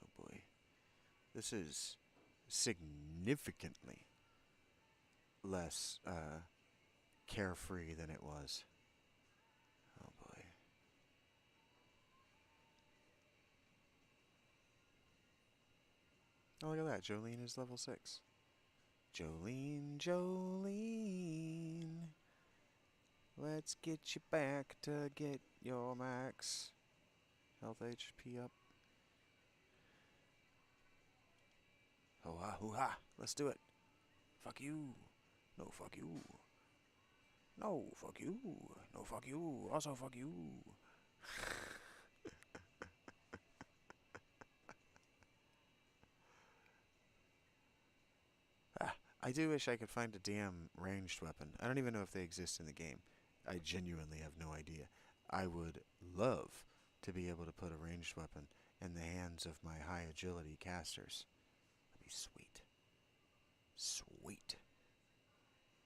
Speaker 2: Oh boy. This is significantly less carefree than it was. Oh boy. Oh, look at that. Jolene is level 6. Jolene, Jolene. Let's get you back to get your max health HP up. Ho ha hoo ha. Let's do it. Fuck you. No, fuck you. No, fuck you. No, fuck you. Also, fuck you. Ah, I do wish I could find a damn ranged weapon. I don't even know if they exist in the game. I genuinely have no idea. I would love to be able to put a ranged weapon in the hands of my high agility casters. That'd be sweet. Sweet.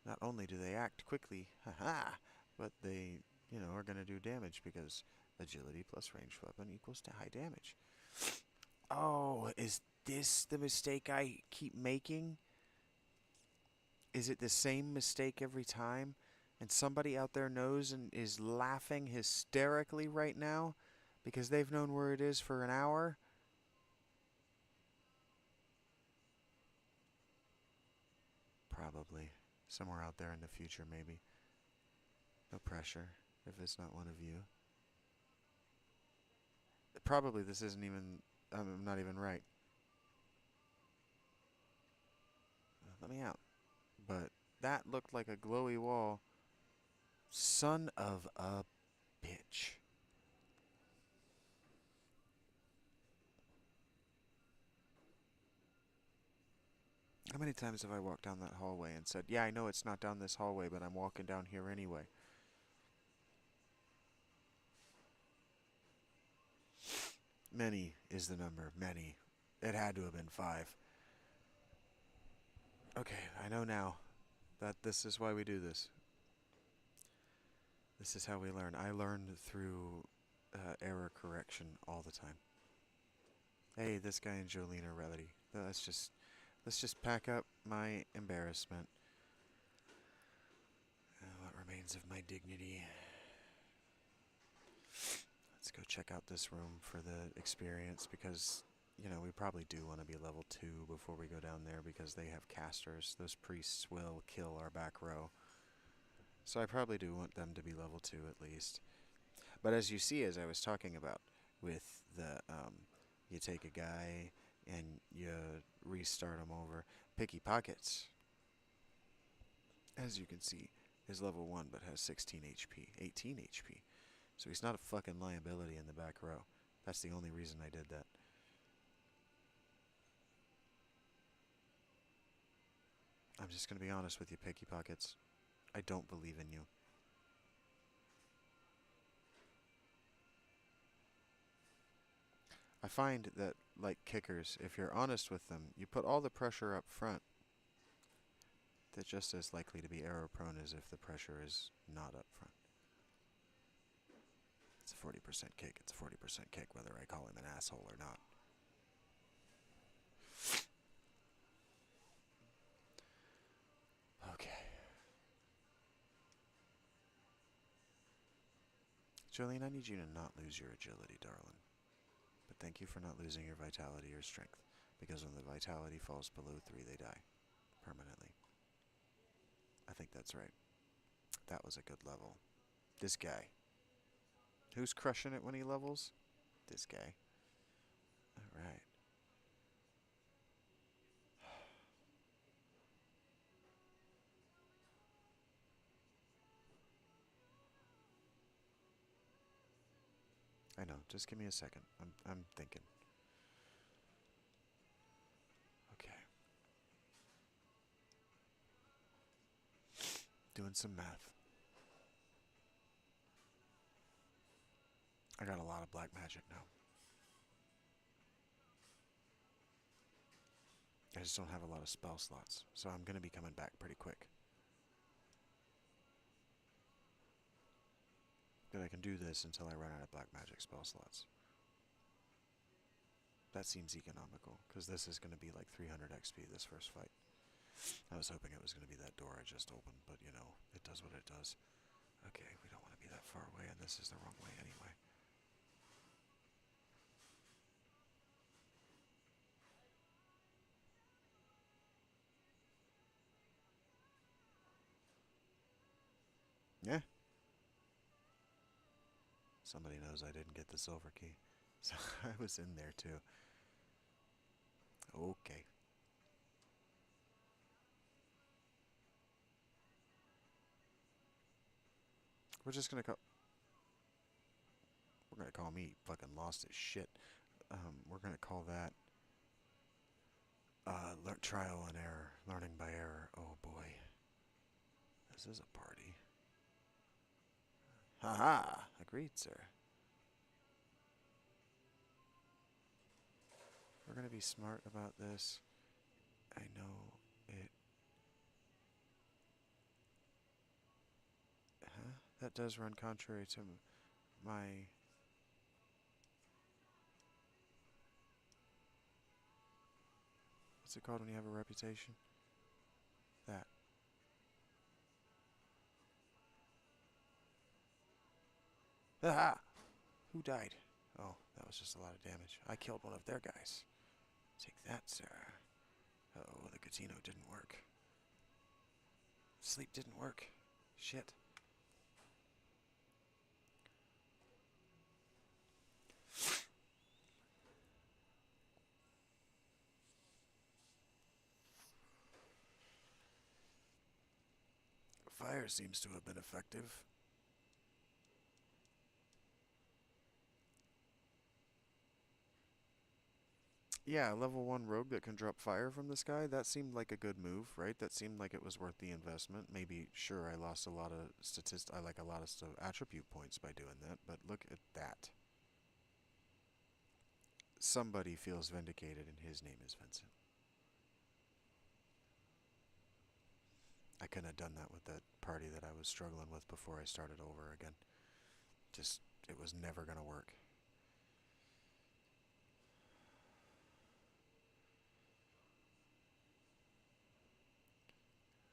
Speaker 2: Not only do they act quickly, haha, but they, are going to do damage because agility plus ranged weapon equals to high damage. Oh, is this the mistake I keep making? Is it the same mistake every time? And somebody out there knows and is laughing hysterically right now because they've known where it is for an hour? Probably. Somewhere out there in the future, maybe. No pressure if it's not one of you. Probably this isn't even. I'm not even right. Let me out. But that looked like a glowy wall. Son of a How many times have I walked down that hallway and said, yeah, I know it's not down this hallway, but I'm walking down here anyway? Many is the number. Many. It had to have been 5. Okay, I know now that this is why we do this. This is how we learn. I learned through error correction all the time. Hey, this guy and Jolene are ready. Let's just pack up my embarrassment. What remains of my dignity? Let's go check out this room for the experience because, we probably do want to be level 2 before we go down there because they have casters. Those priests will kill our back row. So I probably do want them to be level 2 at least. But as you see, as I was talking about, with the, you take a guy and you restart him over. Picky Pockets, as you can see, is level 1 but has 16 HP, 18 HP. So he's not a fucking liability in the back row. That's the only reason I did that. I'm just going to be honest with you, Picky Pockets. I don't believe in you. I find that, like kickers, if you're honest with them, you put all the pressure up front. They're just as likely to be error prone as if the pressure is not up front. It's a 40% kick. It's a 40% kick whether I call him an asshole or not. Okay. Jolene, I need you to not lose your agility, darling. But thank you for not losing your vitality or strength. Because when the vitality falls below 3, they die. Permanently. I think that's right. That was a good level. This guy. Who's crushing it when he levels? This guy. Alright. I know. Just give me a second. I'm thinking. Okay. Doing some math. I got a lot of black magic now. I just don't have a lot of spell slots, so I'm going to be coming back pretty quick. But I can do this until I run out of black magic spell slots. That seems economical, because this is going to be like 300 XP this first fight. I was hoping it was going to be that door I just opened, but it does what it does. Okay, we don't want to be that far away, and this is the wrong way anyway. Yeah. Somebody knows I didn't get the silver key. So I was in there too. Okay. We're just gonna we're gonna call me fucking lost as shit. We're gonna call that trial and error, learning by error. Oh boy. This is a party. Haha! Agreed, sir. We're gonna be smart about this. I know it. Huh? That does run contrary to my. What's it called when you have a reputation? That. Haha! Who died? Oh, that was just a lot of damage. I killed one of their guys. Take that, sir. Oh, the casino didn't work. Sleep didn't work. Shit. Fire seems to have been effective. Yeah, level 1 rogue that can drop fire from the sky, that seemed like a good move, right? That seemed like it was worth the investment. Maybe, sure, I lost a lot of I like a lot of attribute points by doing that, but look at that. Somebody feels vindicated, and his name is Vincent. I couldn't have done that with that party that I was struggling with before I started over again. Just, it was never going to work.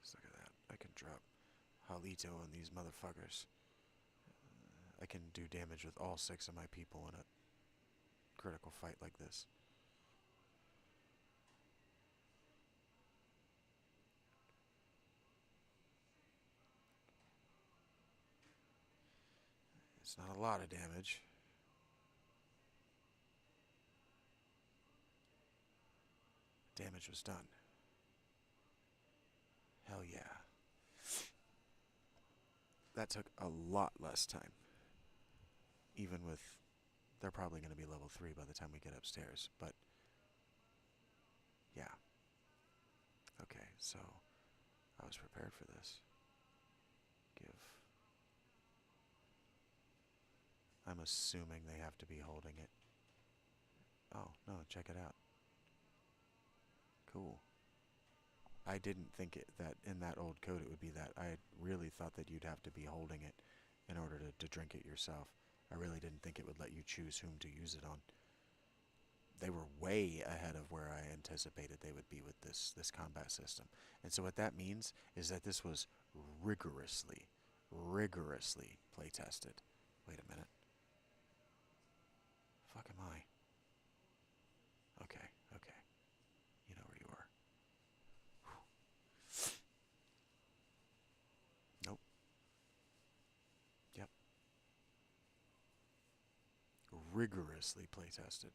Speaker 2: Just look at that. I can drop Halito on these motherfuckers. I can do damage with all 6 of my people in a critical fight like this. It's not a lot of damage. Damage was done. Hell yeah. That took a lot less time. Even with... They're probably going to be level 3 by the time we get upstairs. But, yeah. Okay, so... I was prepared for this. Give... I'm assuming they have to be holding it. Oh, no, check it out. Cool. I didn't think that in that old code it would be that. I really thought that you'd have to be holding it in order to drink it yourself. I really didn't think it would let you choose whom to use it on. They were way ahead of where I anticipated they would be with this combat system. And so what that means is that this was rigorously play tested. Wait a minute. Fuck am I? Okay, okay. You know where you are. Nope. Yep. Rigorously play tested.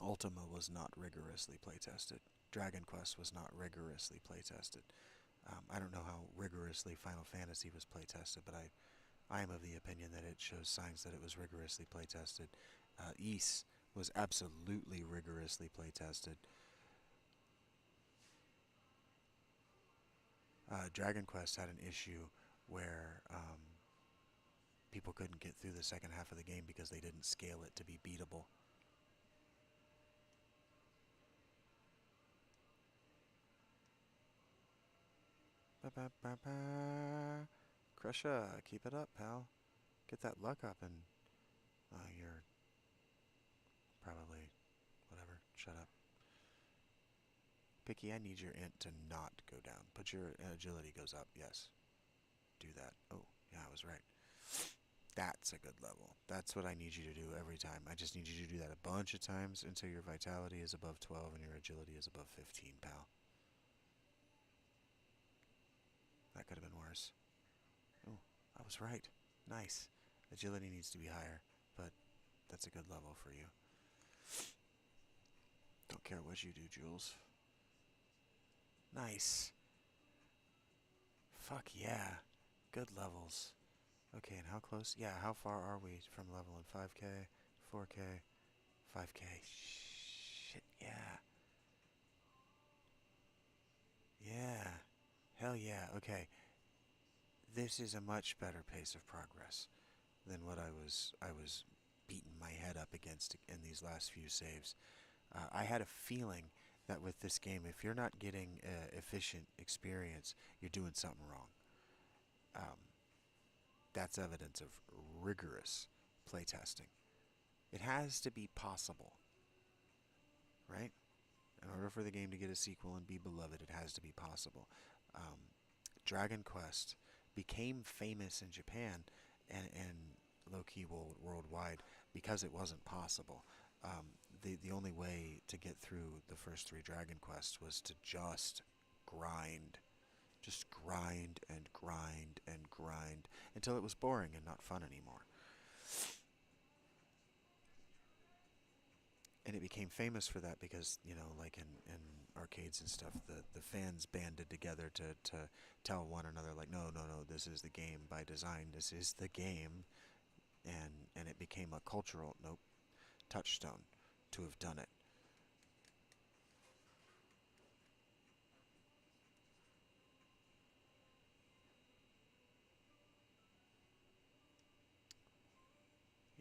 Speaker 2: Ultima was not rigorously play tested. Dragon Quest was not rigorously play tested. I don't know how rigorously Final Fantasy was play tested, but I am of the opinion that it shows signs that it was rigorously play tested. Ys was absolutely rigorously play tested. Dragon Quest had an issue where people couldn't get through the second half of the game because they didn't scale it to be beatable. Ba-ba-ba-ba. Crusha, keep it up, pal. Get that luck up and you're probably whatever. Shut up. Picky, I need your int to not go down. But your agility goes up, yes. Do that. Oh, yeah, I was right. That's a good level. That's what I need you to do every time. I just need you to do that a bunch of times until your vitality is above 12 and your agility is above 15, pal. That could have been worse. Oh, I was right. Nice. Agility needs to be higher, but that's a good level for you. Don't care what you do, Jules. Nice. Fuck yeah. Good levels. Okay, and how close? Yeah, how far are we from leveling? 5k, 4k, 5k. Shit, yeah. Yeah. Hell yeah. Okay. This is a much better pace of progress than what I was beating my head up against in these last few saves. I had a feeling that with this game, if you're not getting efficient experience, you're doing something wrong. Um, that's evidence of rigorous playtesting. It has to be possible, right? In order for the game to get a sequel and be beloved, it has to be possible. Um, Dragon Quest became famous in Japan and low-key worldwide because it wasn't possible. The only way to get through the first 3 Dragon Quests was to just grind. Just grind and grind and grind until it was boring and not fun anymore. And it became famous for that because, you know, like in arcades and stuff, the fans banded together to tell one another, like, no, no, no, this is the game by design, this is the game. And it became a cultural, nope, touchstone to have done it.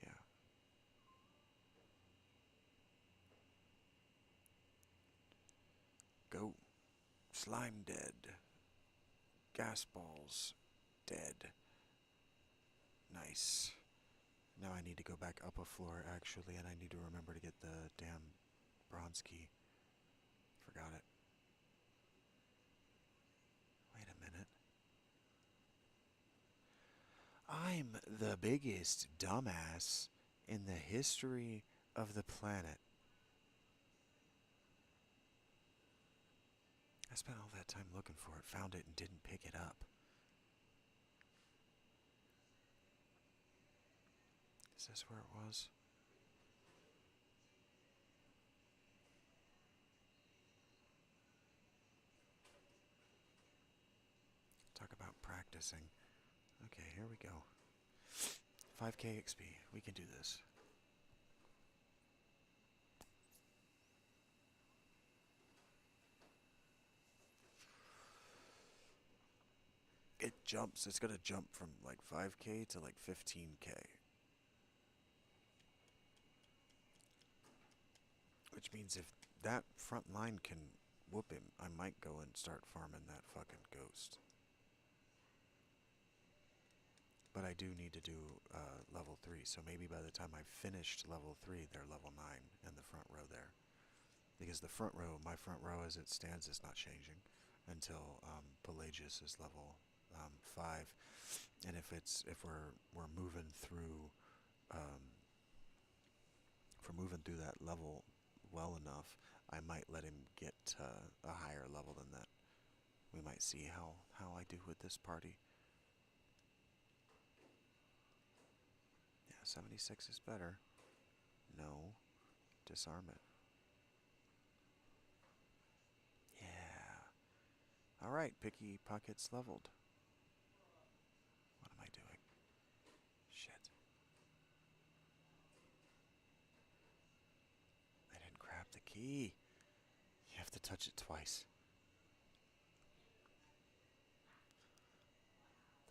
Speaker 2: Yeah. Go. Slime dead. Gas balls dead. Nice. Now I need to go back up a floor, actually, and I need to remember to get the damn bronze key. Forgot it. Wait a minute. I'm the biggest dumbass in the history of the planet. I spent all that time looking for it, found it, and didn't pick it up. Is this where it was? Talk about practicing. Okay, here we go. 5k XP. We can do this. It jumps. It's gonna jump from like 5k to like 15k. Which means if that front line can whoop him, I might go and start farming that fucking ghost. But I do need to do level 3, so maybe by the time I've finished level 3, they're level 9 in the front row there. Because the front row, my front row as it stands, is not changing until Pelagius is level 5. And if we're moving through if we're moving through that level well enough, I might let him get a higher level than that. We might see how I do with this party. Yeah, 76 is better. No. Disarm it. Yeah. Alright, Picky Pockets leveled. What am I doing? Shit. I didn't grab the key. You have to touch it twice.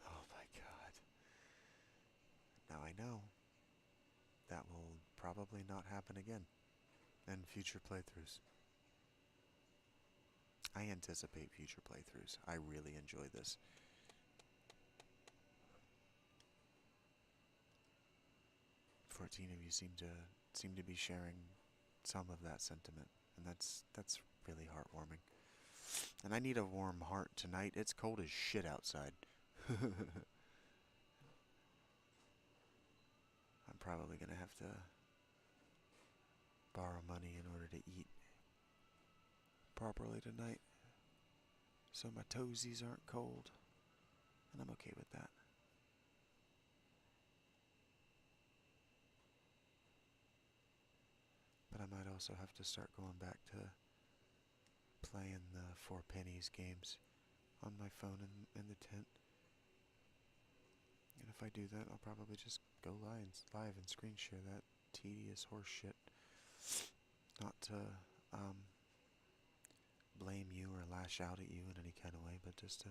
Speaker 2: Oh my god. Now I know. That will probably not happen again in future playthroughs. I anticipate future playthroughs. I really enjoy this. 14 of you seem to be sharing some of that sentiment, and that's really heartwarming. And I need a warm heart tonight. It's cold as shit outside. I'm probably gonna have to borrow money in order to eat properly tonight, so my toesies aren't cold, and I'm okay with that. But I might also have to start going back to playing the 4 pennies games on my phone in the tent. And if I do that, I'll probably just go live and screen share that tedious horse shit. Not to blame you or lash out at you in any kind of way, but just to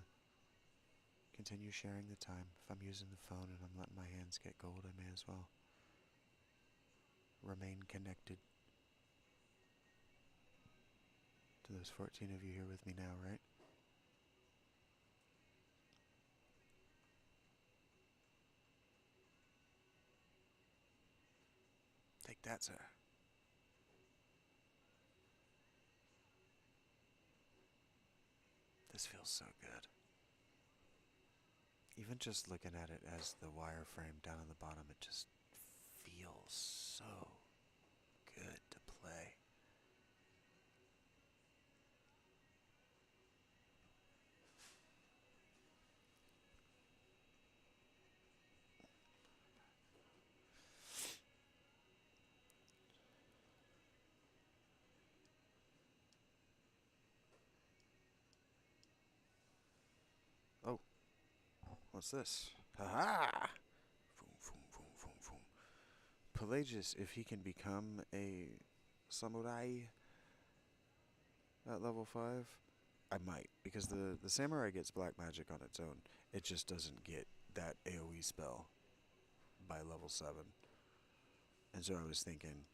Speaker 2: continue sharing the time. If I'm using the phone and I'm letting my hands get cold, I may as well remain connected to those 14 of you here with me now, right? Take that, sir. This feels so good. Even just looking at it as the wireframe down on the bottom, it just feels so good to play. Oh, what's this? Ha-ha! Boom, boom, boom, boom, boom. Pelagius, if he can become a samurai at level 5? I might, because the samurai gets black magic on its own. It just doesn't get that AoE spell by level 7. And so I was thinking,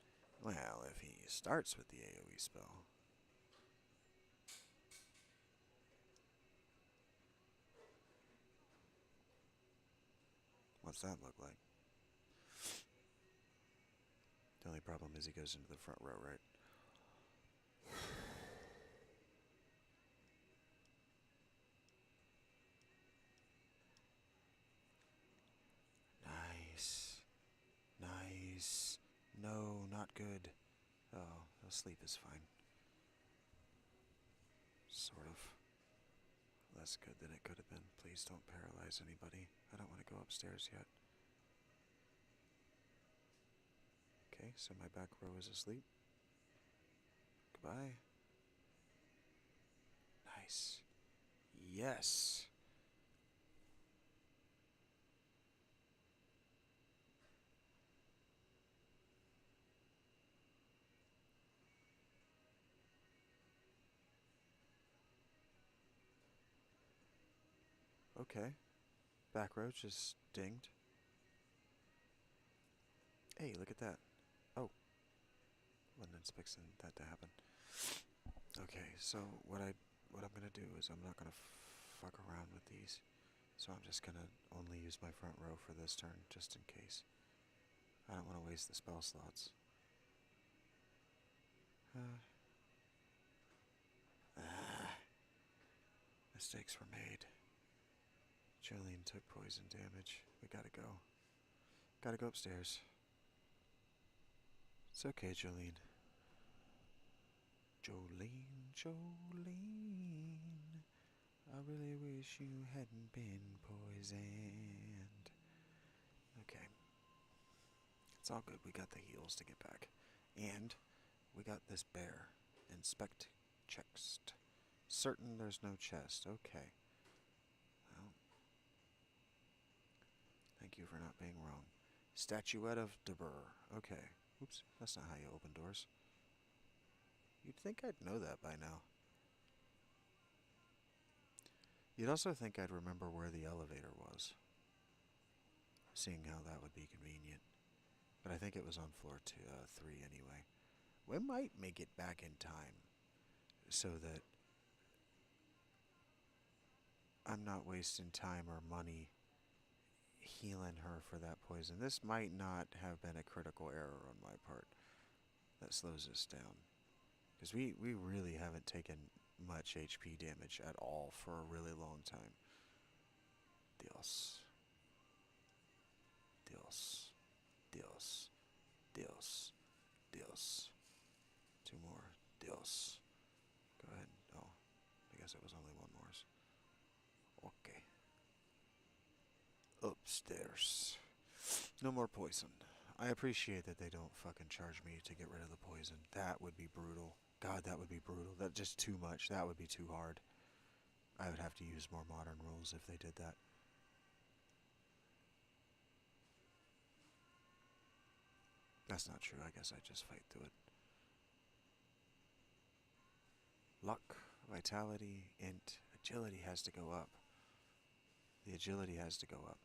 Speaker 2: well, if he starts with the AoE spell. What's that look like? The only problem is he goes into the front row, right? Nice. Nice. No, not good. Oh, the sleep is fine. Sort of. Less good than it could have been. Please don't paralyze anybody. I don't want to go upstairs yet. Okay, so my back row is asleep. Goodbye. Nice. Yes. Okay. Back row just dinged. Hey, look at that. Oh. Wasn't expecting that to happen. Okay, so what I'm gonna do is I'm not gonna fuck around with these. So I'm just gonna only use my front row for this turn, just in case. I don't want to waste the spell slots. Mistakes were made. Jolene took poison damage. We gotta go. Gotta go upstairs. It's okay, Jolene. Jolene, Jolene. I really wish you hadn't been poisoned. Okay. It's all good. We got the heals to get back. And we got this bear. Inspect chest. Certain there's no chest. Okay. Well, thank you for not being wrong. Statuette of Debur. Okay. Oops, that's not how you open doors. You'd think I'd know that by now. You'd also think I'd remember where the elevator was, seeing how that would be convenient. But I think it was on floor 3 anyway. We might make it back in time, so that I'm not wasting time or money healing her for that poison. This might not have been a critical error on my part that slows us down. Because we really haven't taken much HP damage at all for a really long time. Dios. Dios. Dios. Dios. Dios. 2 more. Dios. Go ahead. Oh, I guess it was only 1 more. Okay. Upstairs. No more poison. I appreciate that they don't fucking charge me to get rid of the poison. That would be brutal. God, that would be brutal. That's just too much. That would be too hard. I would have to use more modern rules if they did that. That's not true. I guess I just fight through it. Luck, vitality, int, agility has to go up. The agility has to go up.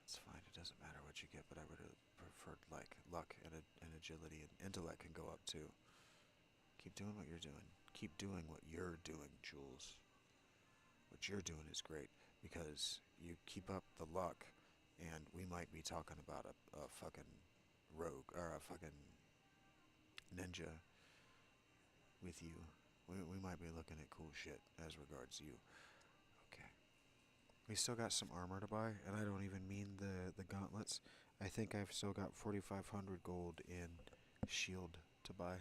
Speaker 2: It's fine. It doesn't matter what you get, but I would have preferred like luck and agility, and intellect can go up too. Keep doing what you're doing. Keep doing what you're doing, Jules. What you're doing is great, because you keep up the luck, and we might be talking about a fucking rogue, or a fucking ninja with you. We might be looking at cool shit as regards you. Okay. We still got some armor to buy, and I don't even mean the gauntlets. I think I've still got 4,500 gold in shield to buy.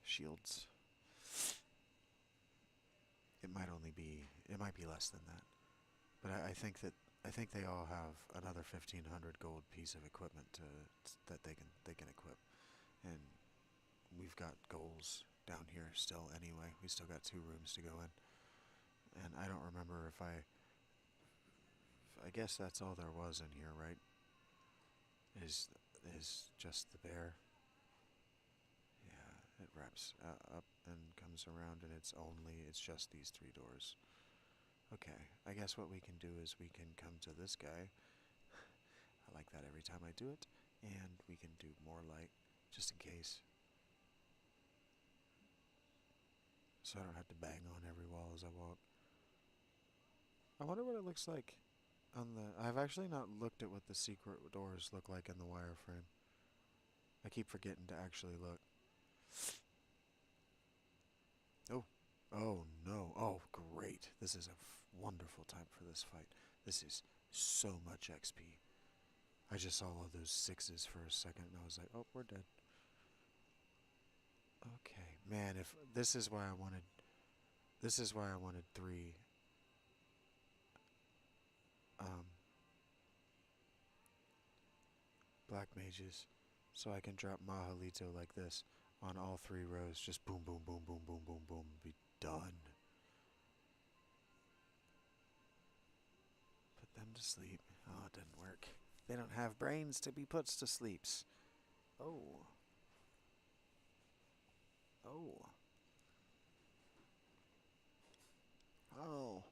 Speaker 2: Shields. It might be less than that. But I think they all have another 1,500 gold piece of equipment that they can equip. And we've got goals down here still anyway. We still got 2 rooms to go in. And I don't remember if I guess that's all there was in here, right? is just the bear. Yeah, it wraps up and comes around, and it's just these three doors. Okay, I guess what we can do is we can come to this guy. I like that every time I do it, and we can do more light, just in case, so I don't have to bang on every wall as I walk. I wonder what it looks like on the... I've actually not looked at what the secret doors look like in the wireframe. I keep forgetting to actually look. Oh. Oh, no. Oh, great. This is a wonderful time for this fight. This is so much XP. I just saw all those sixes for a second, and I was like, oh, we're dead. Okay. Man, if... This is why I wanted... This is why I wanted 3... black mages, so I can drop Mahalito like this on all 3 rows. Just boom, boom, boom, boom, boom, boom, boom, be done. Put them to sleep. Oh, it didn't work. They don't have brains to be put to sleeps. Oh. Oh. Oh.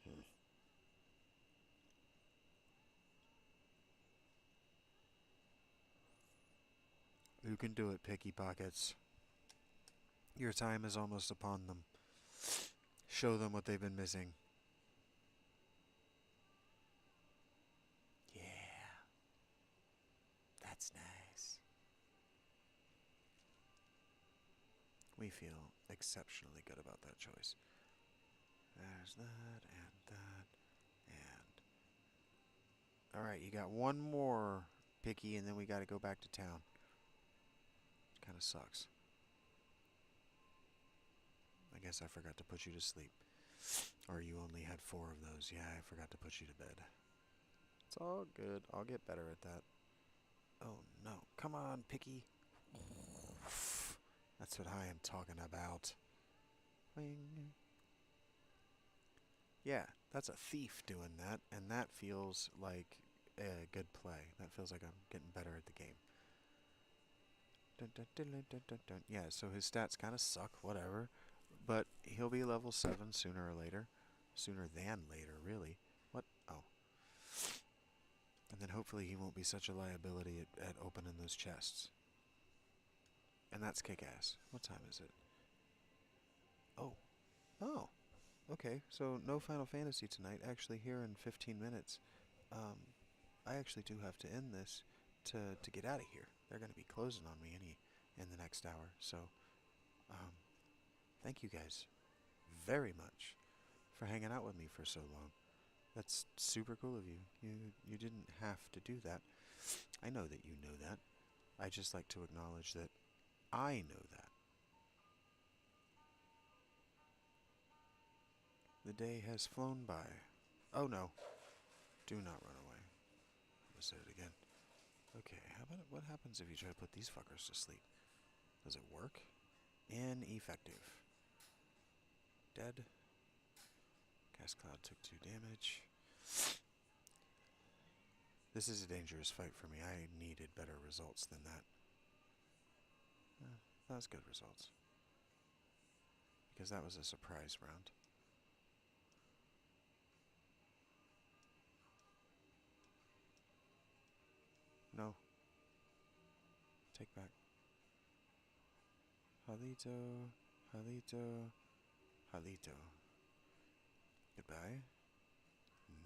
Speaker 2: Hmm. You can do it, Picky Pockets. Your time is almost upon them. Show them what they've been missing. Yeah. That's nice. We feel exceptionally good about that choice. There's that, and that, and... Alright, you got one more, Picky, and then we gotta go back to town. Kinda sucks. I guess I forgot to put you to sleep. Or you only had 4 of those. Yeah, I forgot to put you to bed. It's all good. I'll get better at that. Oh, no. Come on, Picky. That's what I am talking about. Wing. Yeah, that's a thief doing that, and that feels like a good play. That feels like I'm getting better at the game. Dun, dun, dun, dun, dun, dun, dun. Yeah, so his stats kind of suck, whatever. But he'll be level 7 sooner or later. Sooner than later, really. What? Oh. And then hopefully he won't be such a liability at opening those chests. And that's kick-ass. What time is it? Oh. Oh. Okay, so no Final Fantasy tonight. Actually here in 15 minutes. I actually do have to end this to get out of here. They're going to be closing on me in the next hour. So, thank you guys very much for hanging out with me for so long. That's super cool of you. You didn't have to do that. I know that you know that. I just like to acknowledge that I know that. The day has flown by. Oh no. Do not run away. I'm gonna say it again. Okay, how about what happens if you try to put these fuckers to sleep? Does it work? Ineffective. Dead. Cast Cloud took 2 damage. This is a dangerous fight for me. I needed better results than that. That was good results. Because that was a surprise round. No. Take back. Halito. Halito. Halito. Goodbye.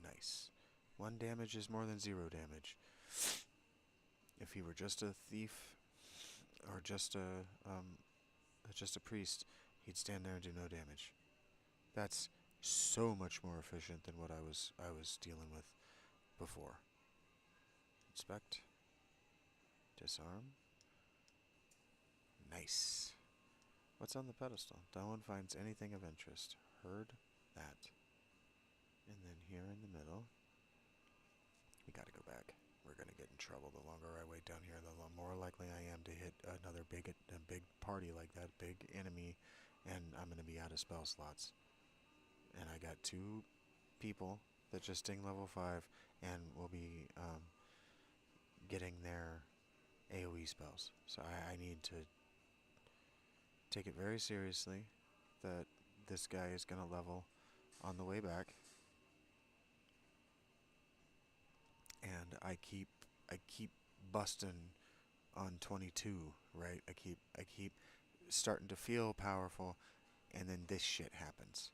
Speaker 2: Nice. 1 damage is more than 0 damage. If he were just a thief or just a priest, he'd stand there and do no damage. That's so much more efficient than what I was dealing with before. Inspect. Disarm. Nice. What's on the pedestal? No one finds anything of interest. Heard that. And then here in the middle, we gotta go back. We're gonna get in trouble. The longer I wait down here, the more likely I am to hit another big party like that, big enemy, and I'm gonna be out of spell slots. And I got 2 people that just ding level 5 and will be getting their AoE spells. So I need to take it very seriously that this guy is going to level on the way back. And I keep busting on 22, right? I keep starting to feel powerful, and then this shit happens.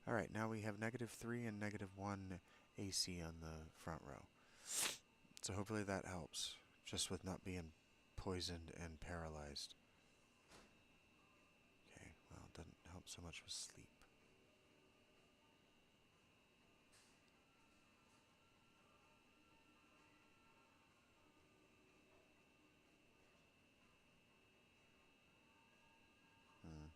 Speaker 2: Alright, now we have -3 and -1 AC on the front row. So hopefully that helps, just with not being poisoned and paralyzed. Okay, well, it doesn't help so much with sleep. Hmm.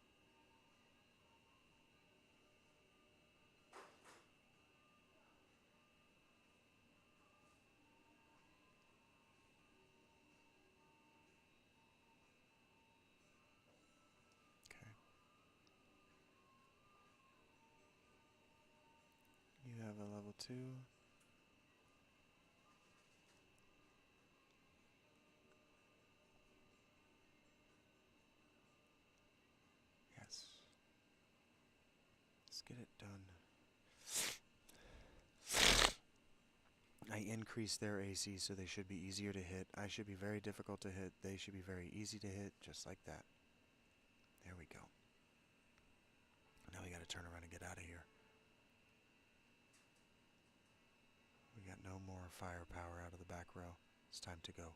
Speaker 2: Okay. You have a level 2. Yes. Let's get it done. I increased their AC, so they should be easier to hit. I should be very difficult to hit. They should be very easy to hit, just like that. There we go. Now we gotta turn around and get out of here. We got no more firepower out of the back row. It's time to go.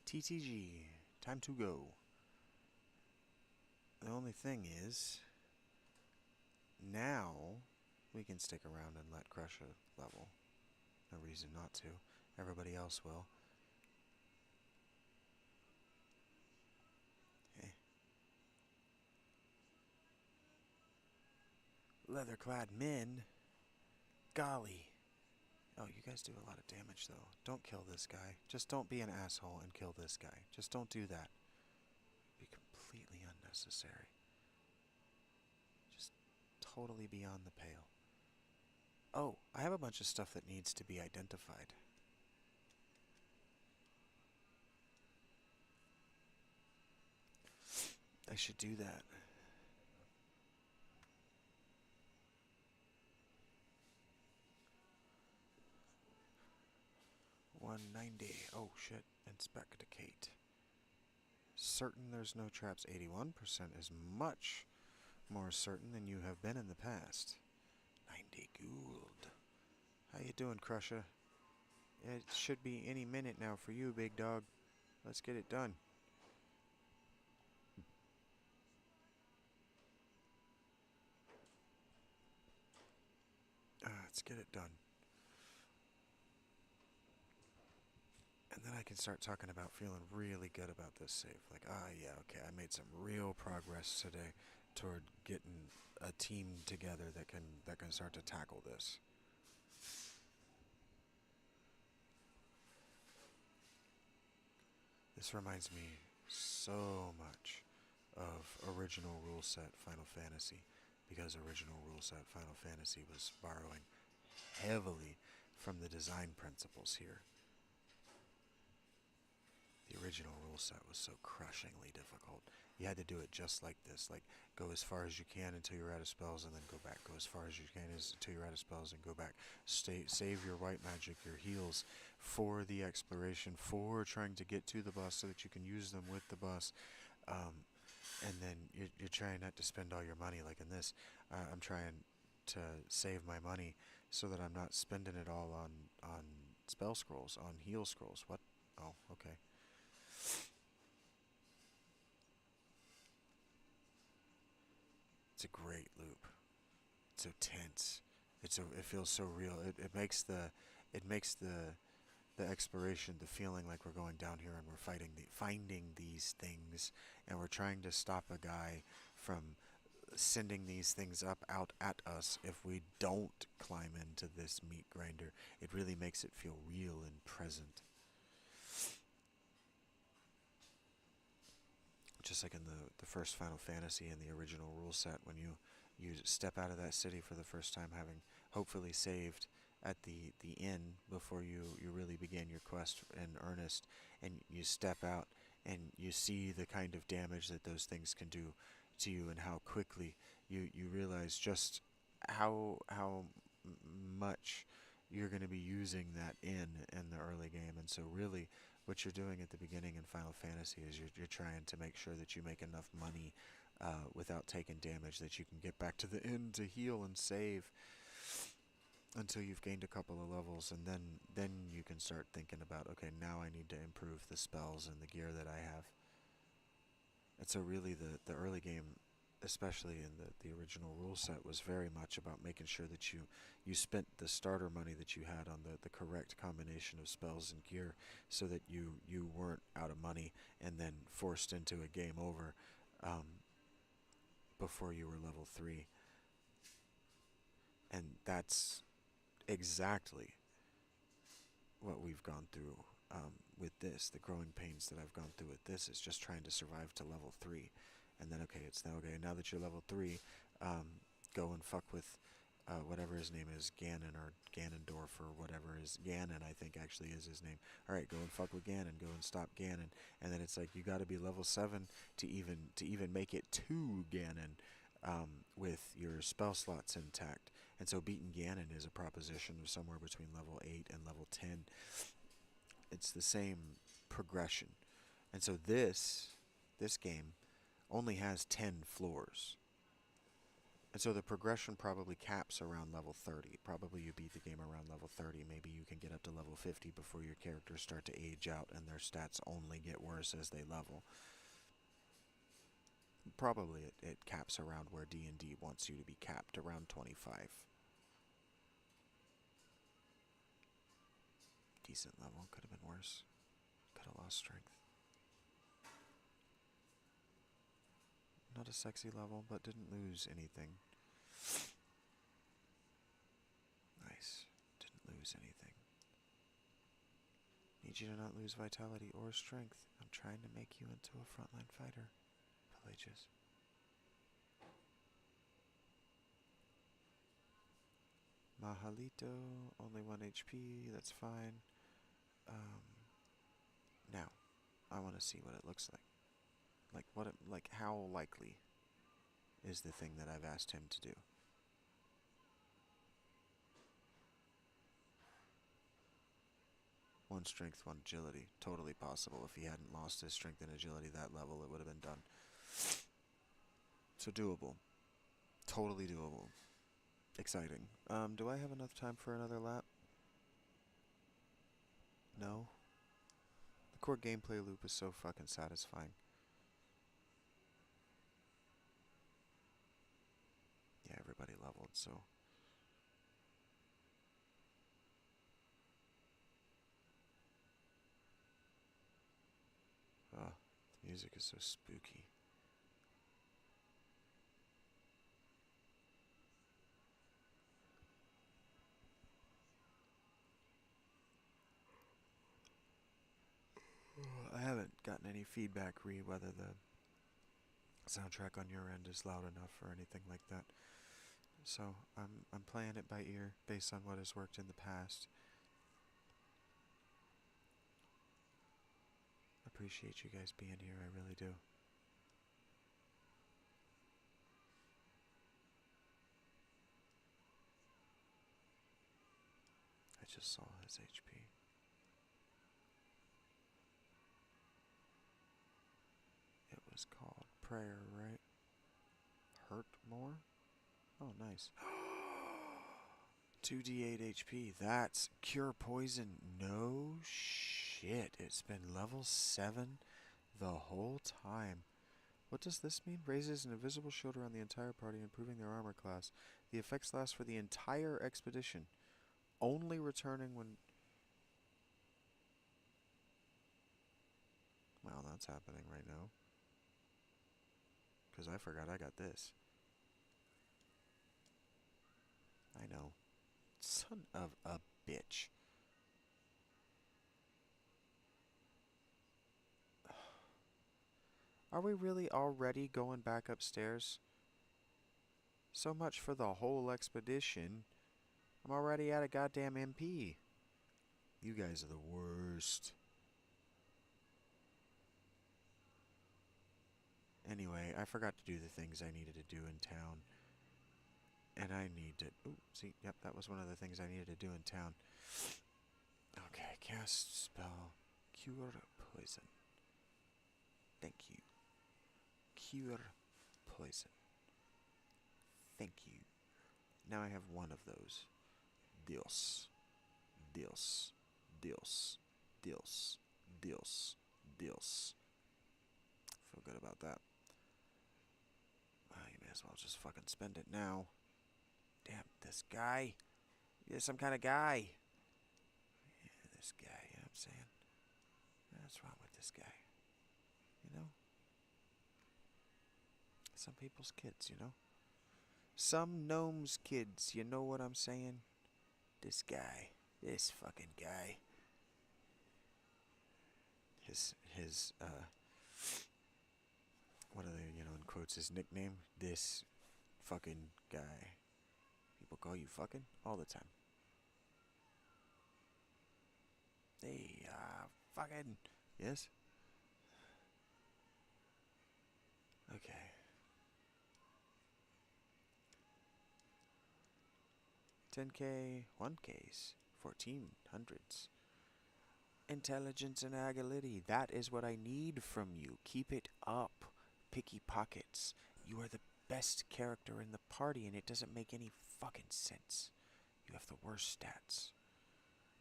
Speaker 2: TTG, time to go. The only thing is, now we can stick around and let Crusher level. No reason not to. Everybody else will. Okay. Leather-clad men? Golly. Oh, you guys do a lot of damage, though. Don't kill this guy. Just don't be an asshole and kill this guy. Just don't do that. It'd be completely unnecessary. Just totally beyond the pale. Oh, I have a bunch of stuff that needs to be identified. I should do that. 190. Oh shit. Inspecticate. Certain there's no traps. 81% is much more certain than you have been in the past. 90 gold. How you doing, Crusher? It should be any minute now for you, big dog. Let's get it done. Let's get it done. And then I can start talking about feeling really good about this save. Like, yeah, okay, I made some real progress today toward getting a team together that can start to tackle this. This reminds me so much of original rule set Final Fantasy, because original rule set Final Fantasy was borrowing heavily from the design principles here. The original rule set was so crushingly difficult. You had to do it just like this, like go as far as you can until you're out of spells and then go back. Go as far as you can until you're out of spells and go back. Save your white magic, your heals for the exploration, for trying to get to the boss so that you can use them with the boss. And then you're trying not to spend all your money like in this. I'm trying to save my money so that I'm not spending it all on spell scrolls, on heal scrolls. What? Oh, okay. It's a great loop. It's so tense. It feels so real. It makes the exploration, the feeling like we're going down here and we're finding these things, and we're trying to stop a guy from sending these things up out at us if we don't climb into this meat grinder. It really makes it feel real and present. Just like in the first Final Fantasy in the original rule set, when you step out of that city for the first time, having hopefully saved at the inn before you really begin your quest in earnest, and you step out and you see the kind of damage that those things can do to you, and how quickly you realize just how much you're going to be using that in the early game. And so really what you're doing at the beginning in Final Fantasy is you're trying to make sure that you make enough money without taking damage, that you can get back to the inn to heal and save until you've gained a couple of levels, and then you can start thinking about, okay, now I need to improve the spells and the gear that I have. And so really the early game, especially in the original rule set, was very much about making sure that you spent the starter money that you had on the correct combination of spells and gear, so that you weren't out of money and then forced into a game over before you were level 3. And that's exactly what we've gone through with this. The growing pains that I've gone through with this is just trying to survive to level 3. And then, okay, it's now, okay, now that you're level 3, go and fuck with whatever his name is, Ganon or Ganondorf or whatever is, Ganon I think actually is his name. Alright, go and fuck with Ganon, go and stop Ganon. And then it's like, you gotta be level 7 to even make it to Ganon with your spell slots intact. And so beating Ganon is a proposition of somewhere between level 8 and level 10. It's the same progression. And so this game only has 10 floors. And so the progression probably caps around level 30. Probably you beat the game around level 30. Maybe you can get up to level 50 before your characters start to age out and their stats only get worse as they level. Probably it caps around where D&D wants you to be capped, around 25. Decent level, could have been worse. Could have lost strength. Not a sexy level, but didn't lose anything. Nice. Didn't lose anything. Need you to not lose vitality or strength. I'm trying to make you into a frontline fighter, Pelagius. Mahalito, only 1 HP, that's fine. Now, I want to see what it looks like. Like how likely is the thing that I've asked him to do? One strength, one agility. Totally possible. If he hadn't lost his strength and agility that level, it would have been done. So doable. Totally doable. Exciting. Do I have enough time for another lap? No? The core gameplay loop is so fucking satisfying. Yeah, everybody leveled, so... the music is so spooky. I haven't gotten any feedback whether the soundtrack on your end is loud enough or anything like that. So I'm playing it by ear based on what has worked in the past. Appreciate you guys being here, I really do. I just saw his HP. It was called Prayer, right? Hurt More? Oh, nice. 2d8 HP. That's cure poison. No shit. It's been level 7 the whole time. What does this mean? Raises an invisible shield around the entire party, improving their armor class. The effects last for the entire expedition. Only returning when... Well, that's happening right now. Because I forgot I got this. I know. Son of a bitch. Are we really already going back upstairs? So much for the whole expedition. I'm already at a goddamn MP. You guys are the worst. Anyway, I forgot to do the things I needed to do in town. And I need to... Ooh, see, yep, that was one of the things I needed to do in town. Okay, cast spell. Cure poison. Thank you. Cure poison. Thank you. Now I have one of those. Dios. Dios. Dios. Dios. Dios. Dios. Feel good about that. You may as well just fucking spend it now. Damn, this guy. You're some kind of guy. Yeah, this guy, you know what I'm saying? What's wrong with this guy? You know? Some people's kids, you know? Some gnomes' kids, you know what I'm saying? This guy. This fucking guy. His, what are they, you know, in quotes, his nickname? This fucking guy. People call you fucking all the time. Hey, fucking. Yes? Okay. 10k, 1ks, 1400s. Intelligence and agility. That is what I need from you. Keep it up. Picky pockets. You are the best character in the party, and it doesn't make any fucking sense. You have the worst stats.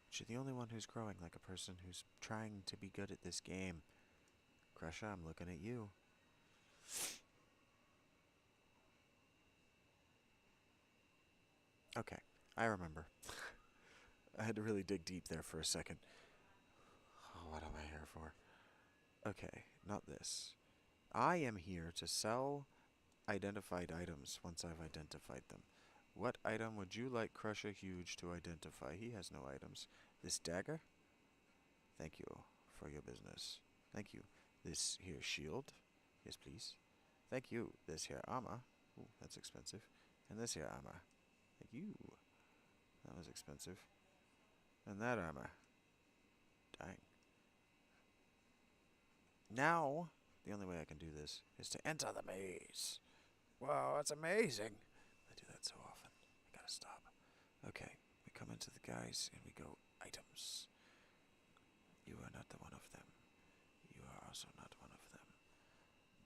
Speaker 2: But you're the only one who's growing like a person who's trying to be good at this game. Crusher, I'm looking at you. Okay, I remember. I had to really dig deep there for a second. Oh, what am I here for? Okay, not this. I am here to sell identified items once I've identified them. What item would you like Crusher Huge to identify? He has no items. This dagger? Thank you for your business. Thank you. This here shield? Yes, please. Thank you. This here armor? Ooh, that's expensive. And this here armor? Thank you. That was expensive. And that armor? Dang. Now, the only way I can do this is to enter the maze. Wow, that's amazing. I do that so often. I gotta stop. Okay, we come into the guys and we go items. You are not the one of them. You are also not one of them.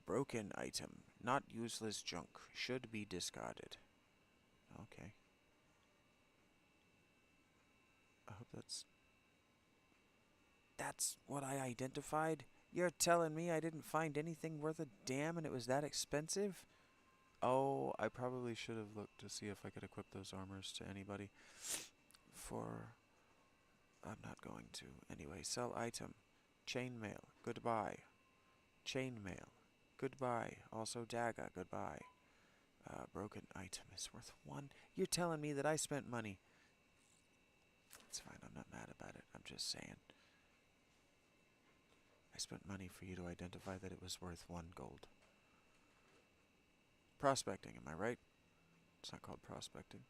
Speaker 2: Broken item. Not useless junk. Should be discarded. Okay. I hope that's... That's what I identified? You're telling me I didn't find anything worth a damn and it was that expensive? Oh, I probably should have looked to see if I could equip those armors to anybody. I'm not going to. Anyway, sell item. Chainmail. Goodbye. Chainmail. Goodbye. Also dagger. Goodbye. Broken item is worth 1. You're telling me that I spent money. It's fine. I'm not mad about it. I'm just saying. I spent money for you to identify that it was worth 1 gold. Prospecting, am I right? It's not called prospecting.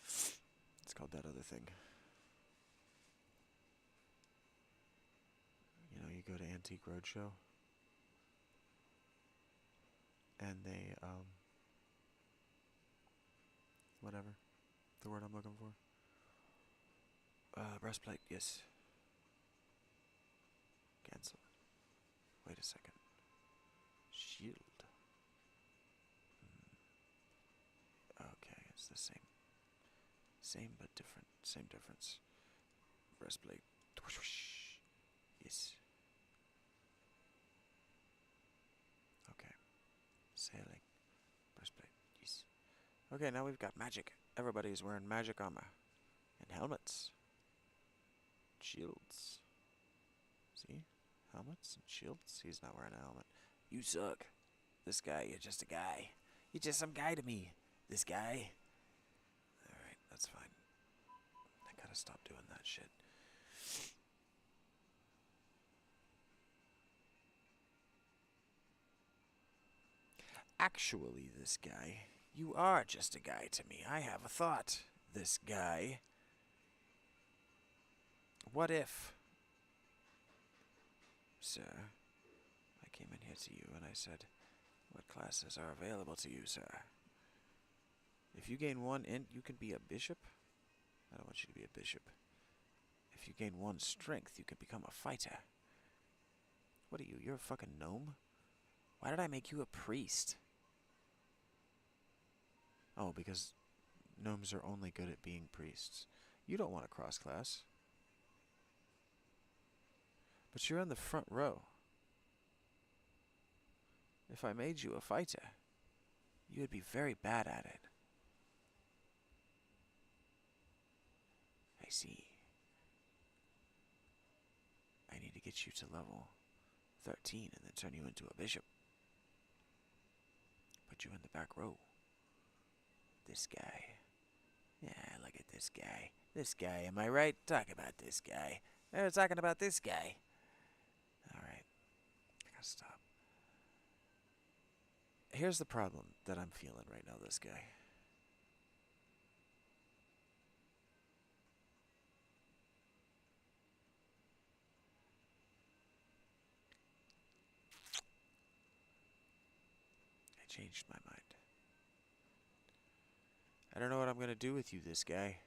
Speaker 2: It's called that other thing. You know, you go to Antique Roadshow and they, whatever. The word I'm looking for. Breastplate, yes. Cancel. Wait a second. Shield. Okay, it's the same. Same but different. Same difference. Breastplate. Yes. Okay. Sailing. Breastplate. Yes. Okay, now we've got magic. Everybody's wearing magic armor. And helmets. Shields. See? Helmets and shields. He's not wearing a helmet. You suck. This guy, you're just a guy. You're just some guy to me. This guy. Alright, that's fine. I gotta stop doing that shit. Actually, this guy, you are just a guy to me. I have a thought. This guy. What if, sir, I came in here to you and I said, what classes are available to you, sir? If you gain 1 int, you can be a bishop. I don't want you to be a bishop. If you gain 1 strength, you can become a fighter. What are you? You're a fucking gnome? Why did I make you a priest? Oh, because gnomes are only good at being priests. You don't want to cross class. But you're in the front row. If I made you a fighter, you would be very bad at it. I see. I need to get you to level 13 and then turn you into a bishop. Put you in the back row. This guy. Yeah, look at this guy. This guy, am I right? Talk about this guy. They're talking about this guy. Alright. I gotta stop. Here's the problem that I'm feeling right now, this guy. I changed my mind. I don't know what I'm gonna do with you, this guy.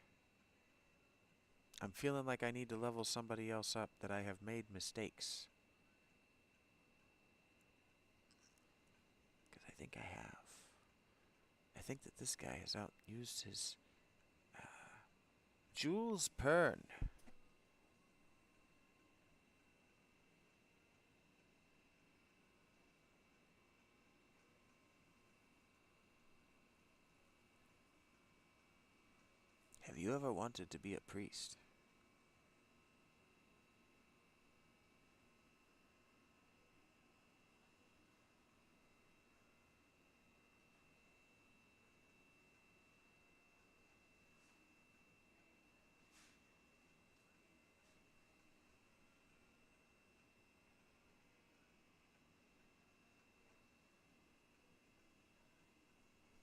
Speaker 2: I'm feeling like I need to level somebody else up, that I have made mistakes. Because I think I have. I think that this guy has outused his Jules Pern. Have you ever wanted to be a priest?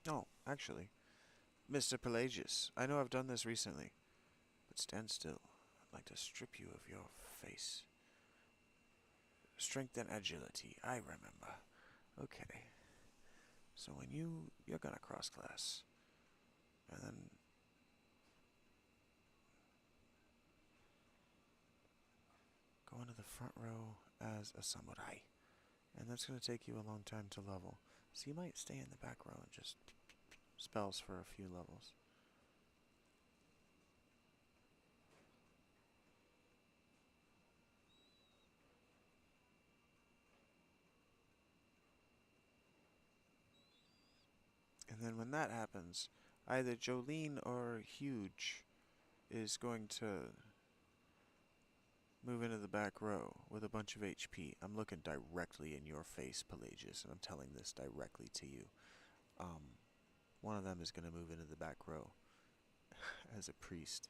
Speaker 2: Oh, actually, Mr. Pelagius, I know I've done this recently, but stand still. I'd like to strip you of your face. Strength and agility, I remember. Okay. So when you're gonna cross class, and then go into the front row as a samurai. And that's gonna take you a long time to level. So you might stay in the back row and just spells for a few levels. And then when that happens, either Jolene or Huge is going to move into the back row with a bunch of HP. I'm looking directly in your face, Pelagius, and I'm telling this directly to you. One of them is going to move into the back row as a priest.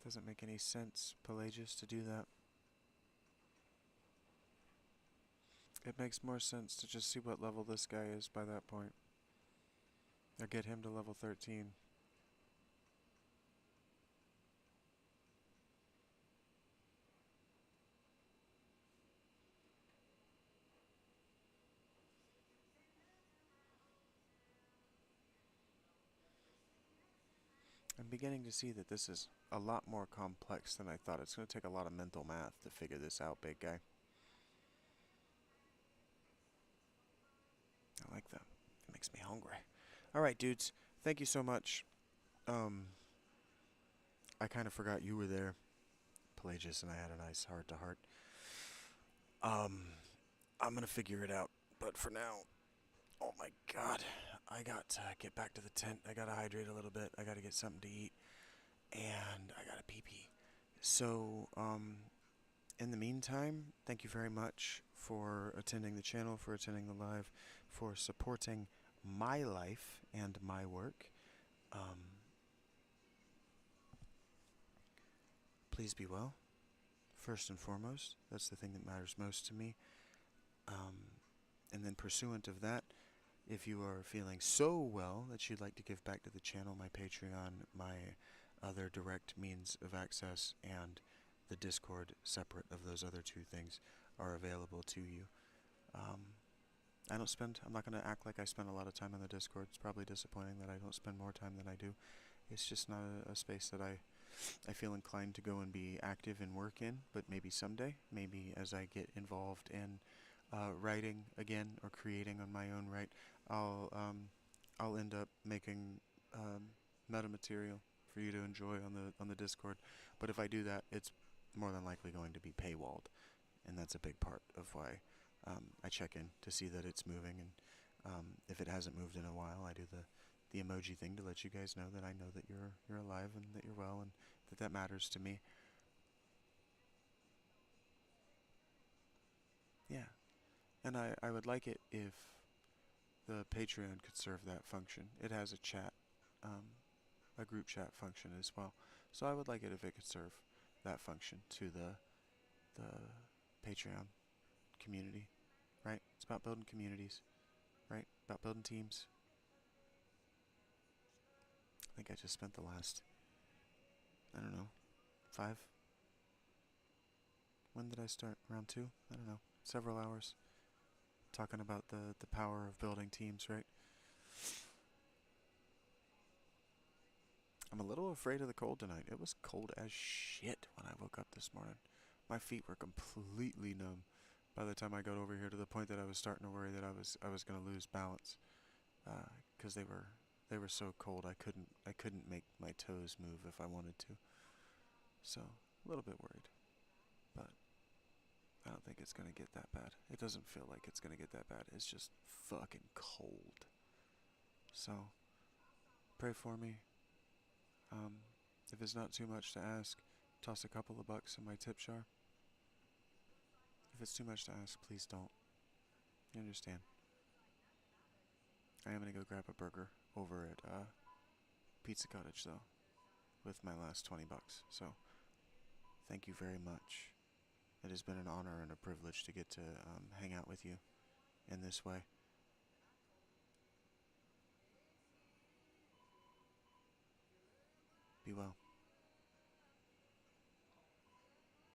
Speaker 2: Doesn't make any sense, Pelagius, to do that. It makes more sense to just see what level this guy is by that point. Or get him to level 13. I'm beginning to see that this is a lot more complex than I thought. It's going to take a lot of mental math to figure this out, big guy. I like that. It makes me hungry. Alright, dudes. Thank you so much. I kind of forgot you were there. Pelagius and I had a nice heart-to-heart. I'm going to figure it out. But for now, oh my god. I got to get back to the tent. I got to hydrate a little bit. I got to get something to eat. And I got to pee-pee. So, in the meantime, thank you very much for attending the channel, for attending the live, for supporting my life and my work. Please be well, first and foremost. That's the thing that matters most to me. And then pursuant of that, if you are feeling so well that you'd like to give back to the channel, my Patreon, my other direct means of access, and the Discord, separate of those other two things, are available to you. I'm not going to act like I spend a lot of time on the Discord. It's probably disappointing that I don't spend more time than I do. It's just not a space that I feel inclined to go and be active and work in, but maybe someday, maybe as I get involved in writing again or creating on my own right, I'll end up making meta material for you to enjoy on the Discord. But if I do that, it's more than likely going to be paywalled, and that's a big part of why I check in to see that it's moving. And if it hasn't moved in a while, I do the emoji thing to let you guys know that I know that you're alive and that you're well and that matters to me. Yeah, and I would like it if the Patreon could serve that function. It has a chat, a group chat function as well. So I would like it if it could serve that function to the Patreon community, right? It's about building communities, right? About building teams. I think I just spent the last, I don't know, 5. When did I start? Round 2? I don't know. Several hours talking about the power of building teams, right? I'm a little afraid of the cold tonight. It was cold as shit when I woke up this morning. My feet were completely numb by the time I got over here, to the point that I was starting to worry that I was going to lose balance, because they were so cold. I couldn't make my toes move if I wanted to. So a little bit worried, but I don't think it's going to get that bad. It doesn't feel like it's going to get that bad. It's just fucking cold. So pray for me. If it's not too much to ask, toss a couple of bucks in my tip jar. If it's too much to ask, please don't. You understand. I am going to go grab a burger over at Pizza Cottage, though, with my last 20 bucks. So, thank you very much. It has been an honor and a privilege to get to hang out with you in this way.